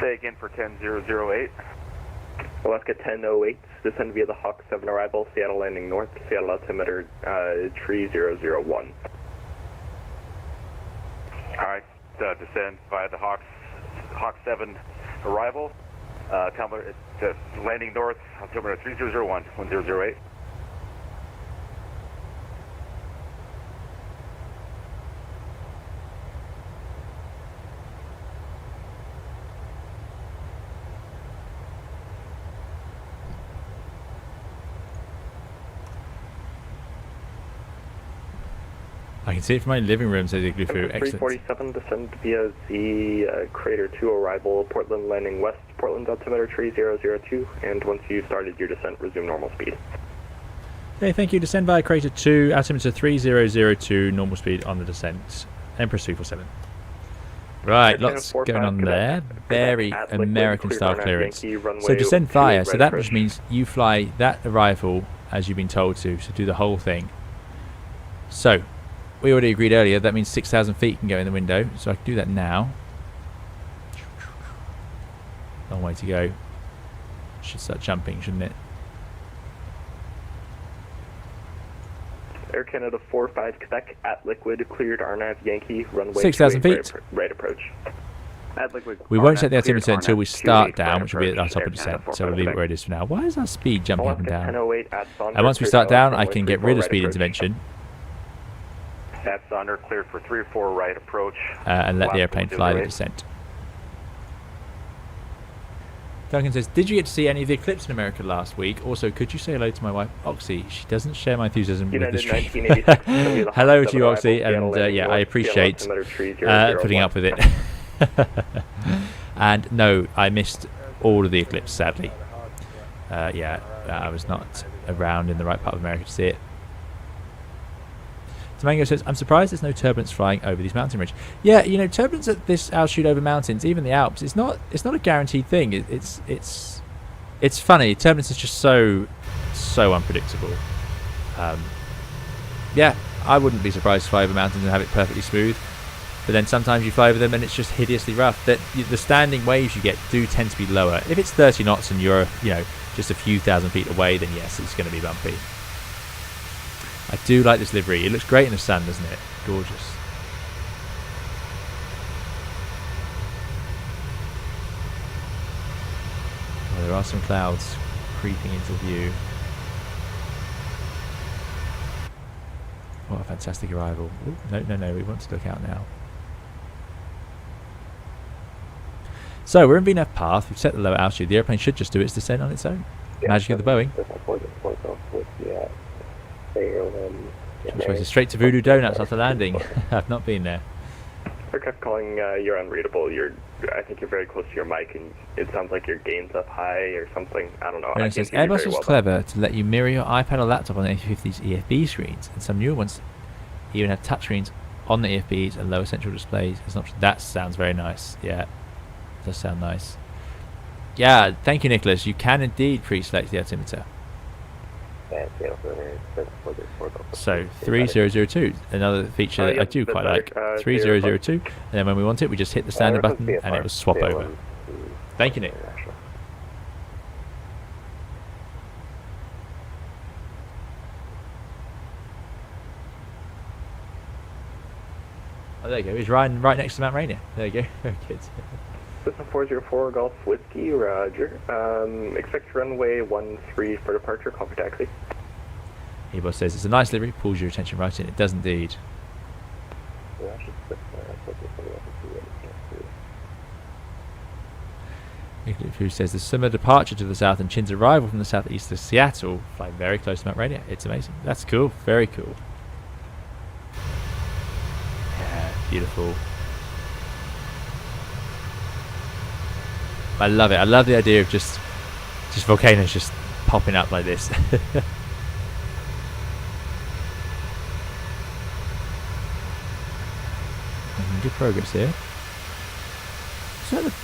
D: Say again for 10008.
C: Alaska 1008, descend via the Hawk 7 arrival, Seattle landing north, Seattle altimeter 3001.
D: Alright, descend via the Hawk 7 arrival, landing north, altimeter 3001, 1008.
A: I can see it from my living room, says Iglufu. Excellent.
C: 347, descend via the Crater 2 arrival, Portland landing west, Portland altimeter 3002, and once you started your descent, resume normal speed.
A: Okay, thank you. Descend via Crater 2, altimeter 3002, normal speed on the descent. Empress 347. Right, lots going on there. Very American style clearance. So descend via, so that just means you fly that arrival as you've been told to, so do the whole thing. So, we already agreed earlier, that means 6,000 feet can go in the window, so I can do that now. Long way to go. Should start jumping, shouldn't it?
C: Air Canada 45 Quebec at liquid, cleared RNAV Yankee, runway
A: 6,000 feet.
C: Right approach.
B: At liquid,
A: we won't set the altimeter until we start down, which will be at our top of descent, so we'll leave it where it is for now. Why is our speed jumping up and down? And once we start down, I can get rid of speed intervention.
D: At Thunder, cleared for 3-4 right approach.
A: And let the airplane fly the descent. Duncan says, did you get to see any of the eclipse in America last week? Also, could you say hello to my wife, Oxy? She doesn't share my enthusiasm with the stream. Hello to you, Oxy, and yeah, I appreciate putting up with it. And no, I missed all of the eclipse, sadly. Yeah, I was not around in the right part of America to see it. Tamango says, I'm surprised there's no turbulence flying over these mountain ridges. Yeah, you know, turbulence at this altitude over mountains, even the Alps, it's not a guaranteed thing. It's funny. Turbulence is just so unpredictable. Yeah, I wouldn't be surprised to fly over mountains and have it perfectly smooth. But then sometimes you fly over them and it's just hideously rough. The standing waves you get do tend to be lower. If it's 30 knots and you're, you know, just a few thousand feet away, then yes, it's going to be bumpy. I do like this livery. It looks great in the sun, doesn't it? Gorgeous. Well, there are some clouds creeping into view. What a fantastic arrival. Ooh, no, we want to look out now. So we're in VNAV path, we've set the lower altitude, the airplane should just do its descent on its own. Yeah, magic of the Boeing. I'm supposed to straight to Voodoo Donuts after landing. I've not been there.
D: Aircraft calling, you're unreadable. I think you're very close to your mic, and it sounds like your gain's up high or something. I don't know.
A: It says Airbus was clever to let you mirror your iPad or laptop on the A350's EFB screens, and some newer ones even have touchscreens on the EFBs and lower central displays as an option. That sounds very nice. Yeah, it does sound nice. Yeah, thank you, Nicholas. You can indeed pre-select the altimeter. So 3002, another feature that I do quite like. 3002, and then when we want it, we just hit the standard button and it will swap over. Thank you, Nick. Oh, there you go. He's right next to Mount Rainier. There you go. Very good.
D: System 404 Golf Whiskey, Roger. Expect runway 13 for departure. Call for taxi.
A: Airbus says it's a nice livery. Pulls your attention right in. It does indeed. Who says the summer departure to the south and Chin's arrival from the southeast to Seattle fly very close to Mount Rainier. It's amazing. That's cool. Very cool. Yeah, beautiful. I love it. I love the idea of just volcanoes just popping up like this. Good progress here.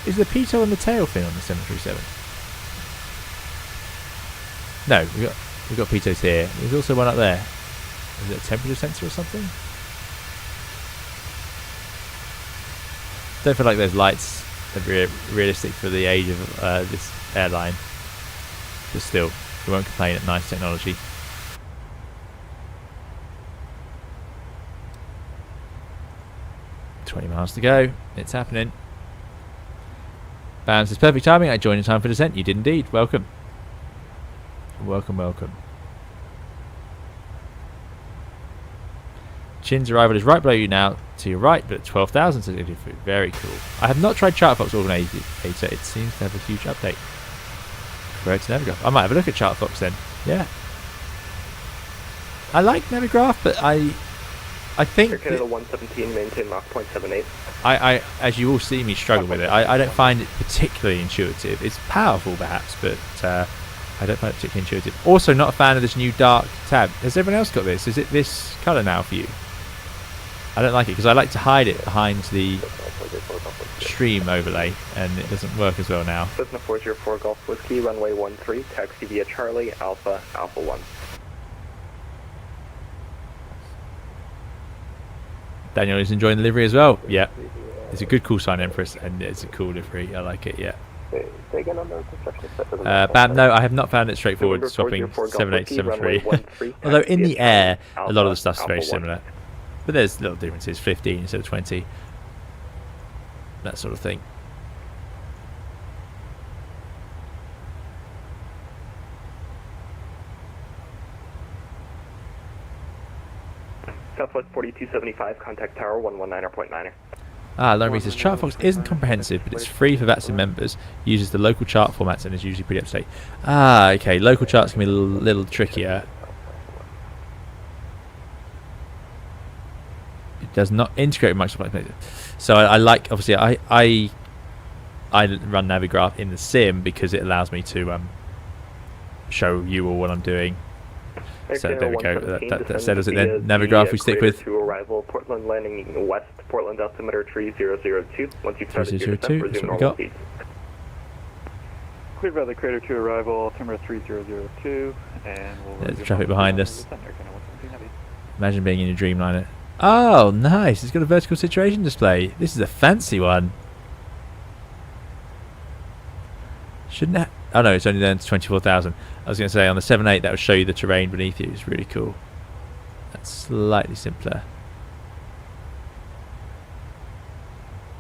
A: Is the pitot on the tail fin on the 737? No, we've got pitot here. There's also one up there. Is it a temperature sensor or something? Don't feel like those lights are realistic for the age of this airline. But still, we won't complain at nice technology. Miles to go. It's happening. Bam says perfect timing. I joined in time for descent. You did indeed. Welcome. Welcome, welcome. Chin's arrival is right below you now, to your right, but at 12,000. So very cool. I have not tried ChartFox Organizer. It seems to have a huge update. Correct Navigraph. I might have a look at ChartFox then. Yeah. I like Navigraph, but I think
D: Canada 117, maintain Mach 0.78.
A: I as you all see me struggle with it. I don't find it particularly intuitive. It's powerful perhaps, but I don't find it particularly intuitive. Also not a fan of this new dark tab. Has everyone else got this? Is it this colour now for you? I don't like it because I like to hide it behind the stream overlay and it doesn't work as well now.
D: Cessna 404 Golf Whiskey, runway 13, taxi via Charlie, Alpha 1.
A: Daniel is enjoying the livery as well. Yeah, it's a good call sign, Empress, and it's a cool livery. I like it. Yeah. Bam, no, I have not found it straightforward swapping 78 to 73. Although in the air, a lot of the stuff's very similar, but there's little differences. 15 instead of 20, that sort of thing.
D: Southwest 4275, contact tower 119.9er.
A: Lauren says ChartFox isn't comprehensive, but it's free for VATSIM members. Uses the local chart formats and is usually pretty up to date. Okay, local charts can be a little trickier. It does not integrate with Microsoft. So I like, obviously, I run Navigraph in the sim because it allows me to show you all what I'm doing. So there we go. That settles it then. Navigraph we stick with.
D: To arrival, Portland landing west, Portland altimeter 3002. Once you've started your descent, resume normal speed.
E: Cleared by the crater to arrival, altimeter 3002, and we'll
A: there's traffic behind us. Imagine being in a Dreamliner. Oh, nice! It's got a vertical situation display. This is a fancy one. Shouldn't it? Oh no, it's only down to 24,000. I was going to say on the 7.8 that would show you the terrain beneath you. It's really cool. slightly simpler.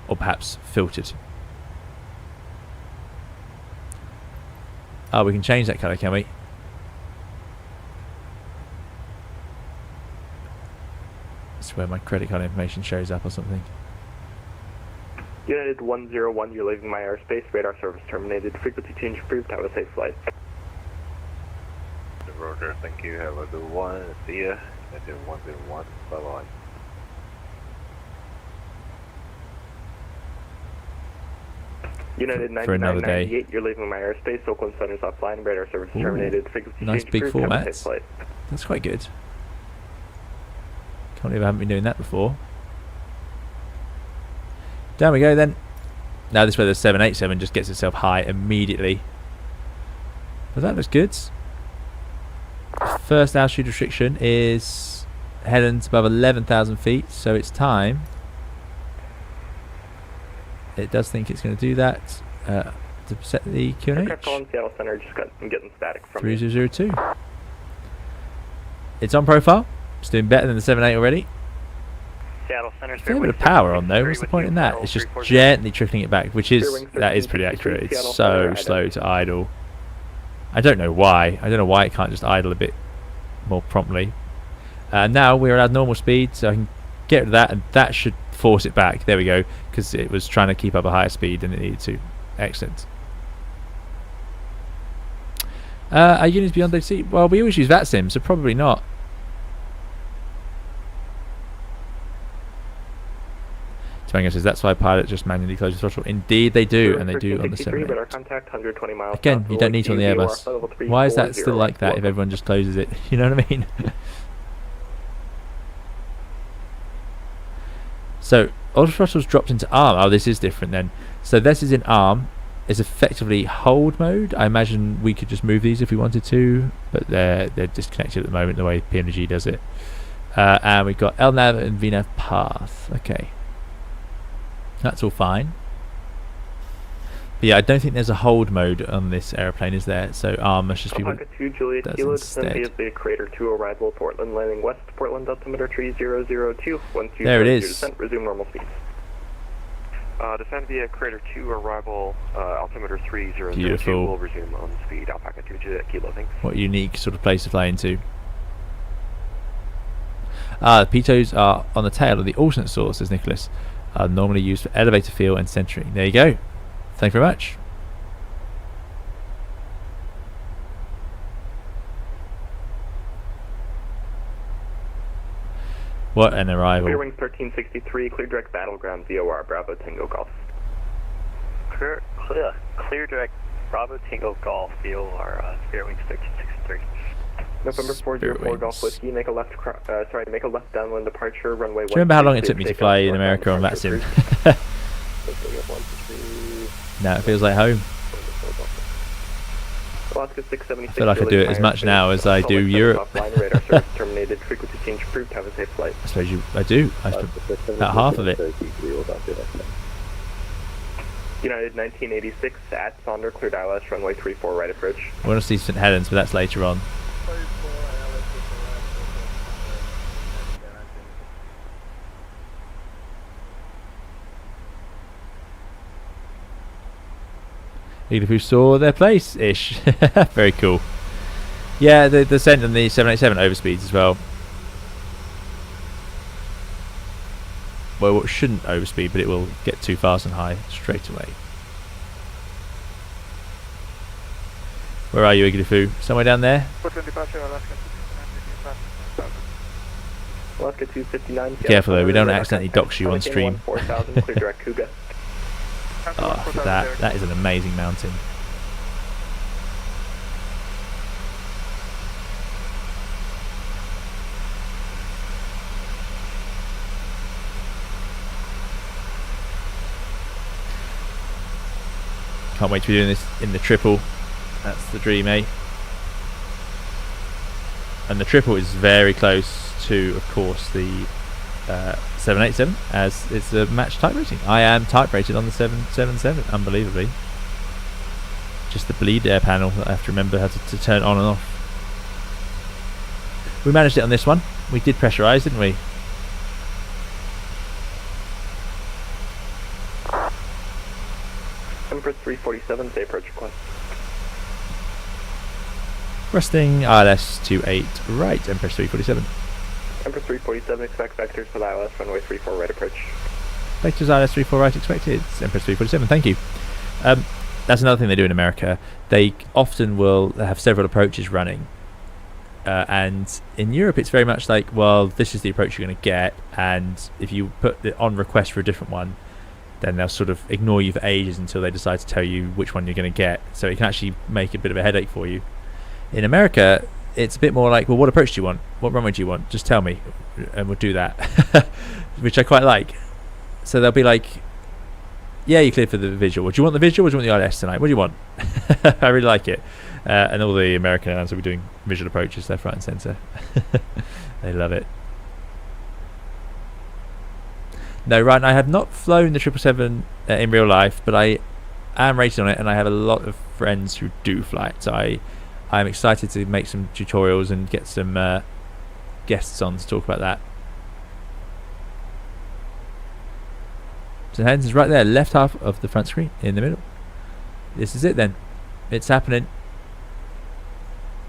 A: Or perhaps filtered. Oh, we can change that colour, can we? That's where my credit card information shows up or something.
D: United 101, you're leaving my airspace. Radar service terminated. Frequency change approved. Have a safe flight.
G: Roger, thank you. Have a good one. See ya. United 101. Bye bye.
D: United
A: For another day.
D: 9998, you're leaving my airspace. Oakland Center's offline. Radar service
A: Ooh,
D: terminated. Frequency
A: nice
D: change
A: big
D: approved. Have a safe
A: formats.
D: flight.
A: That's quite good. Can't believe I haven't been doing that before. Down we go then. Now this is where the 787 just gets itself high immediately. But that looks good. First altitude restriction is headings above 11,000 feet, so it's time. It does think it's going to do that to set the QNH.
D: Aircraft calling Seattle Center, I'm getting static from you.
A: 3002. It's on profile. It's doing better than the 78 already.
I: Seattle Center.
A: A fair bit of power on though. What's the point in that? It's just gently trickling it back, which is pretty accurate. It's so slow to idle. I don't know why. I don't know why it can't just idle a bit more promptly. Now we're at normal speed, so I can get rid of that, and that should force it back. There we go, because it was trying to keep up a higher speed than it needed to. Excellent. Are units beyond DC? Well, we always use VATSIM, so probably not. Tango says that's why pilots just manually close the throttle. Indeed they do, and they do on the 7. Again, you don't need to on the Airbus. Why is that still like that if everyone just closes it? You know what I mean? So, auto throttle's dropped into ARM. Oh, this is different then. So this is in ARM. It's effectively hold mode. I imagine we could just move these if we wanted to, but they're disconnected at the moment the way PMDG does it. And we've got LNAV and VNAV path. Okay. That's all fine. But yeah, I don't think there's a hold mode on this aeroplane, is there? So ARM must just be what it does instead.
D: The Crater 2 arrival, Portland, landing west, Portland, altimeter 3002.
A: There it is.
D: Descent, resume normal speed.
M: Descend via Crater 2 arrival, altimeter 3002.
A: Beautiful.
M: Will resume on speed. Alpaca 2 Kilo, thanks.
A: What a unique sort of place to fly into. The pitos are on the tail of the alternate source, says Nicholas. Are normally used for elevator feel and centering. There you go. Thank you very much. What an arrival.
D: Clear wings 1363, clear direct battleground VOR, Bravo Tango Golf.
I: Clear direct Bravo Tango Golf VOR, clear wings 1363.
D: November 404 Golf Whiskey, make a left downwind departure, runway 1.
A: Do you remember how long it took me to fly in America on VATSIM? Now it feels like home.
D: Alaska 676,
A: I feel like I do it as much now as I do Europe.
D: Radar service terminated, frequency change approved, have a safe flight.
A: I suppose I do. About half of it.
D: United 1986 at Sonder, cleared ILS, runway 34, right approach.
A: I want to see St Helens, but that's later on. Even if we saw their place-ish. Very cool. Yeah, the descent and the 787 overspeeds as well. Well, it shouldn't overspeed, but it will get too fast and high straight away. Where are you, Iglifu? Somewhere down there?
D: Alaska 259.
A: Be careful though, we don't accidentally dox you on stream.
D: 4000, clear direct Cougar.
A: Oh, that is an amazing mountain. Can't wait to be doing this in the triple. That's the dream, eh? And the triple is very close to, of course, the 787, as it's a match type rating. I am type rated on the 777, unbelievably. Just the bleed air panel that I have to remember how to turn on and off. We managed it on this one. We did pressurise, didn't we?
D: Empress 347, say approach request.
A: Resting ILS 28 right, Empress 347.
D: Empress 347, expect vectors for the ILS, runway 34 right approach.
A: Vectors ILS 34 right expected, Empress 347, thank you. That's another thing they do in America. They often will have several approaches running. And in Europe it's very much like, well, this is the approach you're going to get, and if you put it on request for a different one, then they'll sort of ignore you for ages until they decide to tell you which one you're going to get. So it can actually make a bit of a headache for you. In America, it's a bit more like, well, what approach do you want? What runway do you want? Just tell me, and we'll do that, which I quite like. So they'll be like, yeah, you're cleared for the visual. Do you want the visual or do you want the ILS tonight? What do you want? I really like it. And all the American airlines will be doing visual approaches left, right and centre. They love it. No, right, I have not flown the 777 in real life, but I am rated on it, and I have a lot of friends who do fly it. So I'm excited to make some tutorials and get some guests on to talk about that. St. Helens is right there, left half of the front screen, in the middle. This is it then. It's happening.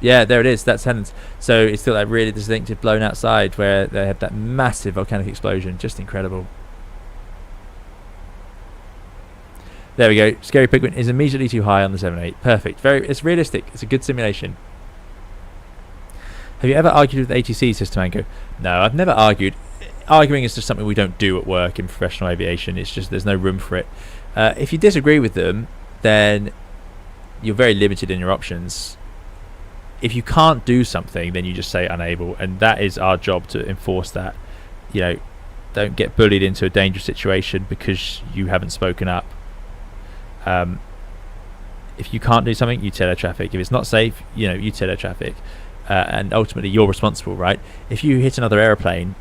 A: Yeah, there it is. That's Helens. So it's still that really distinctive blown outside where they have that massive volcanic explosion. Just incredible. There we go. Scary Pigment is immediately too high on the 7.8. Perfect. It's realistic. It's a good simulation. Have you ever argued with ATC, says Tamango? No, I've never argued. Arguing is just something we don't do at work in professional aviation. It's just there's no room for it. If you disagree with them, then you're very limited in your options. If you can't do something, then you just say unable, and that is our job to enforce that. You know, don't get bullied into a dangerous situation because you haven't spoken up. If you can't do something, you tell air traffic. If it's not safe, you know, you tell air traffic, and ultimately you're responsible, right? If you hit another aeroplane,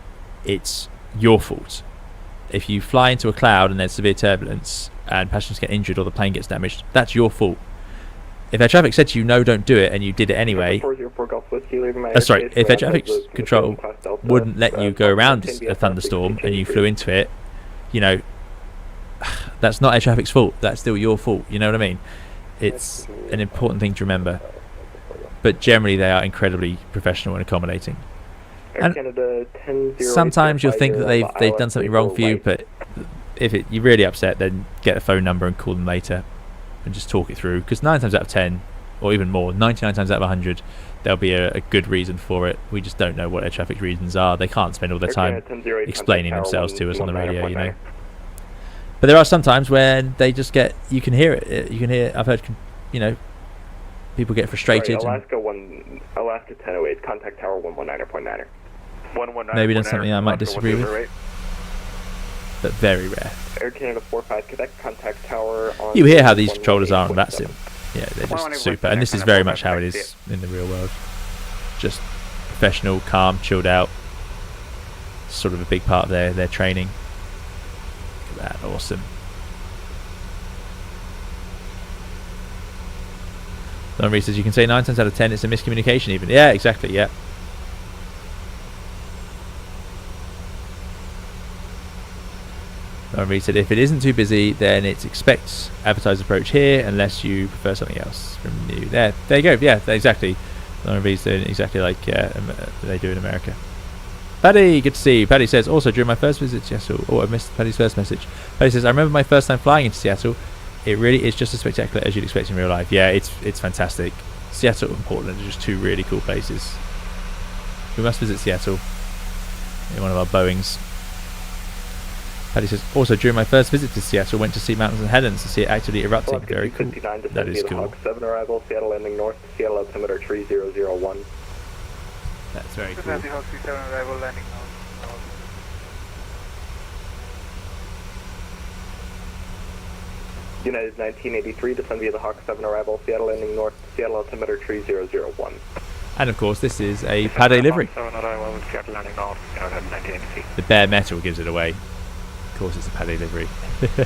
A: it's your fault. If you fly into a cloud and there's severe turbulence and passengers get injured or the plane gets damaged, that's your fault. If air traffic said to you, no, don't do it, and you did it anyway, sorry, if air traffic control wouldn't let you go around a thunderstorm and you flew into it, you know, that's not air traffic's fault. That's still your fault. You know what I mean? It's an important thing to remember. But generally, they are incredibly professional and accommodating. And sometimes you'll think that they've done something wrong for you, but if you're really upset, then get a phone number and call them later and just talk it through. Because 9 times out of 10, or even more, 99 times out of 100, there'll be a good reason for it. We just don't know what air traffic reasons are. They can't spend all their time explaining themselves to us on the radio, you know. But there are some times when they just get, you can hear it. You can hear, I've heard, you know, people get frustrated.
D: Sorry, Alaska 1008, contact tower 119.9er.
A: Maybe done something I might disagree with, but very rare.
D: Air Canada 45 Quebec, contact tower on.
A: You hear how these controllers are on that sim. Yeah, they're just super, and this is very much how it is in the real world. Just professional, calm, chilled out. Sort of a big part of their training. Look at that, awesome. Don Reese says you can say 9 times out of 10 it's a miscommunication even. Yeah, exactly, yeah. Don Reese said if it isn't too busy, then it expects advertised approach here unless you prefer something else from you. There you go, yeah, exactly. Don Reese doing exactly like they do in America. Paddy, good to see you. Paddy says, also during my first visit to Seattle, I missed Paddy's first message. Paddy says, I remember my first time flying into Seattle. It really is just as spectacular as you'd expect in real life. Yeah, it's fantastic. Seattle and Portland are just two really cool places. We must visit Seattle in one of our Boeings. Paddy says, also during my first visit to Seattle, went to see Mountains and Helens to see it actively erupting. Very cool. That is cool.
D: Hawk 7 arrival, Seattle landing north, Seattle altimeter 3001.
A: That's very cool.
D: United 1983, descend via the Hawk 7 arrival, Seattle landing north, Seattle altimeter 3001.
A: And of course, this is a Paddy livery. The bare metal gives it away. Of course, it's a Paddy livery.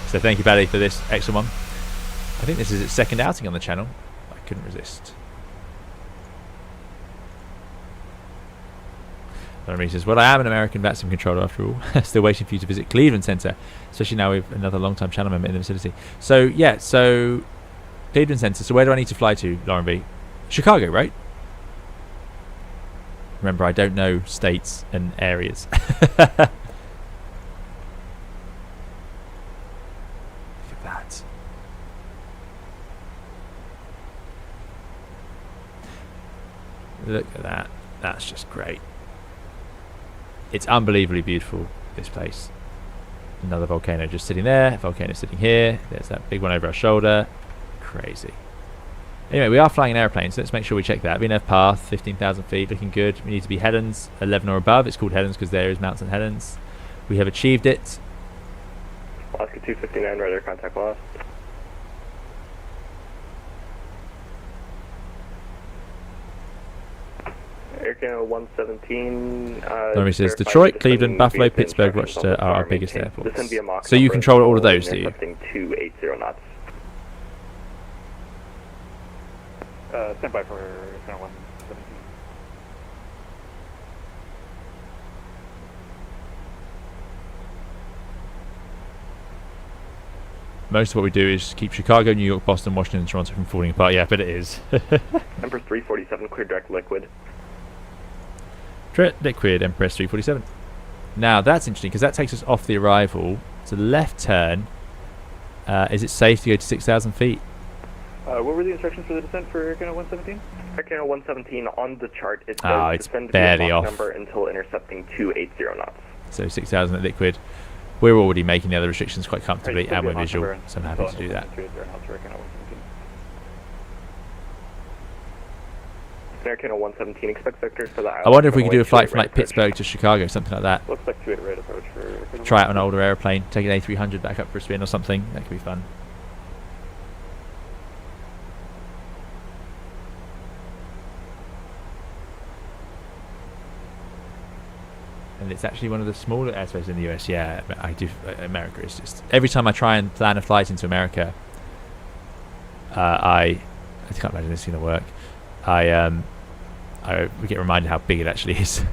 A: So thank you, Paddy, for this excellent one. I think this is its second outing on the channel. I couldn't resist. He says, well, I am an American vaccine controller after all. Still waiting for you to visit Cleveland Center, especially now with another long-time channel member in the vicinity. So, yeah, so Cleveland Center. So where do I need to fly to, Lauren B? Chicago, right? Remember, I don't know states and areas. Look at that. Look at that. That's just great. It's unbelievably beautiful, this place. Another volcano just sitting there. Volcano sitting here. There's that big one over our shoulder. Crazy. Anyway, we are flying an airplane, so let's make sure we check that. VNF path, 15,000 feet, looking good. We need to be headlands, 11 or above. It's called headlands because there is mountains and headlands. We have achieved it.
M: Alaska 259, radar contact lost. Air Canada 117.
A: Normally says Detroit, Cleveland, Buffalo, Pittsburgh, Rochester are our biggest airports. So you control all of those, do you?
M: 280 knots.
E: Stand by for Canada 117.
A: Most of what we do is keep Chicago, New York, Boston, Washington, and Toronto from falling apart. Yeah, but it is.
M: Empress 347, clear direct liquid.
A: Direct liquid, Empress 347. Now, that's interesting because that takes us off the arrival. It's a left turn. Is it safe to go to 6,000 feet?
E: What were the instructions for the descent for Air Canada 117?
M: Air Canada 117 on the chart, it says
A: Oh, it's
M: descend
A: barely
M: via Mach
A: off.
M: number until intercepting 280 knots.
A: So 6,000 at liquid. We're already making the other restrictions quite comfortably, and we're visual, so I'm happy to do that.
M: Air Canada 117, expect sectors for the
A: I wonder if we could do a flight from like Pittsburgh to Chicago, something like that.
E: Looks like 28 right approach for...
A: Try out an older airplane, take an A300 back up for a spin or something. That could be fun. And it's actually one of the smaller airspaces in the US. Yeah, I do. America is just, every time I try and plan a flight into America, I can't imagine this is going to work. I get reminded how big it actually is. I'm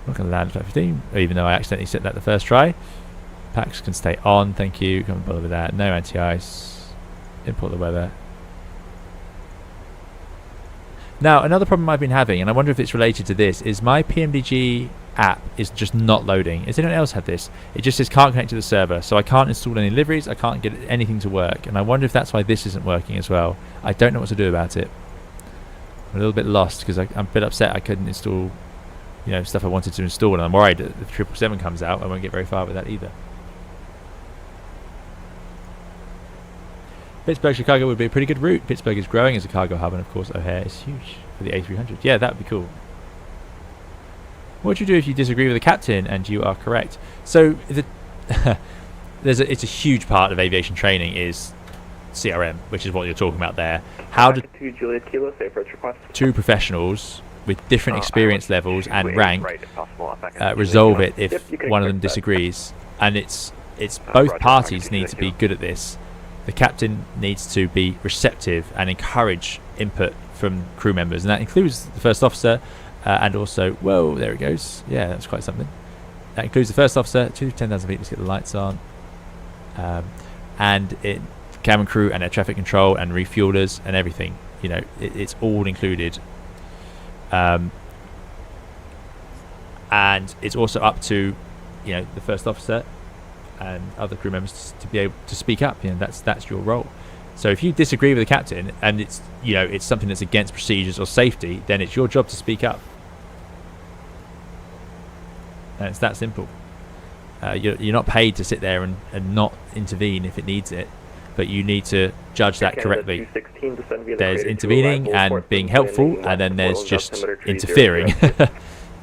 A: not going to land at 15, even though I accidentally set that the first try. Packs can stay on, thank you. Can't bother with that. No anti-ice. Import the weather. Now, another problem I've been having, and I wonder if it's related to this, is my PMDG app is just not loading. Has anyone else had this? It just says can't connect to the server, so I can't install any liveries, I can't get anything to work, and I wonder if that's why this isn't working as well. I don't know what to do about it. I'm a little bit lost because I'm a bit upset I couldn't install, you know, stuff I wanted to install, and I'm worried that if the 777 comes out, I won't get very far with that either. Pittsburgh, Chicago would be a pretty good route. Pittsburgh is growing as a cargo hub, and of course O'Hare is huge for the A300. Yeah, that would be cool. What do you do if you disagree with the captain and you are correct? So the it's a huge part of aviation training is CRM, which is what you're talking about there. How do two professionals with different experience levels and rank resolve it if one of them disagrees? And it's both parties need to be good at this. The captain needs to be receptive and encourage input from crew members, and that includes the first officer and also, whoa, there it goes. Yeah, that's quite something. That includes the first officer to 10,000 feet. Let's get the lights on. And cabin crew and air traffic control and refuelers and everything. You know, it's all included. And it's also up to, you know, the first officer and other crew members to be able to speak up. You know, that's your role. So if you disagree with the captain and it's, you know, it's something that's against procedures or safety, then it's your job to speak up. And it's that simple. You're not paid to sit there and not intervene if it needs it, but you need to judge that correctly. There's intervening and being helpful, and then there's just interfering.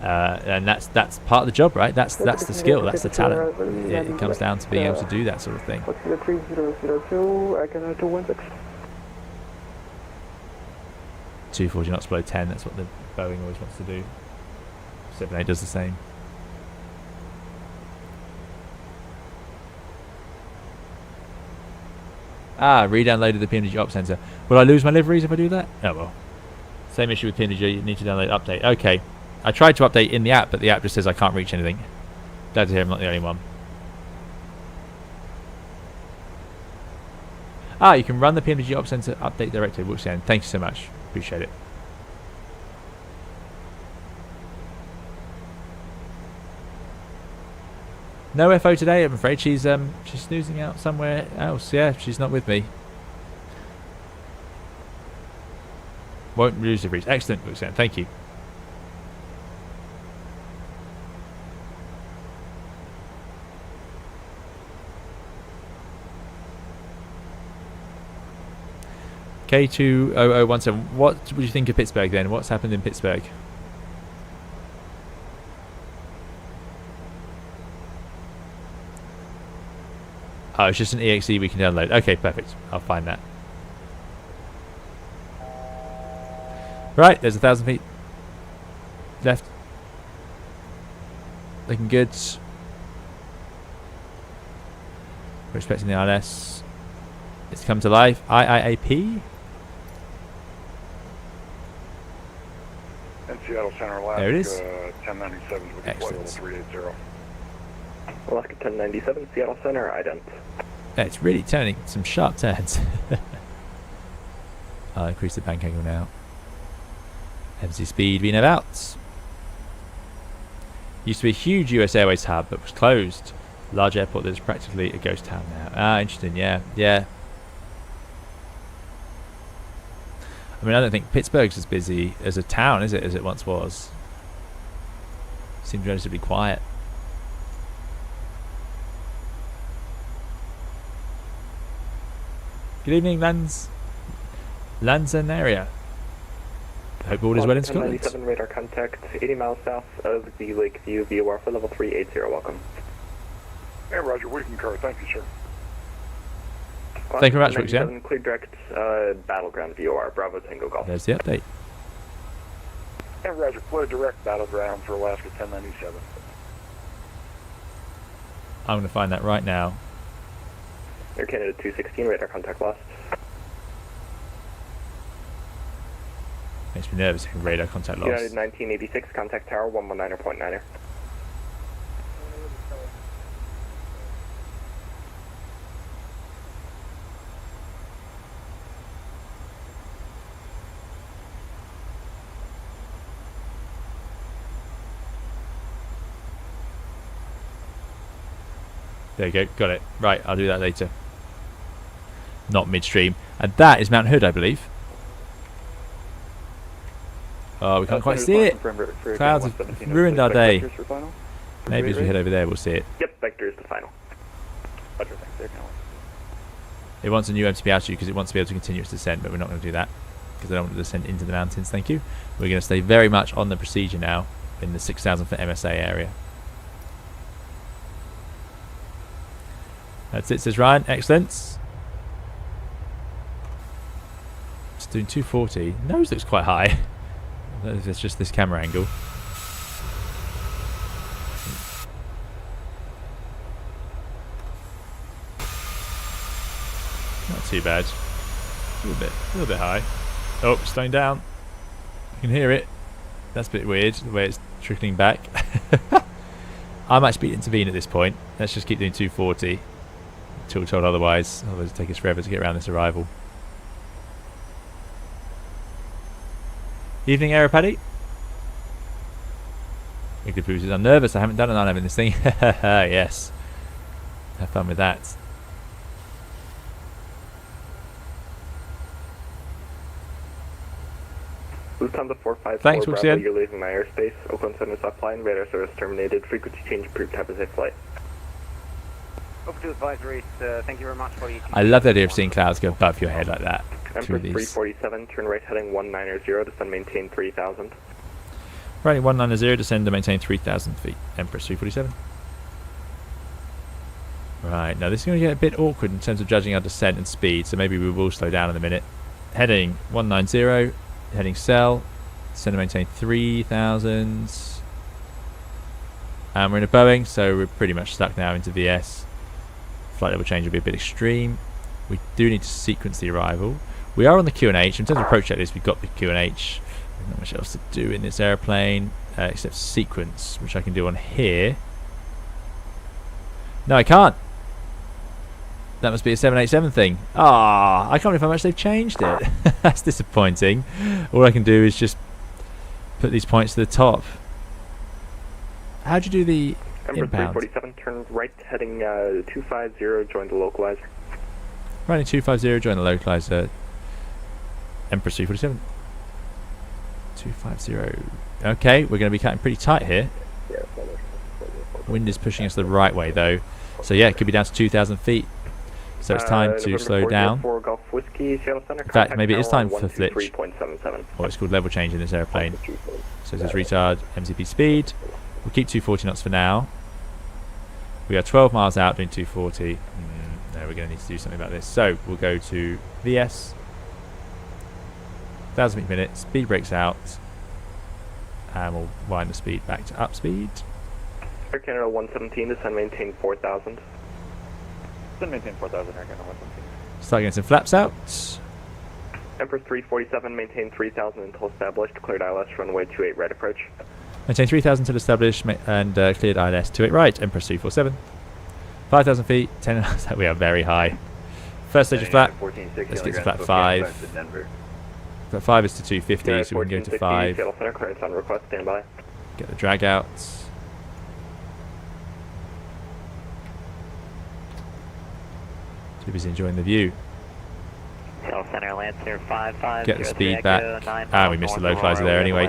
A: And that's part of the job, right? That's the skill, that's the talent. It comes down to being able to do that sort of thing. 240 knots below 10, that's what the Boeing always wants to do. 78 does the same. Re-downloaded the PMDG Ops Center. Will I lose my liveries if I do that? Oh well. Same issue with PMDG. You need to download update. Okay. I tried to update in the app, but the app just says I can't reach anything. Glad to hear I'm not the only one. Ah, you can run the PMDG Op Center update directly. Wuxian, thank you so much. Appreciate it. No FO today, I'm afraid. She's snoozing out somewhere else. Yeah, she's not with me. Won't lose the breeze. Excellent, Wuxian. Thank you. K20017. What would you think of Pittsburgh then? What's happened in Pittsburgh? Oh, it's just an EXE we can download. Okay, perfect. I'll find that. Right, there's 1,000 feet left. Looking good. We're expecting the ILS. It's come to life. IIAP.
H: And Seattle Center, Alaska,
A: there it is.
H: 1097 with flight level 380.
M: Alaska 1097, Seattle Center, ident.
A: Yeah, it's really turning some sharp turns. I'll increase the bank angle now. MC speed being about. Used to be a huge US Airways hub, but was closed. Large airport that's practically a ghost town now. Ah, interesting. Yeah, yeah. I mean, I don't think Pittsburgh's as busy as a town, is it, as it once was? Seems relatively quiet. Good evening, Lanson area. Hope all is well in Scotland.
M: 1097 radar contact, 80 miles south of the Lakeview VOR for level 380. Welcome.
H: Hey, Roger, we concur. Thank you, sir.
A: Thank you very much, Wuxian.
M: Clear direct Battleground VOR, Bravo Tango Golf.
A: There's the update.
H: Hey, Roger, clear direct Battleground for Alaska 1097.
A: I'm going to find that right now.
M: Air Canada 216, radar contact lost.
A: Makes me nervous having radar contact lost.
M: United 1986, contact tower 119.9er.
A: There you go, got it. Right, I'll do that later. Not midstream. And that is Mount Hood, I believe. Oh, we can't quite see it. Clouds have ruined our day. Maybe as we head over there, we'll see it.
M: Yep, vector is the final.
E: Roger, thanks, there,
A: It wants a new MTB altitude because it wants to be able to continue its descent, but we're not going to do that because I don't want to descend into the mountains. Thank you. We're going to stay very much on the procedure now in the 6,000 foot MSA area. That's it, says Ryan. Excellent. It's doing 240. Nose looks quite high. I don't know if it's just this camera angle. Not too bad. A little bit high. Oh, slowing down. You can hear it. That's a bit weird, the way it's trickling back. I might speed intervene at this point. Let's just keep doing 240. Until told otherwise. Otherwise it'll take us forever to get around this arrival. Evening, Aeropaddy. Wiggly Poo says, I'm nervous, I haven't done an ILM in this thing. Yes. Have fun with that.
M: Lufthansa 454,
A: thanks,
M: Bravo,
A: Wuxian.
M: you're leaving my airspace. Oakland Center offline, radar service terminated, frequency change approved, have a safe flight.
J: Over to advisory, thank you very much for your...
A: I love the idea of seeing clouds go above your head like that.
M: Empress 347, turn right heading 190, descend maintain 3000.
A: Right, 190, descend to maintain 3,000 feet. Empress 347. Right, now this is going to get a bit awkward in terms of judging our descent and speed, so maybe we will slow down in a minute. Heading 190, heading cell, descend to maintain 3,000. And we're in a Boeing, so we're pretty much stuck now into VS. Flight level change will be a bit extreme. We do need to sequence the arrival. We are on the QNH. In terms of approach checklist, we've got the QNH. Not much else to do in this airplane except sequence, which I can do on here. No, I can't. That must be a 787 thing. Ah, I can't believe how much they've changed it. That's disappointing. All I can do is just put these points to the top. How'd you do the inbound?
M: 347, turn right, heading 250, join the localizer.
A: Running 250, join the localizer. Empress 347. 250. Okay, we're going to be cutting pretty tight here. Wind is pushing us the right way though. So yeah, it could be down to 2,000 feet. So it's time to slow down. In fact, maybe it is time for flitch. Or it's called level change in this airplane. So this is retard MCP speed. We'll keep 240 knots for now. We are 12 miles out doing 240. No, we're going to need to do something about this. So we'll go to VS. 1,000 feet per minute. Speed breaks out. And we'll wind the speed back to up speed.
M: Air Canada 117, descend maintain 4,000.
E: Descend maintain 4,000, Air Canada 117.
A: Start getting some flaps out.
M: Empress 347, maintain 3,000 until established. Cleared ILS, runway 28 right approach.
A: Maintain 3,000 until established and cleared ILS 28 right. Empress 347. 5,000 feet. 10. We are very high. First stage of flap. Let's get to flap 5. Flap 5 is to 250, so we can go to 5.
M: Seattle Center, clearance on request, stand by.
A: Get the drag out. Too busy enjoying the view.
J: Seattle Center, Lancer 55.
A: Get the speed back. Ah, we missed the localizer there anyway.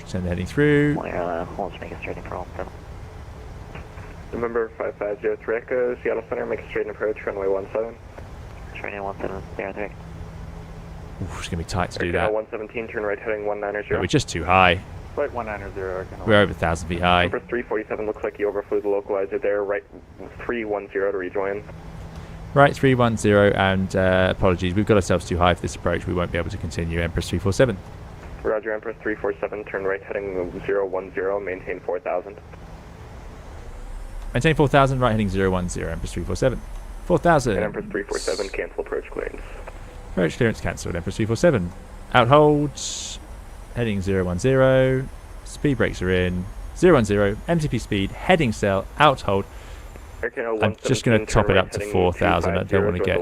A: Send the heading through.
M: Remember 5503 Echo, Seattle Center, make a straight approach, runway 17.
J: Straight 17, 03.
A: Ooh, it's going to be tight to do that.
M: 117, turn right heading 190.
A: But we're just too high.
E: Flight 190,
A: We're over 1,000 feet high.
M: Number 347 looks like you overflew the localizer there, right 310 to rejoin.
A: Right, 310, and apologies, we've got ourselves too high for this approach. We won't be able to continue. Empress 347.
M: Roger, Empress 347, turn right heading 010, maintain 4,000.
A: Maintain 4,000, right heading 010, Empress 347. 4,000.
M: And Empress 347, cancel approach clearance.
A: Approach clearance cancelled, Empress 347. Out holds, heading 010, speed brakes are in, 010, MTP speed, heading cell, out hold. I'm just going to top it up to 4,000, I don't want to get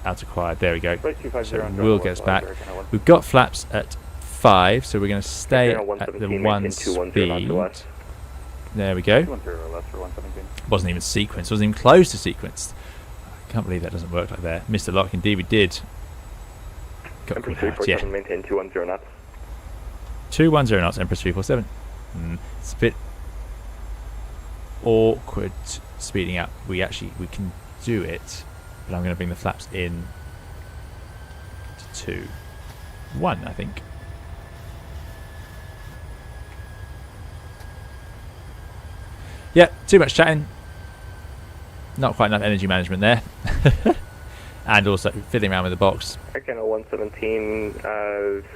A: out acquired. There we go. So we'll get us back. We've got flaps at 5, so we're going to stay at the 1 speed. There we go. Wasn't even sequenced, wasn't even close to sequenced. I can't believe that doesn't work like that. Missed a lock, indeed we did. Got
M: Empress 347, maintain 210 knots.
A: 210 knots, Empress 347. It's a bit awkward speeding up. We can do it, but I'm going to bring the flaps in to 2. 1, I think. Yeah, too much chatting. Not quite enough energy management there. And also fiddling around with the box.
M: Aircana 117,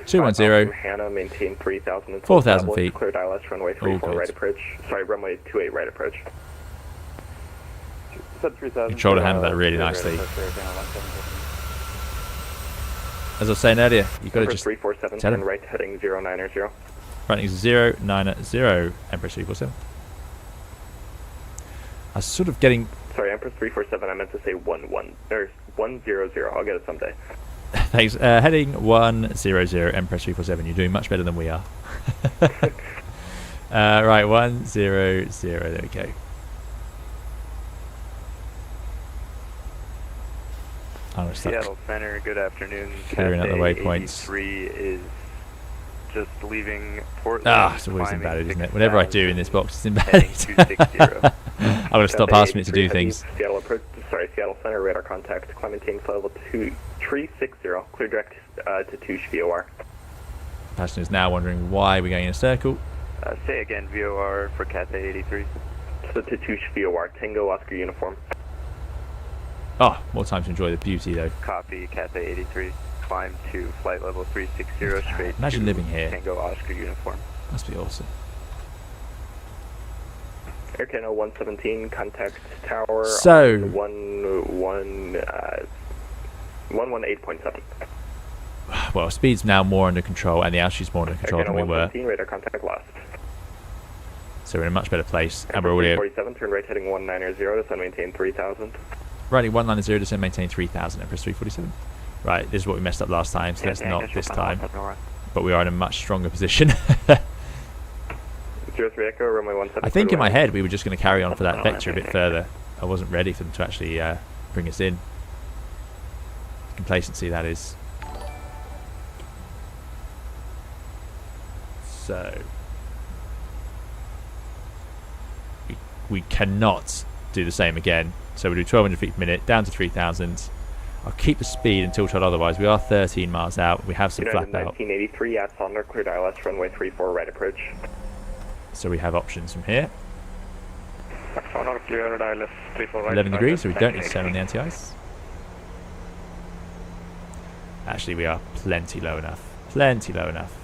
A: 210.
M: Hannah, maintain 3,000 until
A: 4,000 feet.
M: Cleared ILS, runway 34 right approach. Sorry, runway 28 right approach.
A: Control to handle that really nicely. As I was saying earlier, you've got to just
M: 347,
A: tell
M: turn
A: him.
M: right heading 090.
A: Running 090, Empress 347. I was sort of getting...
M: Sorry, Empress 347, I meant to say 100. I'll get it someday.
A: Thanks. Heading 100, Empress 347. You're doing much better than we are. Right, 100. There we go. I'm
N: Seattle Center, good afternoon.
A: Clearing out the waypoints.
N: 83 is just leaving Portland.
A: Ah, it's always invalid, isn't it? Whatever I do in this box is invalid. I'm going to stop asking it to do things.
M: Seattle approach, Seattle Center, radar contact, climb maintain flight level 360, clear direct to Touche VOR.
A: Passengers now wondering why we're going in a circle.
N: Say again, VOR for Cathay 83.
M: So to Touche VOR, Tango Oscar uniform.
A: Oh, more time to enjoy the beauty though.
N: Copy, Cathay 83. Climb to flight level 360 straight.
A: Imagine living here.
N: Tango Oscar uniform.
A: Must be awesome.
M: Air Canada 117, contact tower.
A: So
M: 118.7.
A: well, speed's now more under control and the altitude's more under control than we were.
M: Radar contact lost.
A: So we're in a much better place, and we're already
M: 47, turn right heading 190, descend maintain 3000.
A: Righty, 190, descend maintain 3000, Empress 347. Right, this is what we messed up last time, so let's not this time. But we are in a much stronger position.
M: 03 Echo, runway 17.
A: I think in my head we were just going to carry on for that vector a bit further. I wasn't ready for them to actually bring us in. Complacency, that is. So we cannot do the same again. So we do 1200 feet per minute down to 3000. I'll keep the speed until told otherwise. We are 13 miles out. We have some flap out.
M: 1983 at Sonder, cleared ILS, runway 34 right approach.
A: So we have options from here.
D: 11
A: 11 degrees, so we don't need to turn on the anti-ice. Actually, we are plenty low enough. Plenty low enough.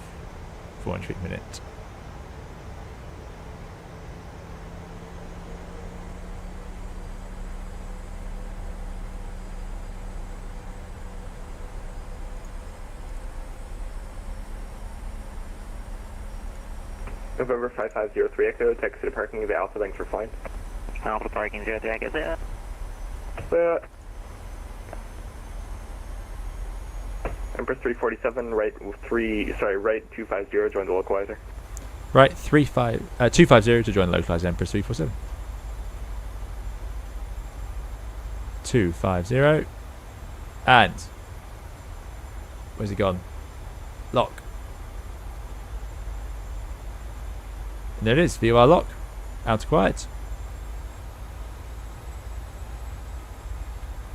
A: 400 feet per minute.
M: November 5503 Echo, taxi to parking of the Alpha, thanks for flying.
J: Alpha parking 03 Echo, there.
M: Empress 347, right 250, join the localizer.
A: Right, 250 to join the localizer, Empress 347. 250. And where's he gone? Lock. And there it is, VOR lock. Out to quiet.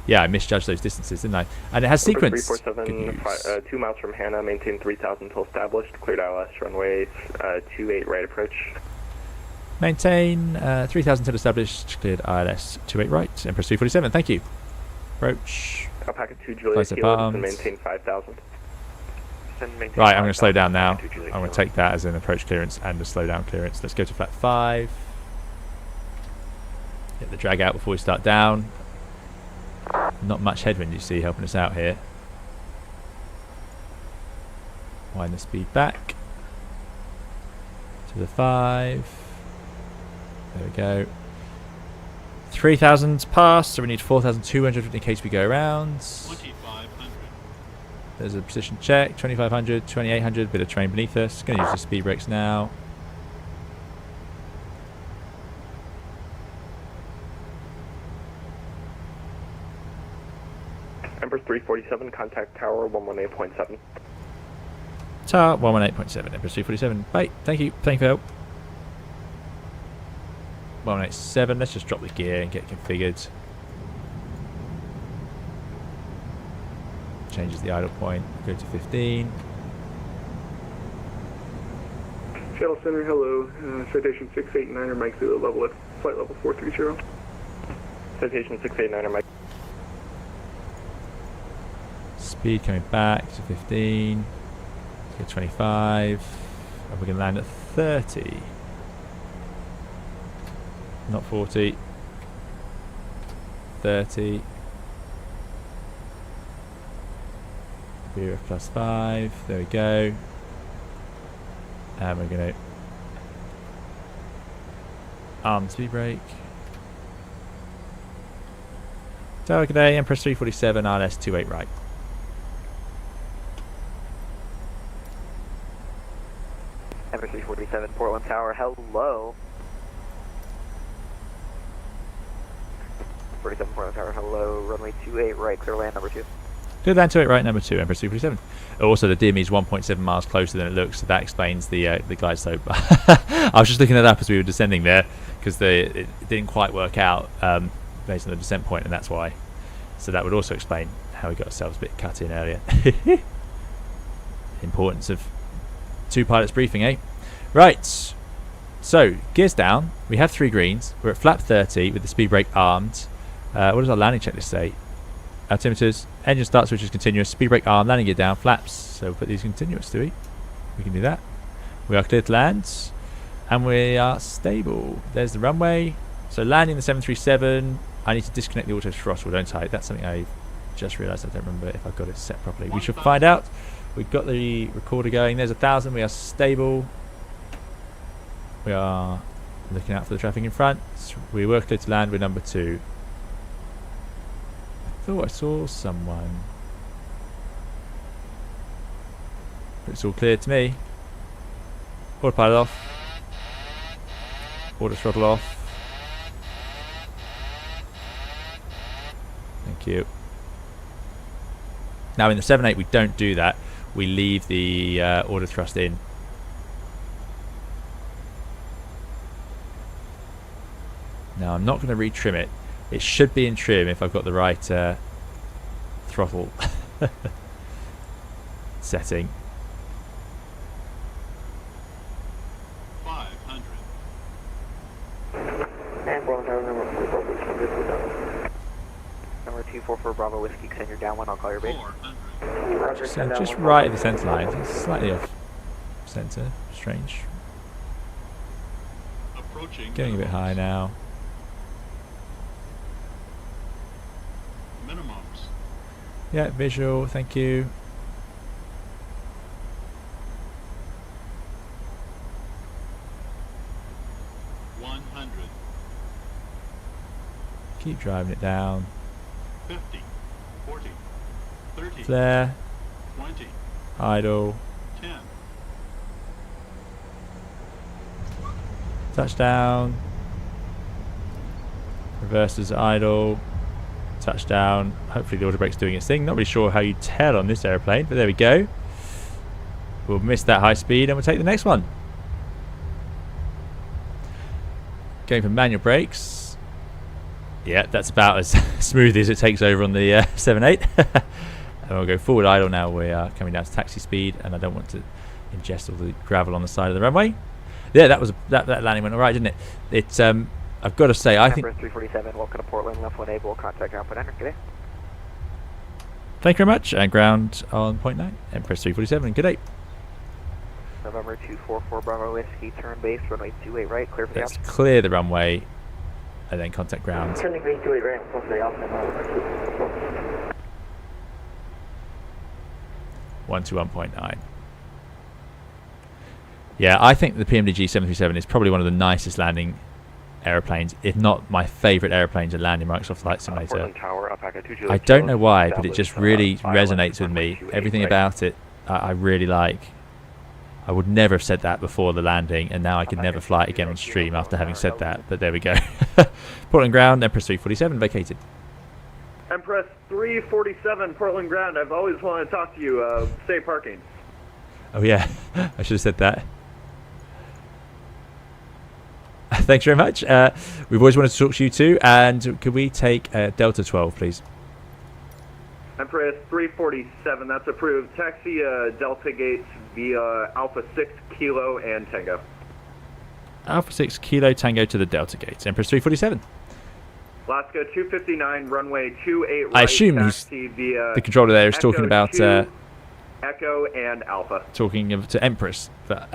A: Yeah, I misjudged those distances, didn't I? And it has sequence.
M: 347, 2 miles from Hannah, maintain 3000 until established. Cleared ILS, runway 28 right approach.
A: Maintain 3000 until established. Cleared ILS 28 right. Empress 347, thank you. Approach.
M: Alpaca 2 Juliet Kilo, and maintain 5000.
A: Right, I'm going to slow down now. I'm going to take that as an approach clearance and a slow down clearance. Let's go to flat 5. Get the drag out before we start down. Not much headwind, you see, helping us out here. Wind the speed back to the 5. There we go. 3,000 passed, so we need 4,200 in case we go around.
O: 2,500.
A: There's a position check. 2,500, 2,800. Bit of terrain beneath us. Going to use the speed brakes now.
M: Empress 347, contact tower 118.7.
A: Tower 118.7. Empress 347. Bye. Thank you. Thank you for help. 187. Let's just drop the gear and get configured. Changes the idle point. Go to 15.
C: Shuttle Center, hello. Citation 689er, Mike Zulu, level at flight level 430.
M: Citation 689er, Mike.
A: Speed coming back to 15. Let's go 25. And we're going to land at 30. Not 40. 30. We're plus 5. There we go. And we're going to arm the speed brake. Tower, good day. Empress 347, RS 28 right.
J: Empress 347, Portland Tower, hello. 47 Portland Tower, hello. Runway 28 right, clear land number 2.
A: Clear land 28 right, number 2, Empress 347. Also, the DME is 1.7 miles closer than it looks, so that explains the glide slope. I was just looking it up as we were descending there, because it didn't quite work out based on the descent point, and that's why. So that would also explain how we got ourselves a bit cut in earlier. Importance of 2 pilots briefing, eh? Right. So, gears down. We have 3 greens. We're at flap 30 with the speed brake armed. What does our landing checklist say? Altimeters, engine start switch is continuous, speed brake arm, landing gear down, flaps. So we'll put these continuous, do we? We can do that. We are clear to land, and we are stable. There's the runway. So landing the 737, I need to disconnect the auto throttle, don't I? That's something I just realised I don't remember if I've got it set properly. We should find out We've got the recorder going. There's 1,000. We are stable. We are looking out for the traffic in front. We were clear to land. We're number 2. I thought I saw someone. It's all clear to me. Autopilot off. Auto throttle off. Thank you. Now in the 7.8 we don't do that. We leave the auto thrust in. Now I'm not going to retrim it. It should be in trim if I've got the right throttle setting.
O: 500.
J: And Bravo Tower number 244 Bravo Whiskey, send your down one, I'll call your base. Roger,
A: So just right at the centre line. It's slightly off centre. Strange.
O: Approaching.
A: Getting a bit high now.
O: Minimums.
A: Yeah, visual, thank you. Keep driving it down.
O: 50, 40, 30,
A: Flare.
O: 20,
A: Idle.
O: 10.
A: Touchdown. Reverses idle. Touchdown. Hopefully the auto brake's doing its thing. Not really sure how you tell on this airplane, but there we go. We'll miss that high speed and we'll take the next one. Going for manual brakes. Yeah, that's about as smooth as it takes over on the 7.8. And we'll go forward idle now. We are coming down to taxi speed, and I don't want to ingest all the gravel on the side of the runway. Yeah, that landing went all right, didn't it? It's I've got to say, I think.
J: 347, welcome to Portland, left 1 able, contact output enter. Good day.
A: Thank you very much. And ground on 0.9. Empress 347. Good day.
J: November 244 Bravo Whiskey, turn base, runway 28 right, clear for the
A: Let's
J: option.
A: clear the runway and then contact ground.
J: Turning base 28 right, close to the option.
A: 121.9. Yeah, I think the PMDG 737 is probably one of the nicest landing airplanes, if not my favourite airplane to land in Microsoft Flight Simulator.
D: Tower,
A: I don't know why, but it just really resonates with me. Everything
D: right.
A: about it I really like. I would never have said that before the landing, and now I could never fly it again on stream after having said that, but there we go. Portland ground, Empress 347 vacated.
C: Empress 347, Portland ground. I've always wanted to talk to you. Say parking.
A: Oh yeah, I should have said that. Thanks very much. We've always wanted to talk to you too, and could we take Delta 12, please?
C: Empress 347, that's approved. Taxi Delta Gates via Alpha 6 Kilo and Tango.
A: Alpha 6 Kilo Tango to the Delta Gates. Empress 347.
C: Alaska 259, runway 28 right.
A: I assume the controller there is talking about
C: 2, Echo and Alpha.
A: Talking to Empress, but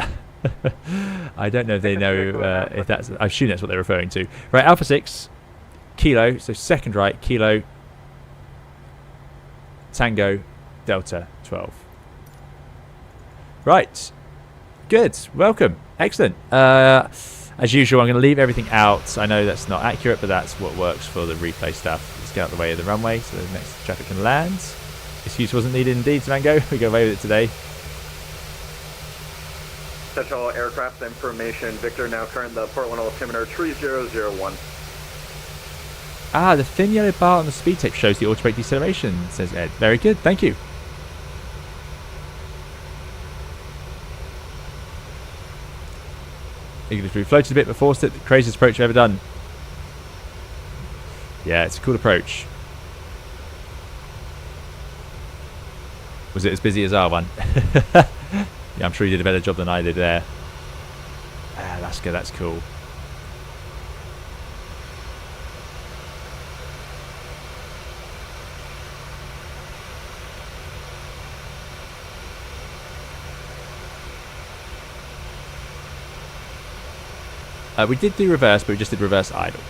A: I don't know if they know if that's. I assume that's what they're referring to. Right, Alpha 6 Kilo, so second right, Kilo Tango Delta 12. Right, good, welcome, excellent. As usual, I'm going to leave everything out. I know that's not accurate, but that's what works for the replay stuff. Let's get out of the way of the runway so the next traffic can land. Excuse wasn't needed indeed, Mango. We got away with it today.
C: Central aircraft information. Victor now current the Portland altimeter 3001.
A: Ah, the thin yellow bar on the speed tape shows the automatic deceleration, says Ed. Very good, thank you. We floated a bit but forced it. The craziest approach I've ever done. Yeah, it's a cool approach. Was it as busy as our one? Yeah, I'm sure you did a better job than I did there. Ah, that's good, that's cool. We did do reverse, but we just did reverse idle.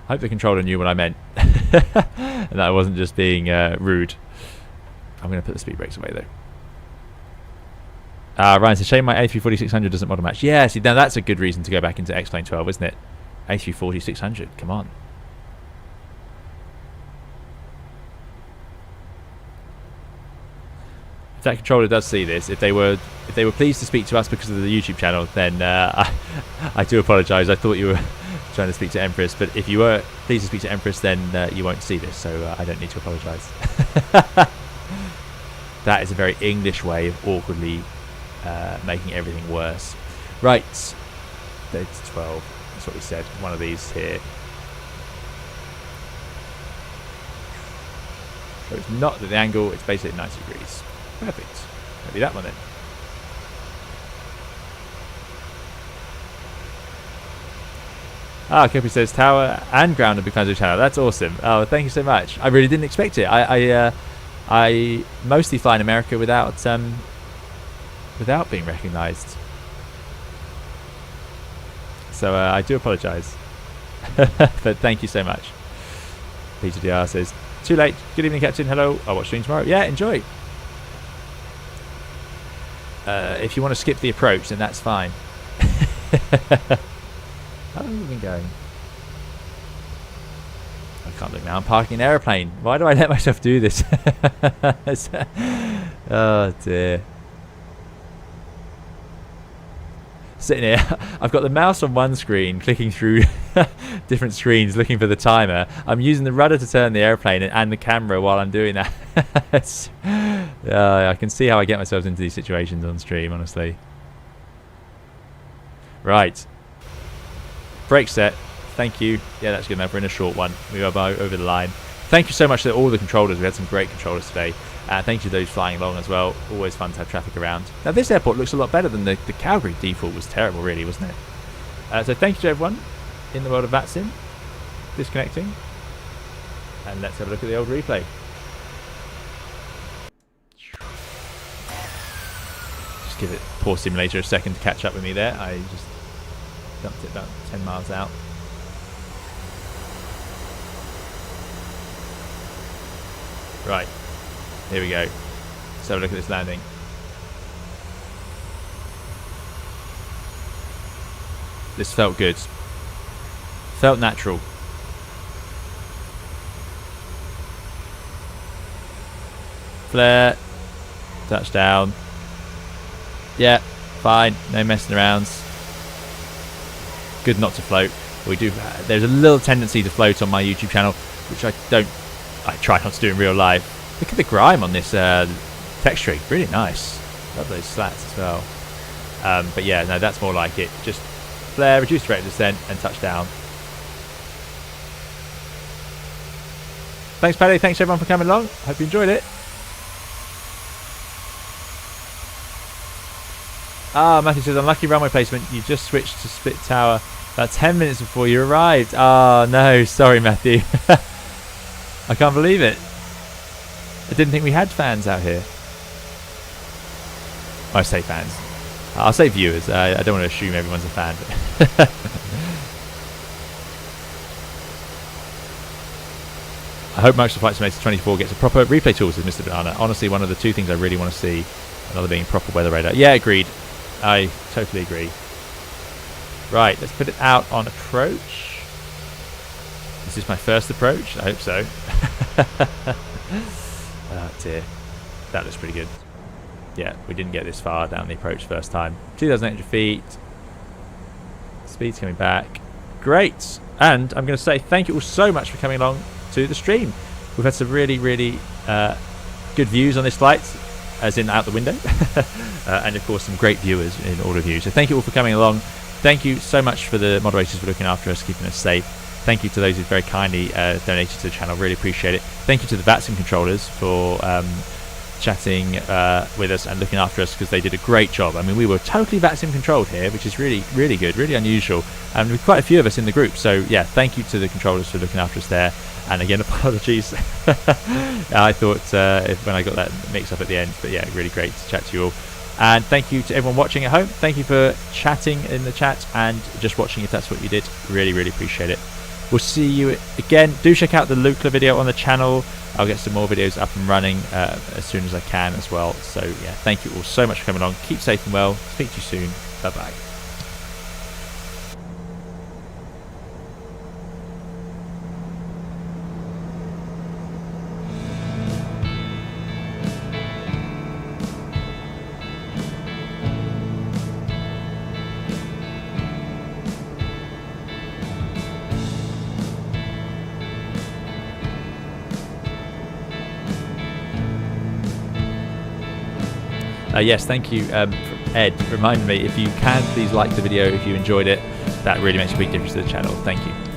A: I hope the controller knew what I meant. And and that I wasn't just being rude. I'm going to put the speed brakes away though. Ryan says, shame my A340-600 doesn't model match. Yeah, see, now that's a good reason to go back into X-Plane 12, isn't it? A340-600, come on. If that controller does see this, if they were pleased to speak to us because of the YouTube channel, then I do apologise. I thought you were trying to speak to Empress, but if you were pleased to speak to Empress, then you won't see this, so I don't need to apologise. That is a very English way of awkwardly making everything worse. Right, 30 to 12. That's what we said. One of these here. So it's not at the angle, it's basically 90 degrees. Perfect. Maybe that one then. Kopi says tower and ground have become a channel. That's awesome. Oh, thank you so much. I really didn't expect it. I mostly fly in America without being recognised. So I do apologise. But thank you so much. Peter DR says, too late. Good evening, Captain. Hello. I'll watch stream tomorrow. Yeah, enjoy. If you want to skip the approach, then that's fine. How long have we been going? I can't look now. I'm parking an aeroplane. Why do I let myself do this? Oh dear. Sitting here, I've got the mouse on one screen, clicking through different screens, looking for the timer. I'm using the rudder to turn the airplane and the camera while I'm doing that. I can see how I get myself into these situations on stream, honestly. Right. Brake set. Thank you. Yeah, that's good enough. We're in a short one. We are over the line. Thank you so much to all the controllers. We had some great controllers today. Thank you to those flying along as well. Always fun to have traffic around. Now this airport looks a lot better than the Calgary default was terrible, really, wasn't it? So thank you to everyone in the world of VATSIM. Disconnecting. And let's have a look at the old replay. Just give it poor simulator a second to catch up with me there. I just dumped it about 10 miles out. Right, here we go. Let's have a look at this landing. This felt good. Felt natural. Flare. Touchdown. Yeah, fine. No messing around. Good not to float. We do. There's a little tendency to float on my YouTube channel, which I try not to do in real life. Look at the grime on this text string. Really nice. Love those slats as well. But yeah, no, that's more like it. Just flare, reduce rate of descent, and touchdown. Thanks, Paddy. Thanks everyone for coming along. Hope you enjoyed it. Matthew says, unlucky runway placement. You just switched to split tower about 10 minutes before you arrived. Oh no, sorry Matthew. I can't believe it. I didn't think we had fans out here. I say fans. I'll say viewers. I don't want to assume everyone's a fan. But I hope Microsoft Flight Simulator 24 gets a proper replay tool, says Mr. Banana. Honestly, one of the two things I really want to see. Another being proper weather radar. Yeah, agreed. I totally agree. Right, let's put it out on approach. Is this my first approach? I hope so. Oh dear. That looks pretty good. Yeah, we didn't get this far down the approach first time. 2,800 feet. Speed's coming back. Great. And I'm going to say thank you all so much for coming along to the stream. We've had some really, really good views on this flight, as in out the window. And of course some great viewers in all of you. So thank you all for coming along. Thank you so much for the moderators for looking after us, keeping us safe. Thank you to those who very kindly donated to the channel. Really appreciate it. Thank you to the VATSIM controllers for chatting with us and looking after us, because they did a great job. I mean, we were totally VATSIM controlled here, which is really, really good, really unusual. And with quite a few of us in the group. So yeah, thank you to the controllers for looking after us there. And again, apologies. I thought when I got that mix up at the end, but yeah, really great to chat to you all. And thank you to everyone watching at home. Thank you for chatting in the chat and just watching if that's what you did. Really, really appreciate it. We'll see you again. Do check out the Lukla video on the channel. I'll get some more videos up and running as soon as I can as well. So yeah, thank you all so much for coming on. Keep safe and well. Speak to you soon. Bye bye. Yes, thank you, Ed. Remind me, if you can, please like the video if you enjoyed it. That really makes a big difference to the channel. Thank you.